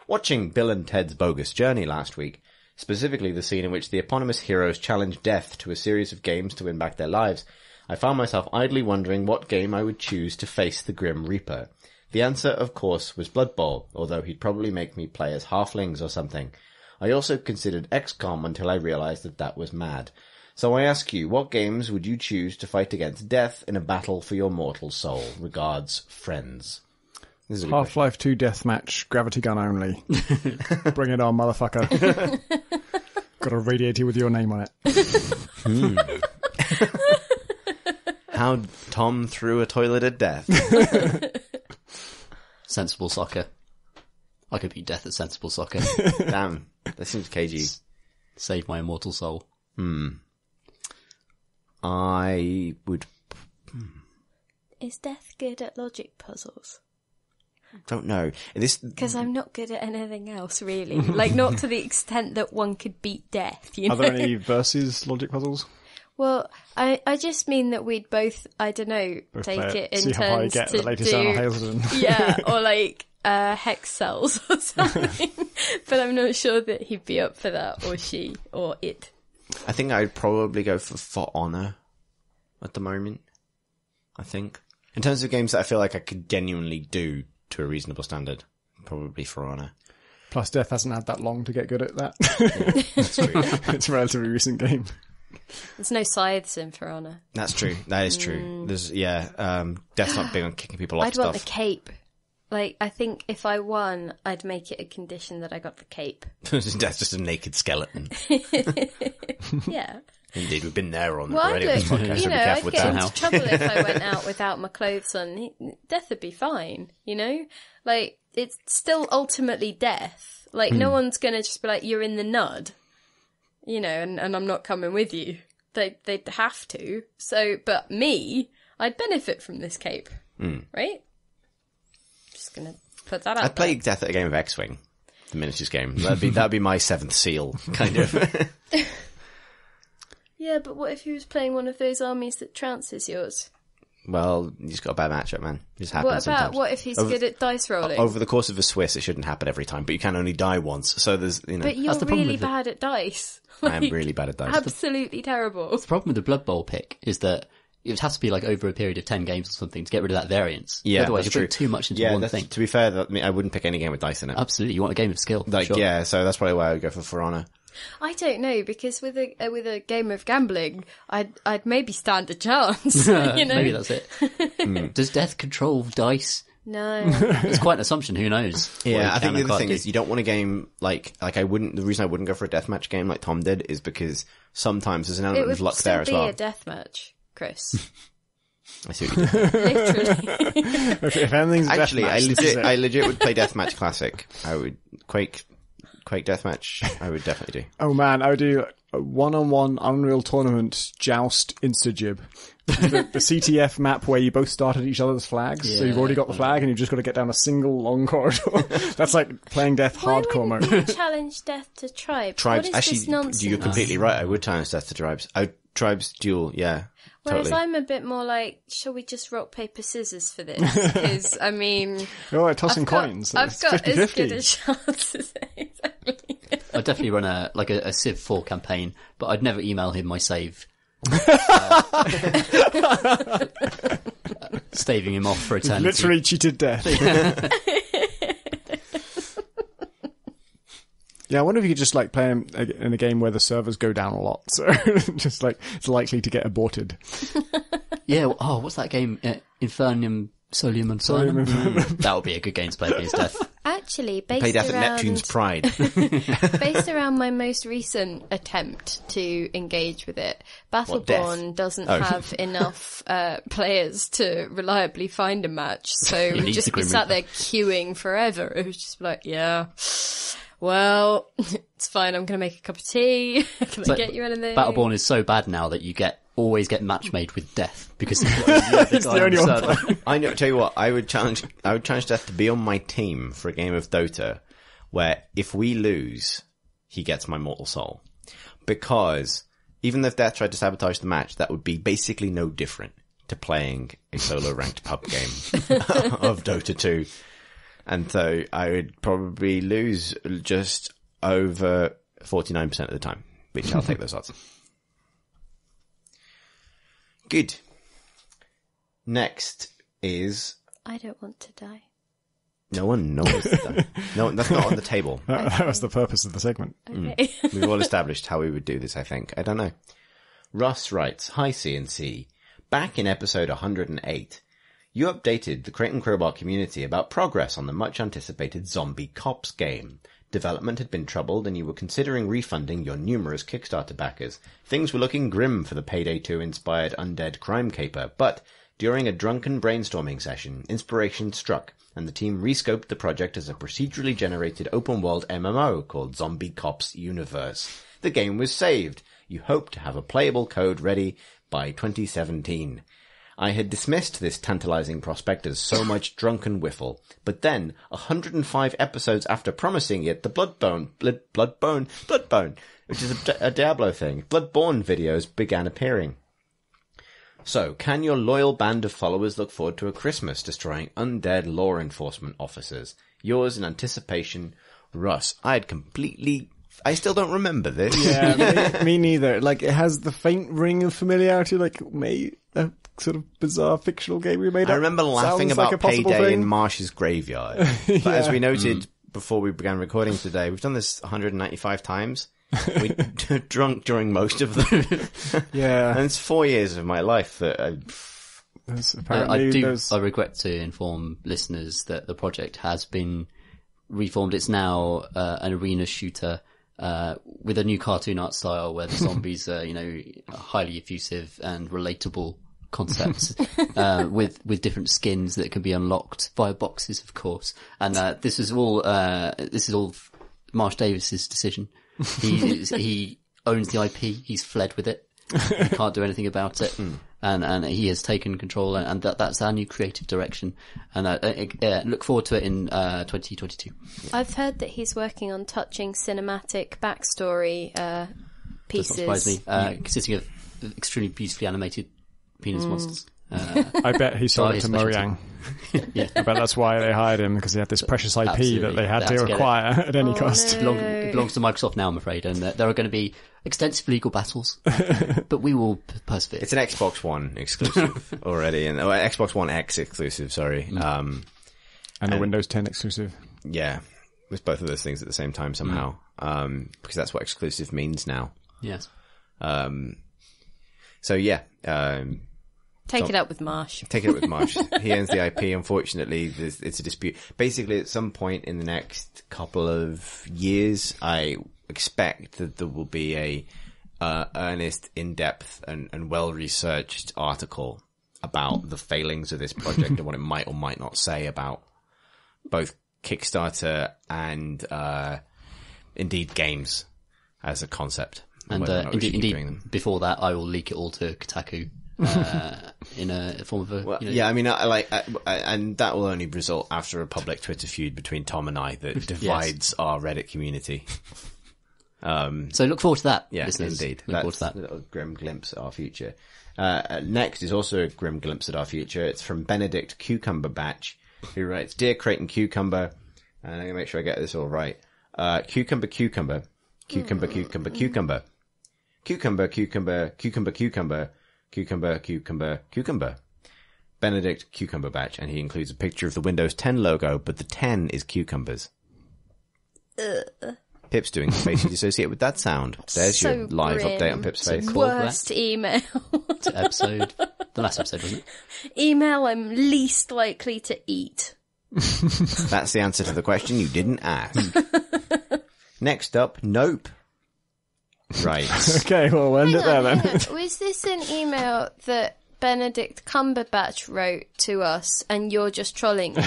Watching Bill and Ted's Bogus Journey last week, specifically the scene in which the eponymous heroes challenge death to a series of games to win back their lives, I found myself idly wondering what game I would choose to face the Grim Reaper. The answer, of course, was Blood Bowl, although he'd probably make me play as halflings or something. I also considered XCOM until I realized that was mad. So I ask you, what games would you choose to fight against death in a battle for your mortal soul? Regards, friends. Half-Life 2 deathmatch, gravity gun only. Bring it on, motherfucker. Got a radiator with your name on it. How Tom threw a toilet at death. Sensible soccer. I could beat death at sensible soccer. Damn, that seems cagey. Save my immortal soul. I would... Is Death good at logic puzzles? Don't know. Because I'm not good at anything else, really. Like, not to the extent that one could beat Death, you know? Are there any versus logic puzzles? Well, I just mean that we'd both, I don't know, Both take play it in see how high I turns get to the latest do... Arnold Hazleton. Yeah, or like hex cells or something. But I'm not sure that he'd be up for that, or she, or it. I think I'd probably go for Honor at the moment. I think. In terms of games that I feel like I could genuinely do to a reasonable standard, probably For Honor. Plus, Death hasn't had that long to get good at that. Yeah, that's true. It's a relatively recent game. There's no scythes in For Honor. That's true. That is true. There's Death's not big on kicking people off I'd stuff. want the cape. Like, I think if I won, I'd make it a condition that I got the cape. Death's just a naked skeleton. Yeah. Indeed, we've been there on Well, already on this podcast, so be I'd careful with get that. into trouble if I went out without my clothes on. Death would be fine, you know? Like, it's still ultimately death. Like, no one's gonna just be like, you're in the nud, you know, and I'm not coming with you. They'd have to. So, but me, I'd benefit from this cape, right? Just gonna put that out I'd play Death at a game of X-Wing, the miniatures game. That'd be my seventh seal, kind of. Yeah, but what if he was playing one of those armies that trounces yours? Well, you just got a bad matchup, man. It just happens sometimes. What if he's good at dice rolling? Over the course of a Swiss, it shouldn't happen every time, but you can only die once. So there's, you know. But you're That's the problem really with it. bad at dice. I am really bad at dice. Absolutely terrible. The problem with the Blood Bowl pick is that it has to be like over a period of 10 games or something to get rid of that variance. Yeah, Otherwise, that's you true. put too much into one thing. To be fair, I wouldn't pick any game with dice in it. Absolutely, you want a game of skill. Like, sure. yeah, so that's probably why I would go for Honor. I don't know, because with a game of gambling, I'd maybe stand a chance. You know? Maybe that's it. Does Death control dice? No. It's quite an assumption. Who knows? Yeah, What I think the can and other can't thing do. is you don't want a game like I wouldn't. The reason I wouldn't go for a deathmatch game like Tom did is because sometimes there's an It element would of luck still there as be well. a deathmatch, Chris. I see what you did. Literally. If anything's Actually, deathmatch, this is it. I legit would play Deathmatch Classic. I would Quake Deathmatch. I would definitely do. Oh man, I would do a one-on-one Unreal Tournament joust Instagib. The CTF map where you both start at each other's flags, so you've already got the flag and you've just got to get down a single long corridor. That's like playing Death Why hardcore wouldn't mode. you challenge Death to Tribes? Tribes. What is Actually, this nonsense? you're completely right. I would challenge Death to Tribes. Tribes duel. Yeah. Whereas Totally. I'm a bit more like, shall we just rock, paper, scissors for this? Because, I mean... Oh, like tossing I've got- coins. I've It's got as 50-50. good a chance as exactly. I'd definitely run a Civ 4 campaign, but I'd never email him my save. Staving him off for eternity. Literally cheated Death. Yeah, I wonder if you could just like play him in a game where the servers go down a lot, so just like it's likely to get aborted. Yeah, what's that game? Infernum Solium Infernum? That would be a good game to play against Death. Actually, Play based Death at around, Neptune's Pride. based around my most recent attempt to engage with it, Death? Battleborn doesn't Oh. have enough players to reliably find a match, so It we'd needs just the be Grim sat Reaper. there queuing forever. It was just like, yeah, well, it's fine, I'm going to make a cup of tea. Can I like get you anything? Battleborn is so bad now that you always get match made with Death because it's the only one playing. I know. Tell you what, I would challenge Death to be on my team for a game of Dota, where if we lose, he gets my mortal soul. Because even if Death tried to sabotage the match, that would be basically no different to playing a solo ranked pub game of Dota 2. And so I would probably lose just over 49% of the time, which I'll take those odds. Good. Next is I don't want to die. no one knows that. No, that's not on the table. That was the purpose of the segment. Okay. We've all established how we would do this, I think. I don't know. Russ writes, Hi CNC. Back in episode 108, you updated the Crate and Crowbar community about progress on the much anticipated Zombie Cops game, Development had been troubled and you were considering refunding your numerous Kickstarter backers. Things were looking grim for the Payday 2 inspired undead crime caper, but during a drunken brainstorming session, inspiration struck, and the team rescoped the project as a procedurally generated open-world MMO called Zombie Cops Universe. The game was saved. You hope to have a playable code ready by 2017. I had dismissed this tantalizing prospect as so much drunken whiffle, but then, 105 episodes after promising it, the Bloodborne, which is a Diablo thing, Bloodborne videos began appearing. So, can your loyal band of followers look forward to a Christmas destroying undead law enforcement officers? Yours in anticipation, Russ. I still don't remember this. Yeah, me neither. Like, it has the faint ring of familiarity, like, a sort of bizarre fictional game we made up. I remember laughing Sounds like about a possible Payday thing. in Marsh's graveyard. But as we noted before we began recording today, we've done this 195 times. We drunk during most of them. Yeah. And it's 4 years of my life that I regret to inform listeners that the project has been reformed. It's now an arena shooter with a new cartoon art style where the zombies are, highly effusive and relatable concepts with different skins that can be unlocked via boxes, of course. And this is all Marsh Davis's decision. He owns the IP. He's fled with it. He can't do anything about it. And he has taken control, and that's our new creative direction. And look forward to it in 2022. I've heard that he's working on touching cinematic backstory pieces. Does not surprise me. Consisting of extremely beautifully animated penis monsters. I bet he sold it to Mojang. Yeah. I bet that's why they hired him, because he had this precious IP Absolutely. that they had They had to to get acquire at any cost. no. It belongs to Microsoft now, I'm afraid, and there are going to be extensive legal battles, but we will persevere. it's an Xbox One exclusive already, and Xbox One X exclusive, sorry. And the Windows 10 exclusive. Yeah, with both of those things at the same time somehow, because that's what exclusive means now. Yes. So yeah, Take it up with Marsh. take it up with Marsh. He owns the IP. Unfortunately, it's a dispute. Basically, at some point in the next couple of years, I expect that there will be a earnest, in-depth, and well-researched article about the failings of this project and what it might or might not say about both Kickstarter and indeed games as a concept. And whether or not we should keep doing indeed, them. before that, I will leak it all to Kotaku in a form of a. Well, yeah, I mean, and that will only result after a public Twitter feud between Tom and I that divides our Reddit community. So look forward to that. Yeah, listeners. indeed. Look forward That's to that. a little grim glimpse at our future. Next is also a grim glimpse at our future. It's from Benedict Cucumber Batch, who writes, "Dear Creighton Cucumber," and I'm going to make sure I get this all right. Cucumber, cucumber, cucumber, cucumber, cucumber, cucumber, cucumber, cucumber, cucumber, cucumber, cucumber, cucumber. Benedict Cucumber Batch, and he includes a picture of the Windows 10 logo, but the 10 is cucumbers. Pip's doing the face you'd associate with that sound. There's So your live grim. update on Pip's face. Worst email. To episode, the last episode, wasn't it? Email I'm least likely to eat. That's the answer to the question you didn't ask. Next up, Nope. Right. Okay, well, we'll end it there then. Hang on. Was this an email that Benedict Cumberbatch wrote to us and you're just trolling me?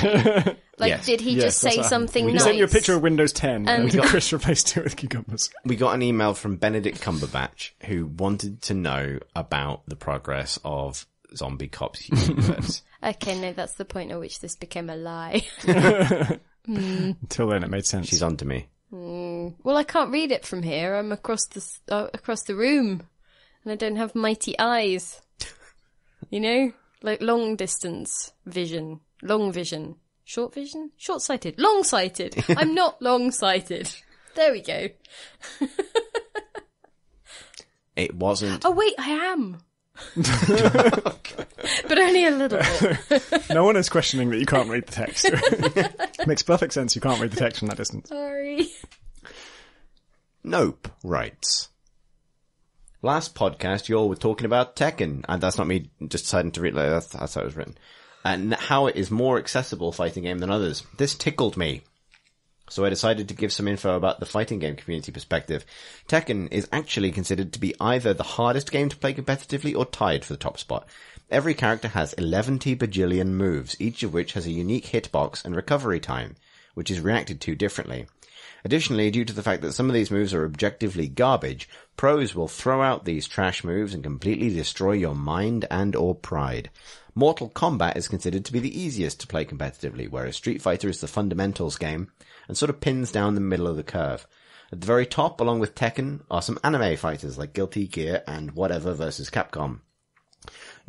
Like, Yes. did he Yes, just that's say what something He nice? sent you a picture of Windows 10 and And- Chris replaced it with cucumbers. We got an email from Benedict Cumberbatch who wanted to know about the progress of Zombie Cops Universe. Okay, no, that's the point at which this became a lie. Until then, it made sense. She's on to me. Well, I can't read it from here. I'm across the room, and I don't have mighty eyes. You know, like long distance vision, long vision, short vision, short-sighted, long-sighted. I'm not long-sighted. There we go. It wasn't. Oh wait, I am. But only a little bit. No one is questioning that you can't read the text. It makes perfect sense you can't read the text from that distance. Sorry. Nope writes. Last podcast, you all were talking about Tekken, and that's not me just deciding to read it. That's how it was written. And how it is more accessible fighting game than others. This tickled me. So I decided to give some info about the fighting game community perspective. Tekken is actually considered to be either the hardest game to play competitively or tied for the top spot. Every character has 11 bajillion moves, each of which has a unique hitbox and recovery time, which is reacted to differently. Additionally, due to the fact that some of these moves are objectively garbage, pros will throw out these trash moves and completely destroy your mind and or pride. Mortal Kombat is considered to be the easiest to play competitively, whereas Street Fighter is the fundamentals game and sort of pins down the middle of the curve. At the very top, along with Tekken, are some anime fighters like Guilty Gear and Whatever vs. Capcom,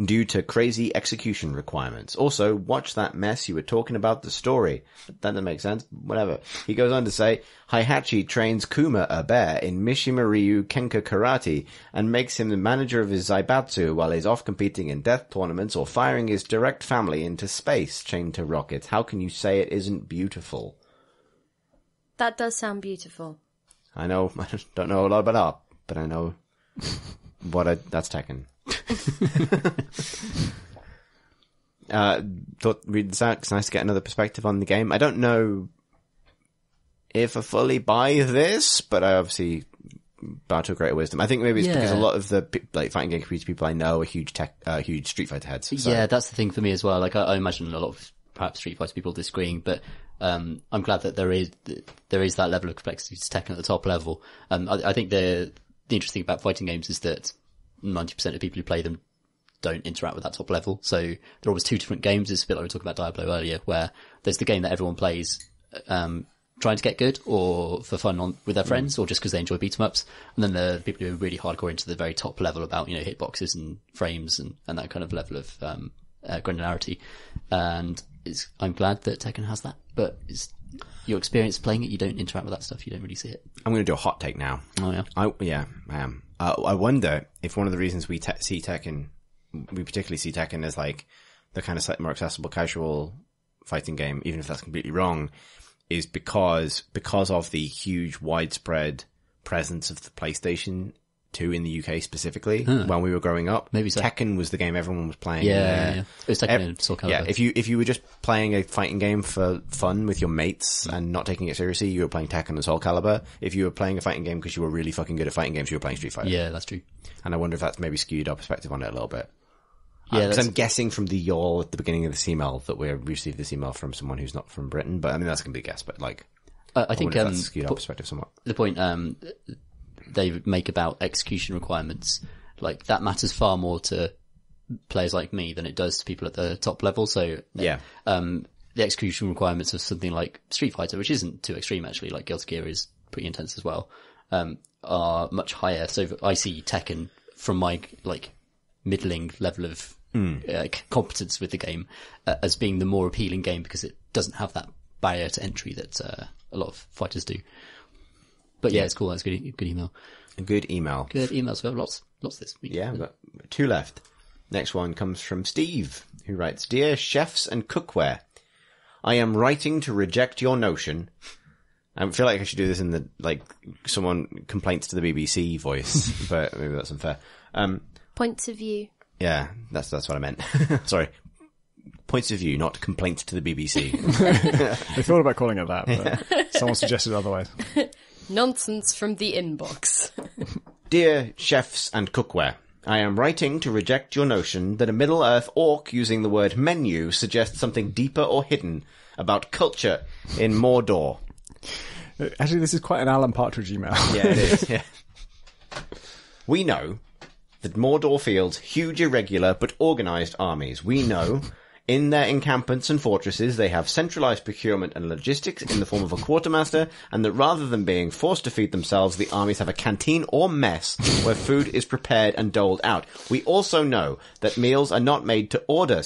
due to crazy execution requirements. Also, watch that mess you were talking about the story. That doesn't make sense. Whatever. He goes on to say, Heihachi trains Kuma, a bear, in Mishima Ryu Kenka Karate and makes him the manager of his Zaibatsu while he's off competing in death tournaments or firing his direct family into space chained to rockets. How can you say it isn't beautiful? That does sound beautiful. I know, I don't know a lot about art, but I know that's Tekken. Thought read this out. It's nice to get another perspective on the game. I don't know if I fully buy this, but I obviously bow to a greater wisdom. I think maybe it's because a lot of the fighting game community people I know are huge Street Fighter heads. So. Yeah, that's the thing for me as well. Like I imagine a lot of perhaps Street Fighter people disagreeing, but I'm glad that there is that level of complexity to Tekken at the top level. I think the interesting about fighting games is that 90% of people who play them don't interact with that top level. So there are always two different games. It's a bit like we were talking about Diablo earlier, where there's the game that everyone plays trying to get good or for fun with their friends or just because they enjoy beat-em-ups. And then the people who are really hardcore into the very top level about, hitboxes and frames and that kind of level of granularity. And I'm glad that Tekken has that, but your experience playing it, you don't interact with that stuff, you don't really see it. I'm going to do a hot take now. Oh yeah? I am. I wonder if one of the reasons we see Tekken, we particularly see Tekken as like the kind of slightly more accessible casual fighting game, even if that's completely wrong, is because of the huge widespread presence of the PlayStation 2 in the UK specifically when we were growing up. Maybe so. Tekken was the game everyone was playing. Yeah. It was Tekken and Soul Calibur. Yeah, if you were just playing a fighting game for fun with your mates and not taking it seriously, you were playing Tekken and Soul Calibur. If you were playing a fighting game because you were really fucking good at fighting games, you were playing Street Fighter. Yeah, that's true. And I wonder if that's maybe skewed our perspective on it a little bit. Yeah, because I'm guessing from the yawl at the beginning of this email that we received this email from someone who's not from Britain, but I mean that's going to be a guess. But I think that's skewed our perspective somewhat. The point they make about execution requirements, like that matters far more to players like me than it does to people at the top level. So the execution requirements of something like Street Fighter, which isn't too extreme actually, like Guilty Gear is pretty intense as well, are much higher. So I see Tekken from my middling level of competence with the game as being the more appealing game because it doesn't have that barrier to entry that a lot of fighters do. But yeah, it's cool. That's a good email. A good email. Good emails. We have lots this week. Yeah, we've got 2 left. Next one comes from Steve, who writes, Dear Chefs and Cookware, I am writing to reject your notion. I feel like I should do this in the, someone complaints to the BBC voice, but maybe that's unfair. Points of view. Yeah, that's what I meant. Sorry. Points of view, not complaints to the BBC. They thought about calling it that, but someone suggested otherwise. Nonsense from the inbox. Dear Chefs and Cookware, I am writing to reject your notion that a Middle-earth orc using the word menu suggests something deeper or hidden about culture in Mordor. Actually, this is quite an Alan Partridge email. Yeah, it is. Yeah. We know that Mordor fields huge, irregular, but organised armies. We know in their encampments and fortresses they have centralised procurement and logistics in the form of a quartermaster, and that rather than being forced to feed themselves, the armies have a canteen or mess where food is prepared and doled out. We also know that meals are not made to order,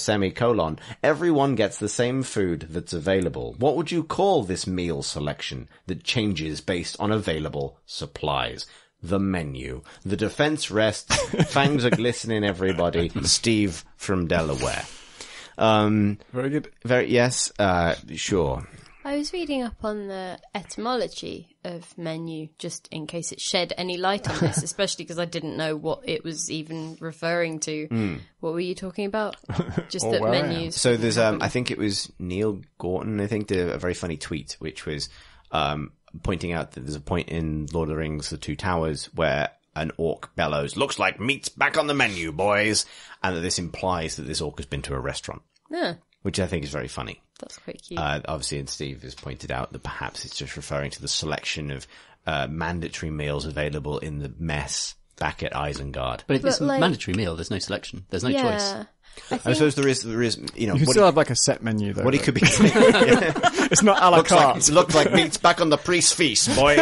Everyone gets the same food that's available. What would you call this meal selection that changes based on available supplies? The menu. The defence rests. Fangs are glistening, everybody. Steve from Delaware. Very good. Yes, sure. I was reading up on the etymology of menu, just in case it shed any light on this, especially because I didn't know what it was even referring to. What were you talking about? Just that menus. So there's, I think it was Neil Gorton, did a very funny tweet, which was, pointing out that there's a point in Lord of the Rings, The Two Towers, where an orc bellows, "Looks like meat's back on the menu, boys," and that this implies that this orc has been to a restaurant, which I think is very funny. That's quite cute. Obviously, and Steve has pointed out that perhaps it's just referring to the selection of mandatory meals available in the mess back at Isengard. But if it's a like- mandatory meal, there's no selection. There's no choice. I suppose there is, you know, You can still have like a set menu though. what he could be. It's not a la carte. Looks like meat's back on the priest's feast, boys.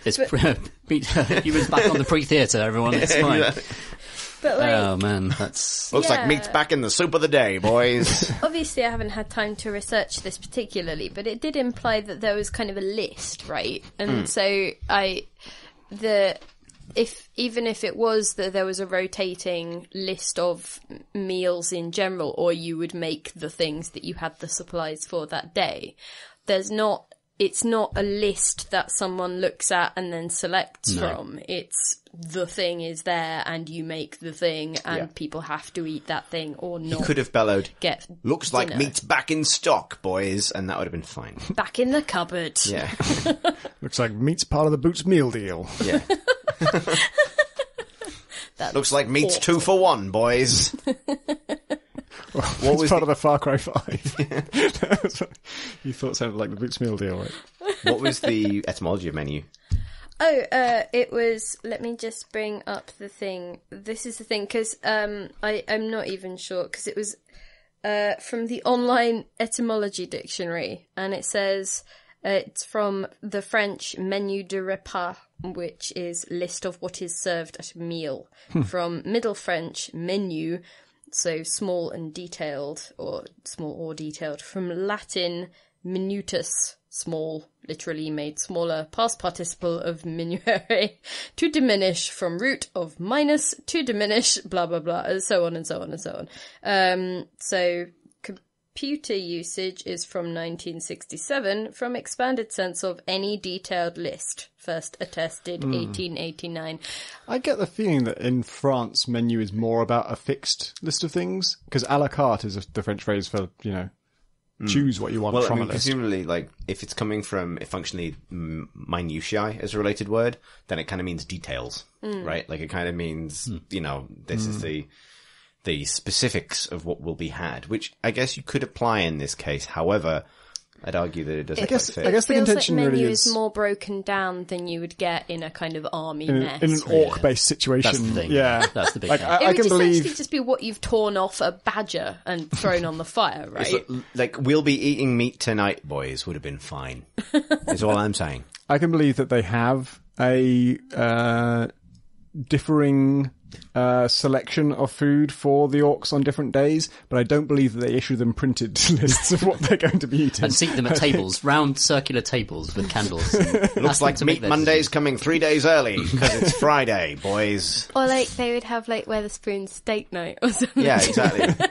It's humans back on the pre-theatre, everyone. It's fine. But like, Oh man, that's Looks like meat's back in the soup of the day, boys. obviously I haven't had time to research this particularly, but it did imply that there was kind of a list, right? And so even if it was that there was a rotating list of meals in general, or you would make the things that you had the supplies for that day, it's not a list that someone looks at and then selects from. It's the thing is there and you make the thing and people have to eat that thing or not. He could have bellowed, "Looks like dinner. meat's back in stock, boys," and that would have been fine. Back in the cupboard. Yeah. Looks like meat's part of the Boots meal deal. Yeah. Looks like meat's 2 for 1, boys. What was part of the Far Cry 5? You thought sounded like the Boots meal deal, right? What was the etymology of menu? It was, let me just bring up the thing. This is the thing, because I'm not even sure, because it was from the online etymology dictionary, and it says it's from the French menu de repas, which is list of what is served at a meal. From Middle French menu, so small and detailed, or small or detailed. From Latin minutus, small, literally made smaller, past participle of minuere, to diminish, from root of minus, to diminish, blah, blah, blah, and so on and so on and so on. So computer usage is from 1967, from expanded sense of any detailed list, first attested 1889. I get the feeling that in France, menu is more about a fixed list of things, because a la carte is the French phrase for, choose what you want from a list. Presumably, like, if it's coming from functionally minutiae as a related word, then it kind of means details, right? Like, it kind of means, this is the specifics of what will be had, which I guess you could apply in this case. However, I'd argue that it doesn't quite fit. I guess the Feels contention like really menu is more broken down than you would get in a kind of army mess. in an orc-based situation. That's the thing. Yeah, That's the big like thing. It I would can essentially believe. just be what you've torn off a badger and thrown on the fire, right? Like, we'll be eating meat tonight, boys, would have been fine. Is all I'm saying. I can believe that they have a differing selection of food for the orcs on different days, but I don't believe that they issue them printed lists of what they're going to be eating. And seat them at tables, round circular tables with candles. Looks like Meat Monday's coming 3 days early, because it's Friday, boys. Or like they would have like Weatherspoon's steak night or something. Yeah, exactly.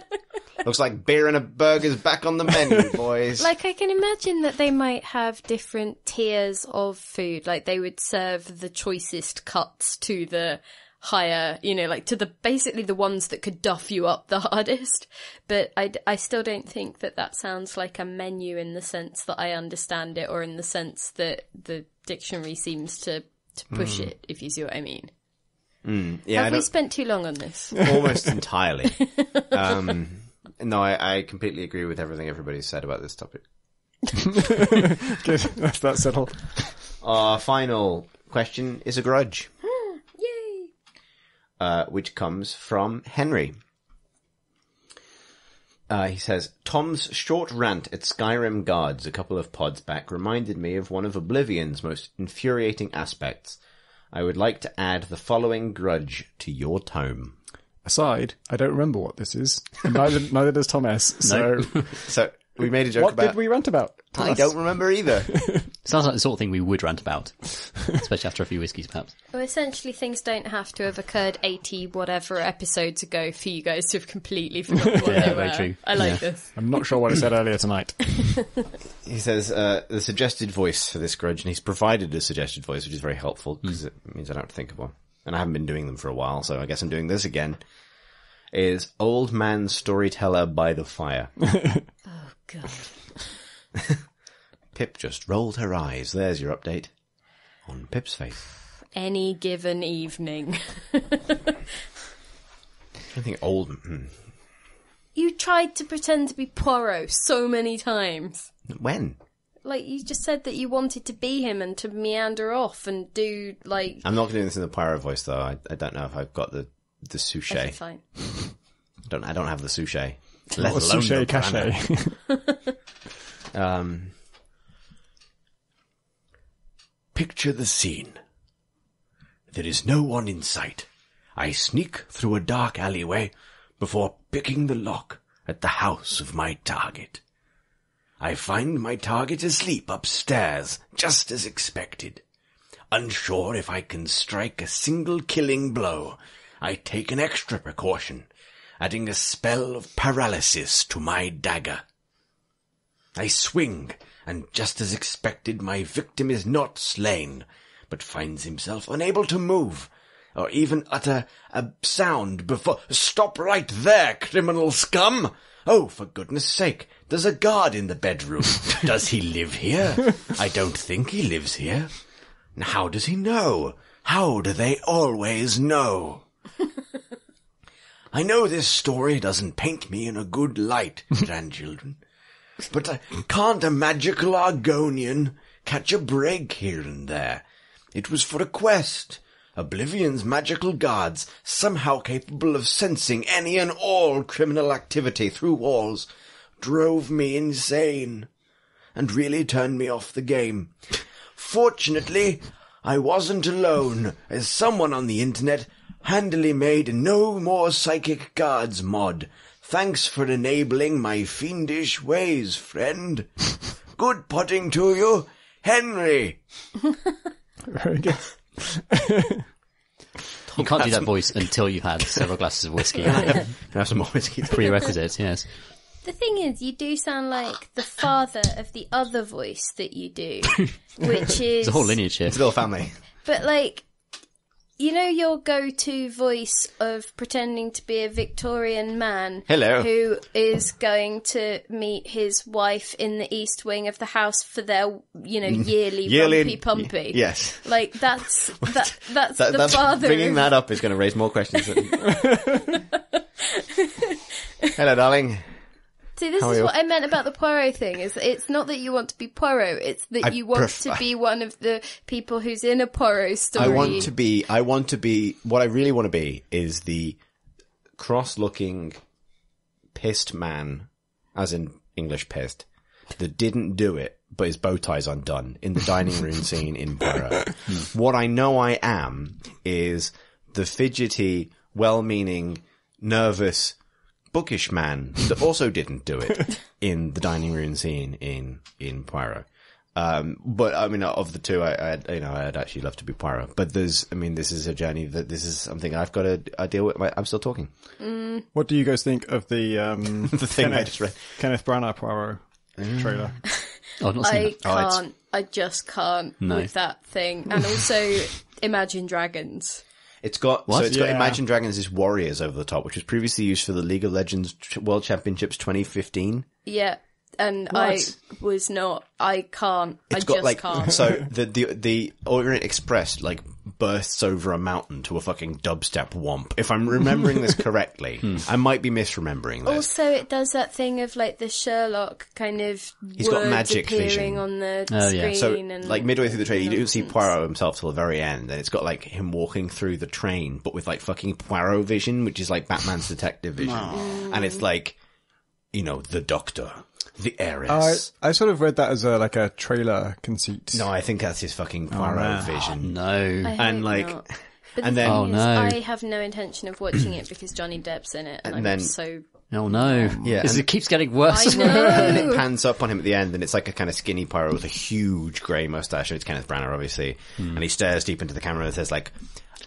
Looks like beer and a burger's back on the menu, boys. Like, I can imagine that they might have different tiers of food. Like, they would serve the choicest cuts to the higher, like to basically the ones that could duff you up the hardest. But I still don't think that sounds like a menu in the sense that I understand it, or in the sense that the dictionary seems to push it, if you see what I mean. Yeah, Have we spent too long on this? almost entirely. No, I completely agree with everything everybody's said about this topic. Good, that's settled. Our final question is a grudge. Yay! Which comes from Henry. He says, Tom's short rant at Skyrim Guards a couple of pods back reminded me of one of Oblivion's most infuriating aspects. I would like to add the following grudge to your tome. Aside, I don't remember what this is. And neither does Tom S. So, So we made a joke what about... did we rant about? Tell I us. don't remember either. Sounds like the sort of thing we would rant about, especially after a few whiskies, perhaps. Well, essentially, things don't have to have occurred 80 whatever episodes ago for you guys to have completely forgotten what they were. very true. I like this. I'm not sure what I said earlier tonight. He says the suggested voice for this grudge, and he's provided a suggested voice, which is very helpful, because it means I don't have to think of one. And I haven't been doing them for a while, so I guess I'm doing this again. Is Old Man Storyteller by the Fire. Oh, God. Pip just rolled her eyes. There's your update on Pip's face. Any given evening. I think old... You tried to pretend to be Poirot so many times. When? Like, you just said that you wanted to be him and to meander off and do, like... I'm not doing this in the Poirot voice, though. I don't know if I've got the souche. Okay, fine. I don't have the souche. Let alone souche cachet. Picture the scene. There is no one in sight. I sneak through a dark alleyway before picking the lock at the house of my target. I find my target asleep upstairs, just as expected. Unsure if I can strike a single killing blow, I take an extra precaution, adding a spell of paralysis to my dagger. I swing, and just as expected, my victim is not slain, but finds himself unable to move, or even utter a sound before— "Stop right there, criminal scum! Oh, for goodness sake, there's a guard in the bedroom. Does he live here? I don't think he lives here. How does he know? How do they always know?" I know this story doesn't paint me in a good light, grandchildren, but can't a magical Argonian catch a break here and there? It was for a quest. Oblivion's magical guards, somehow capable of sensing any and all criminal activity through walls, drove me insane and really turned me off the game. Fortunately, I wasn't alone, as someone on the internet handily made a No More Psychic Guards mod. Thanks for enabling my fiendish ways, friend. Good potting to you, Henry. Very good. You can't do that voice until you've had several glasses of whiskey. Have some more whiskey. Prerequisites, yes. The thing is, you do sound like the father of the other voice that you do, which is... It's a whole lineage here. It's a little family. But, like, you know your go-to voice of pretending to be a Victorian man Hello. who is going to meet his wife in the east wing of the house for their, yearly rumpy-pumpy. Yes. Like, that's the father Bringing of... that up is going to raise more questions. Hello, darling. See, this is what I meant about the Poirot thing, is that it's not that you want to be Poirot, it's that you want to be one of the people who's in a Poirot story. I want to be, what I really want to be is the cross-looking pissed man, as in English pissed, that didn't do it, but his bow tie's undone in the dining room scene in Poirot. What I know I am is the fidgety, well-meaning, nervous, bookish man that also didn't do it in the dining room scene in Poirot. But I mean, of the two, I'd actually love to be Poirot. But this is a journey this is something I've got to deal with. I'm still talking. What do you guys think of the The thing I just read. Kenneth Branagh Poirot trailer? Oh, I've not seen that. I just can't with that thing. And also Imagine Dragons. It's got Yeah. got Imagine Dragons' Warriors over the top, which was previously used for the League of Legends World Championships 2015. Yeah. And What? I can't. It's I got just can't. So the Orient Express bursts over a mountain to a fucking dubstep womp. If I'm remembering this correctly, I might be misremembering this. Also, it does that thing of like the Sherlock kind of He's words got magic appearing vision. on the yeah. screen. So, and midway through the trailer, you don't see nonsense. Poirot himself till the very end, and it's got him walking through the train, but with fucking Poirot vision, which is Batman's detective vision, and it's the Doctor. The heiress. I sort of read that as a trailer conceit. No, I think that's his fucking Poirot vision. No. I And hope not. But and the then- thing Oh, is, no. I have no intention of watching it because Johnny Depp's in it, and I'm then- so... Oh no. Yeah, It keeps getting worse. I know. and then it pans up on him at the end, and it's a kind of skinny Poirot with a huge grey mustache. It's Kenneth Branagh, obviously, and he stares deep into the camera and says I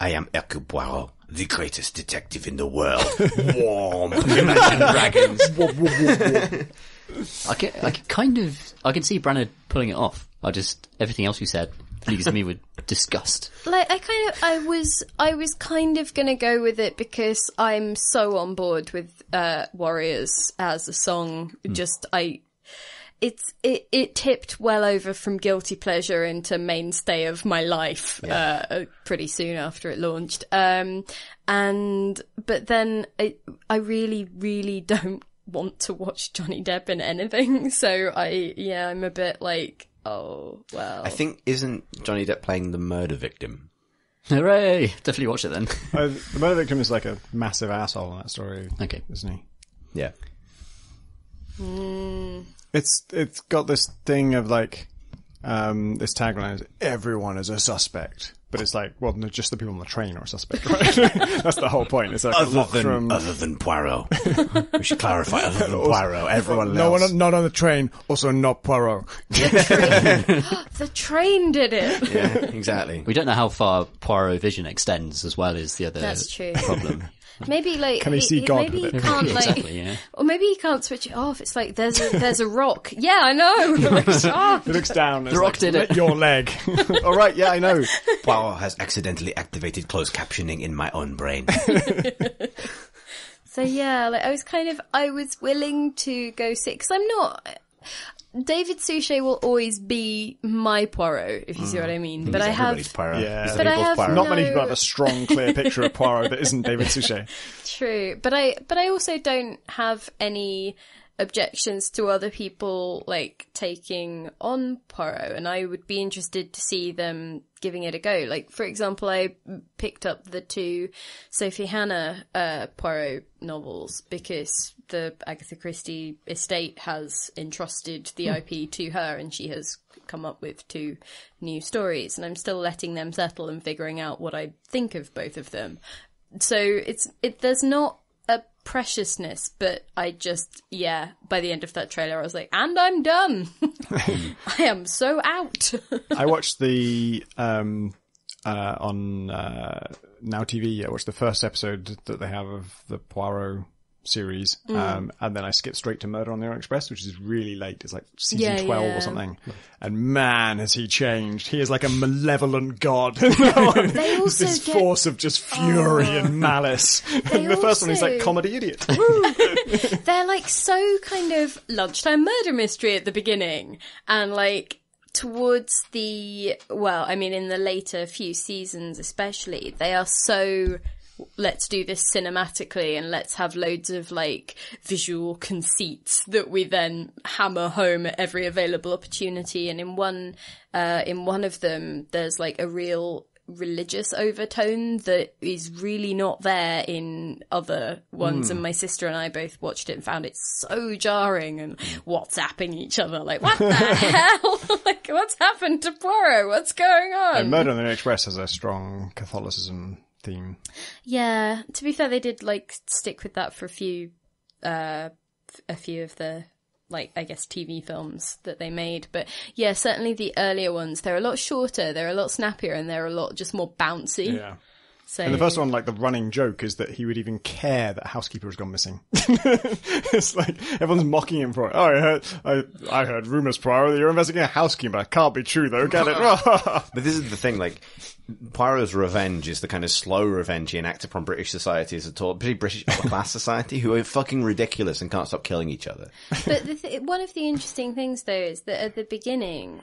am Hercule Poirot, the greatest detective in the world. Warm. Imagine Dragons. I can see Branagh pulling it off. Everything else you said leaves me with disgust. I was kind of gonna go with it because I'm so on board with Warriors as a song. it tipped well over from guilty pleasure into mainstay of my life, pretty soon after it launched. But then I really, really don't want to watch Johnny Depp in anything. So I'm a bit like, oh, well. I think, isn't Johnny Depp playing the murder victim? Hooray! Definitely watch it then. The murder victim is like a massive asshole in that story, isn't he? Yeah. It's got this thing of like, this tagline is, everyone is a suspect. But it's like, well, no, just the people on the train are a suspect, right? That's the whole point. It's like Other than Poirot. We should clarify, other than Poirot, everyone no else. one, not on the train, also not Poirot. The train did it. Yeah, exactly. We don't know how far Poirot vision extends as well as the other That's true. problem. Maybe like Can he see God maybe with he it? can't Exactly, yeah. or maybe he can't switch it off. It's like there's a rock. Yeah, I know. He looks down. The Rock did it. Your leg. All right, yeah, I know. Poirot has accidentally activated closed captioning in my own brain. So yeah, like I was willing to go see, because I'm not. David Suchet will always be my Poirot, if you see what I mean. But I have, Everybody's Poirot. Yeah. He's the But I people's have Poirot. Not many people No. have a strong, clear picture of Poirot that isn't David Suchet. true, but I also don't have any objections to other people like taking on Poirot, and I would be interested to see them giving it a go. Like, for example, I picked up the 2 Sophie Hannah Poirot novels because the Agatha Christie estate has entrusted the IP to her, and she has come up with 2 new stories, and I'm still letting them settle and figuring out what I think of both of them. So there's not a preciousness, but I just, by the end of that trailer I was like, and I'm done. I am so out. I watched the on Now TV. I watched the first episode that they have of the Poirot series, and then I skipped straight to Murder on the Orient Express, which is really late. It's like season 12 or something. And man, has he changed! He is like a malevolent god. They It's also this get force of just fury and malice. The first one, he's like also- comedy idiot. they're like so kind of lunchtime murder mystery at the beginning, and like towards the, well, I mean in the later few seasons especially, they are so, let's do this cinematically and let's have loads of like visual conceits that we then hammer home at every available opportunity. And in one of them, there's like a real religious overtone that is really not there in other ones. And my sister and I both watched it and found it so jarring and WhatsApping each other like, what the hell? Like, what's happened to Poirot? What's going on? And Murder on the Orient Express has a strong Catholicism theme. Yeah, to be fair, they did like stick with that for a few of the, like, I guess TV films that they made. But yeah, certainly the earlier ones, they're a lot shorter, they're a lot snappier, and they're a lot just more bouncy. Yeah. So And the first one, like, the running joke is that he would even care that housekeeper has gone missing. It's like, everyone's mocking him for it. Oh, I heard rumours, Poirot, that you're investigating a housekeeper. It can't be true, though, can it? But this is the thing, like, Poirot's revenge is the kind of slow revenge he enacts upon British society as a total, particularly British upper class society, who are fucking ridiculous and can't stop killing each other. But one of the interesting things, though, is that at the beginning,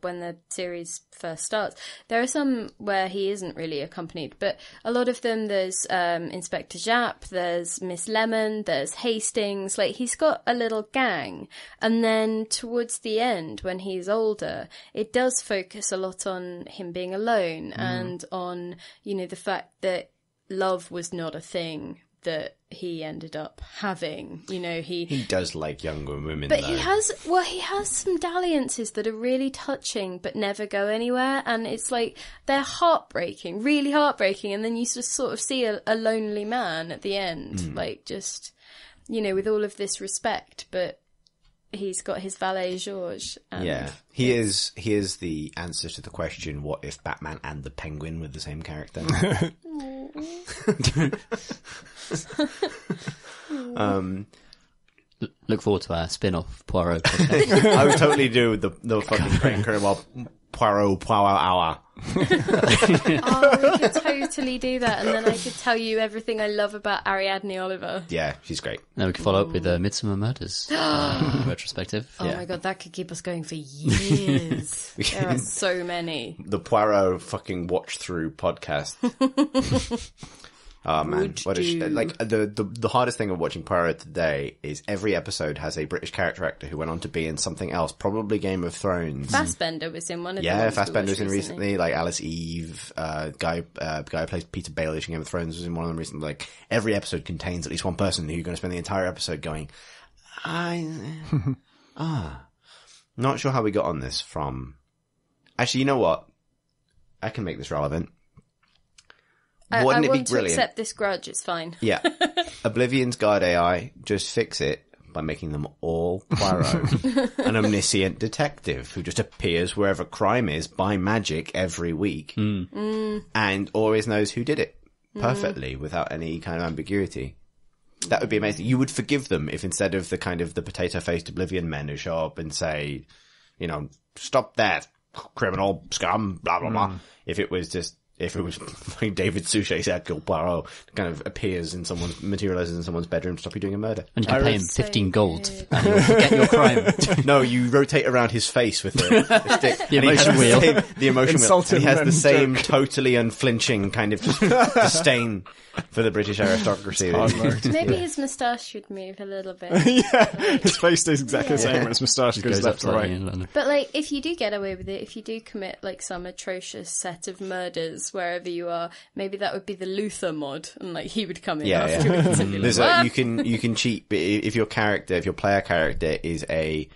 when the series first starts, there are some where he isn't really accompanied, but a lot of them, there's Inspector Japp, there's Miss Lemon, there's Hastings, like, he's got a little gang. And then towards the end, when he's older, it does focus a lot on him being alone and on, you know, the fact that love was not a thing that he ended up having. You know, he does like younger women, but though. he has some dalliances that are really touching but never go anywhere, and it's like they're heartbreaking, really heartbreaking, and then you just sort of see a lonely man at the end, like, just, you know, with all of this respect, but he's got his valet Georges. Yeah, he is the answer to the question, what if Batman and the Penguin were the same character? Look forward to our spin-off Poirot podcast. I would totally do the fucking Frank Kermel Poirot Power Hour. Oh, we could totally do that, and then I could tell you everything I love about Ariadne Oliver. Yeah, she's great. Now we can follow up with Midsummer Murders retrospective. Oh my god, that could keep us going for years. There are so many. The Poirot fucking watch through podcast. Oh man, the hardest thing of watching Poirot today is every episode has a British character actor who went on to be in something else, probably Game of Thrones. Fassbender was in one of the Yeah, ones Fassbender was in recently. recently, like Alice Eve, guy who plays Peter Baelish in Game of Thrones was in one of them recently. Like, every episode contains at least one person who you're going to spend the entire episode going, not sure how we got on this from... Actually, you know what? I can make this relevant. I Wouldn't it be want to brilliant? accept this grudge, it's fine. Yeah. Oblivion's guard AI, just fix it by making them all Poirot. An omniscient detective who just appears wherever crime is by magic every week. And always knows who did it perfectly without any kind of ambiguity. That would be amazing. You would forgive them if instead of the kind of the potato-faced Oblivion men who show up and say, you know, stop that, criminal scum, blah, blah, blah. If it was like David Suchet's Hercule Poirot kind of materializes in someone's bedroom to stop you doing a murder. And you can pay him 15 gold and he'll forget your crime. No, you rotate around his face with the stick. The And he has emotion wheel. The emotion wheel. Insult And he him has and the same joke. totally unflinching kind of just disdain for the British aristocracy. Maybe his moustache should move a little bit. Yeah, his face stays exactly the same when his moustache goes Goes left to upside right. down. But, like, if you do get away with it, if you do commit, like, some atrocious set of murders wherever you are, maybe that would be the Luther mod, and, like, he would come in afterwards and be like, "Ah!" You can cheat, but if your player character is a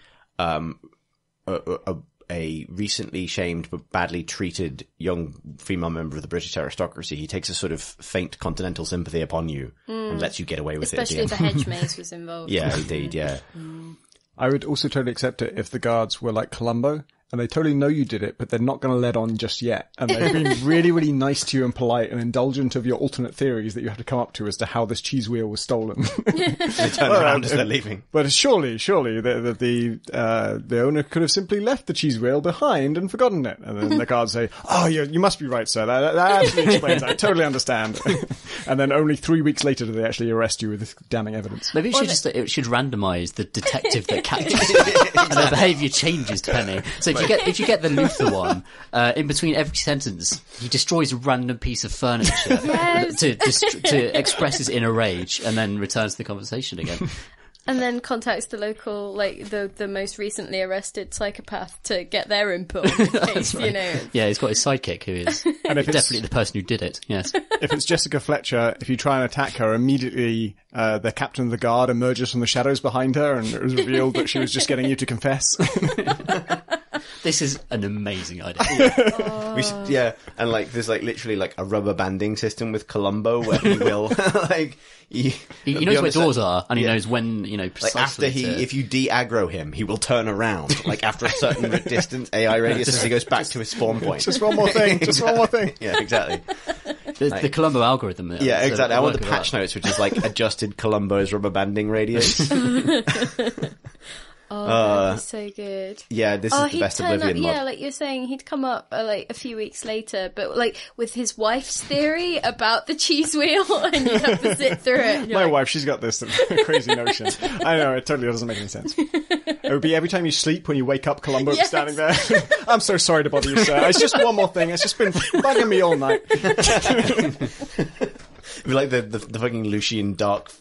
recently shamed but badly treated young female member of the British aristocracy, he takes a sort of faint continental sympathy upon you and lets you get away with Especially it. if a hedge maze was involved. Yeah, indeed, yeah. I would also totally accept it if the guards were like Columbo, and they totally know you did it, but they're not going to let on just yet. And they've been really, really nice to you and polite and indulgent of your alternate theories that you have to come up to as to how this cheese wheel was stolen. They turn around as they're leaving. But surely, the owner could have simply left the cheese wheel behind and forgotten it. And then the guards say, "Oh, you must be right, sir. That absolutely explains. I totally understand." And then only 3 weeks later do they actually arrest you with this damning evidence. Maybe it should randomise the detective that catches it, and their behaviour changes depending. So if you get the Luther one, in between every sentence, he destroys a random piece of furniture to express his inner rage, and then returns to the conversation again. And then contacts the local, like, the most recently arrested psychopath to get their input in case, you know. Yeah, he's got his sidekick who is definitely the person who did it, yes. If it's Jessica Fletcher, if you try and attack her, immediately the captain of the guard emerges from the shadows behind her, and it was revealed that she was just getting you to confess. This is an amazing idea. We should, yeah, and like there's like literally like a rubber banding system with Columbo where he will like He knows where doors are, and he knows when, you know, like precisely. after if you de-aggro him, he will turn around like after a certain distance, AI radius, as he goes back to his spawn point. Just one more thing. Just one more thing. Yeah, exactly. The Columbo algorithm. Yeah, exactly. I want the work patch notes, which is like adjusted Columbo's rubber banding radius. Oh, that'd be so good. Yeah, this is the best he'd turn Oblivion up, mod. yeah, like you're saying, he'd come up like a few weeks later, but like with his wife's theory about the cheese wheel, and you'd have to sit through it. My wife, she's got this crazy notion. I know, it totally doesn't make any sense. It would be every time you sleep, when you wake up, Columbo Yes. standing there. "I'm so sorry to bother you, sir. It's just one more thing. It's just been bugging me all night." It'd be like the fucking Lucian Dark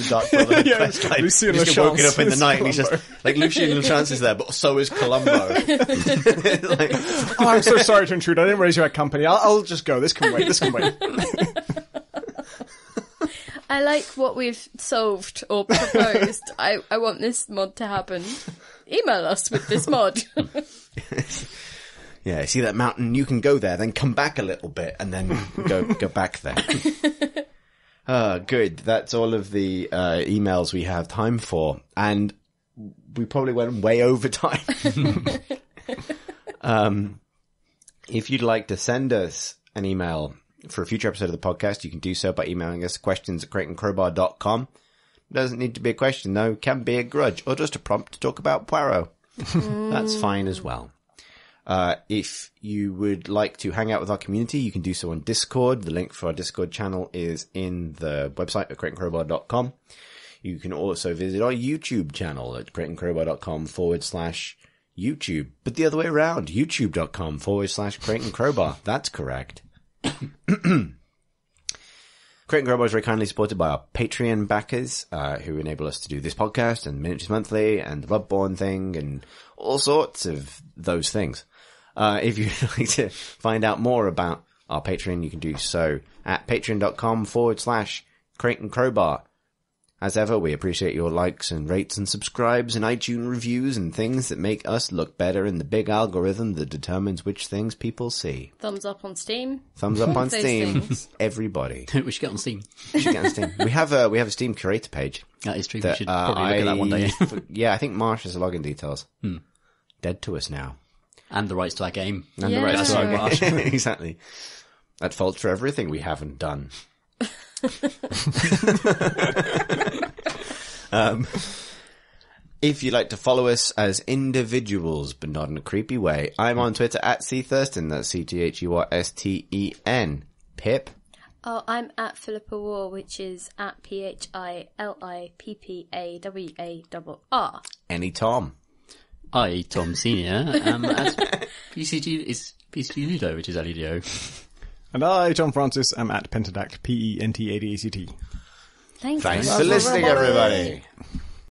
Brotherhood Yeah, quest. Like, Lucien you just get woken Lachance up in the is night and he's just Columbo. like Lucian Lachance is there, but so is Columbo. Like, "Oh, I'm so sorry to intrude. I didn't realize you had company. I'll just go. This can wait. This can wait." I like what we've solved or proposed. I want this mod to happen. Email us with this mod. yeah, see that mountain? You can go there, then come back a little bit, and then go back there. Good. That's all of the emails we have time for, and we probably went way over time. If you'd like to send us an email for a future episode of the podcast, you can do so by emailing us questions@crateandcrowbar.com. Doesn't need to be a question, though. Can be a grudge or just a prompt to talk about Poirot. That's fine as well. If you would like to hang out with our community, you can do so on Discord. The link for our Discord channel is in the website at crateandcrowbar.com. You can also visit our YouTube channel at crateandcrowbar.com/YouTube. But the other way around, youtube.com/crateandcrowbar. That's correct. Crate and Crowbar is very kindly supported by our Patreon backers, who enable us to do this podcast and Miniatures Monthly and the Bloodborne thing and all sorts of those things. If you'd like to find out more about our Patreon, you can do so at patreon.com/Crate and Crowbar. As ever, we appreciate your likes and rates and subscribes and iTunes reviews and things that make us look better in the big algorithm that determines which things people see. Thumbs up on Steam. Thumbs up on Those Steam. things. Everybody. We should get on Steam. We should get on Steam. We have a Steam curator page. That is true. That, We should probably look at that one day. Yeah, I think Marsh has the login details. Dead to us now. And the rights to our game. And Yeah. the rest That's right, of it. Exactly. At fault for everything we haven't done. If you'd like to follow us as individuals, but not in a creepy way, I'm on Twitter at CThurston. That's CTHURSTEN. Pip. Oh, I'm at Philippa War, which is at PHILIPPAWARR. Any Tom. I, Tom Senior, am at PCG is PCG Ludo, which is LEDO. And I, John Francis, am at Pentadact, PENTADACT. Thanks Thanks for listening, everybody.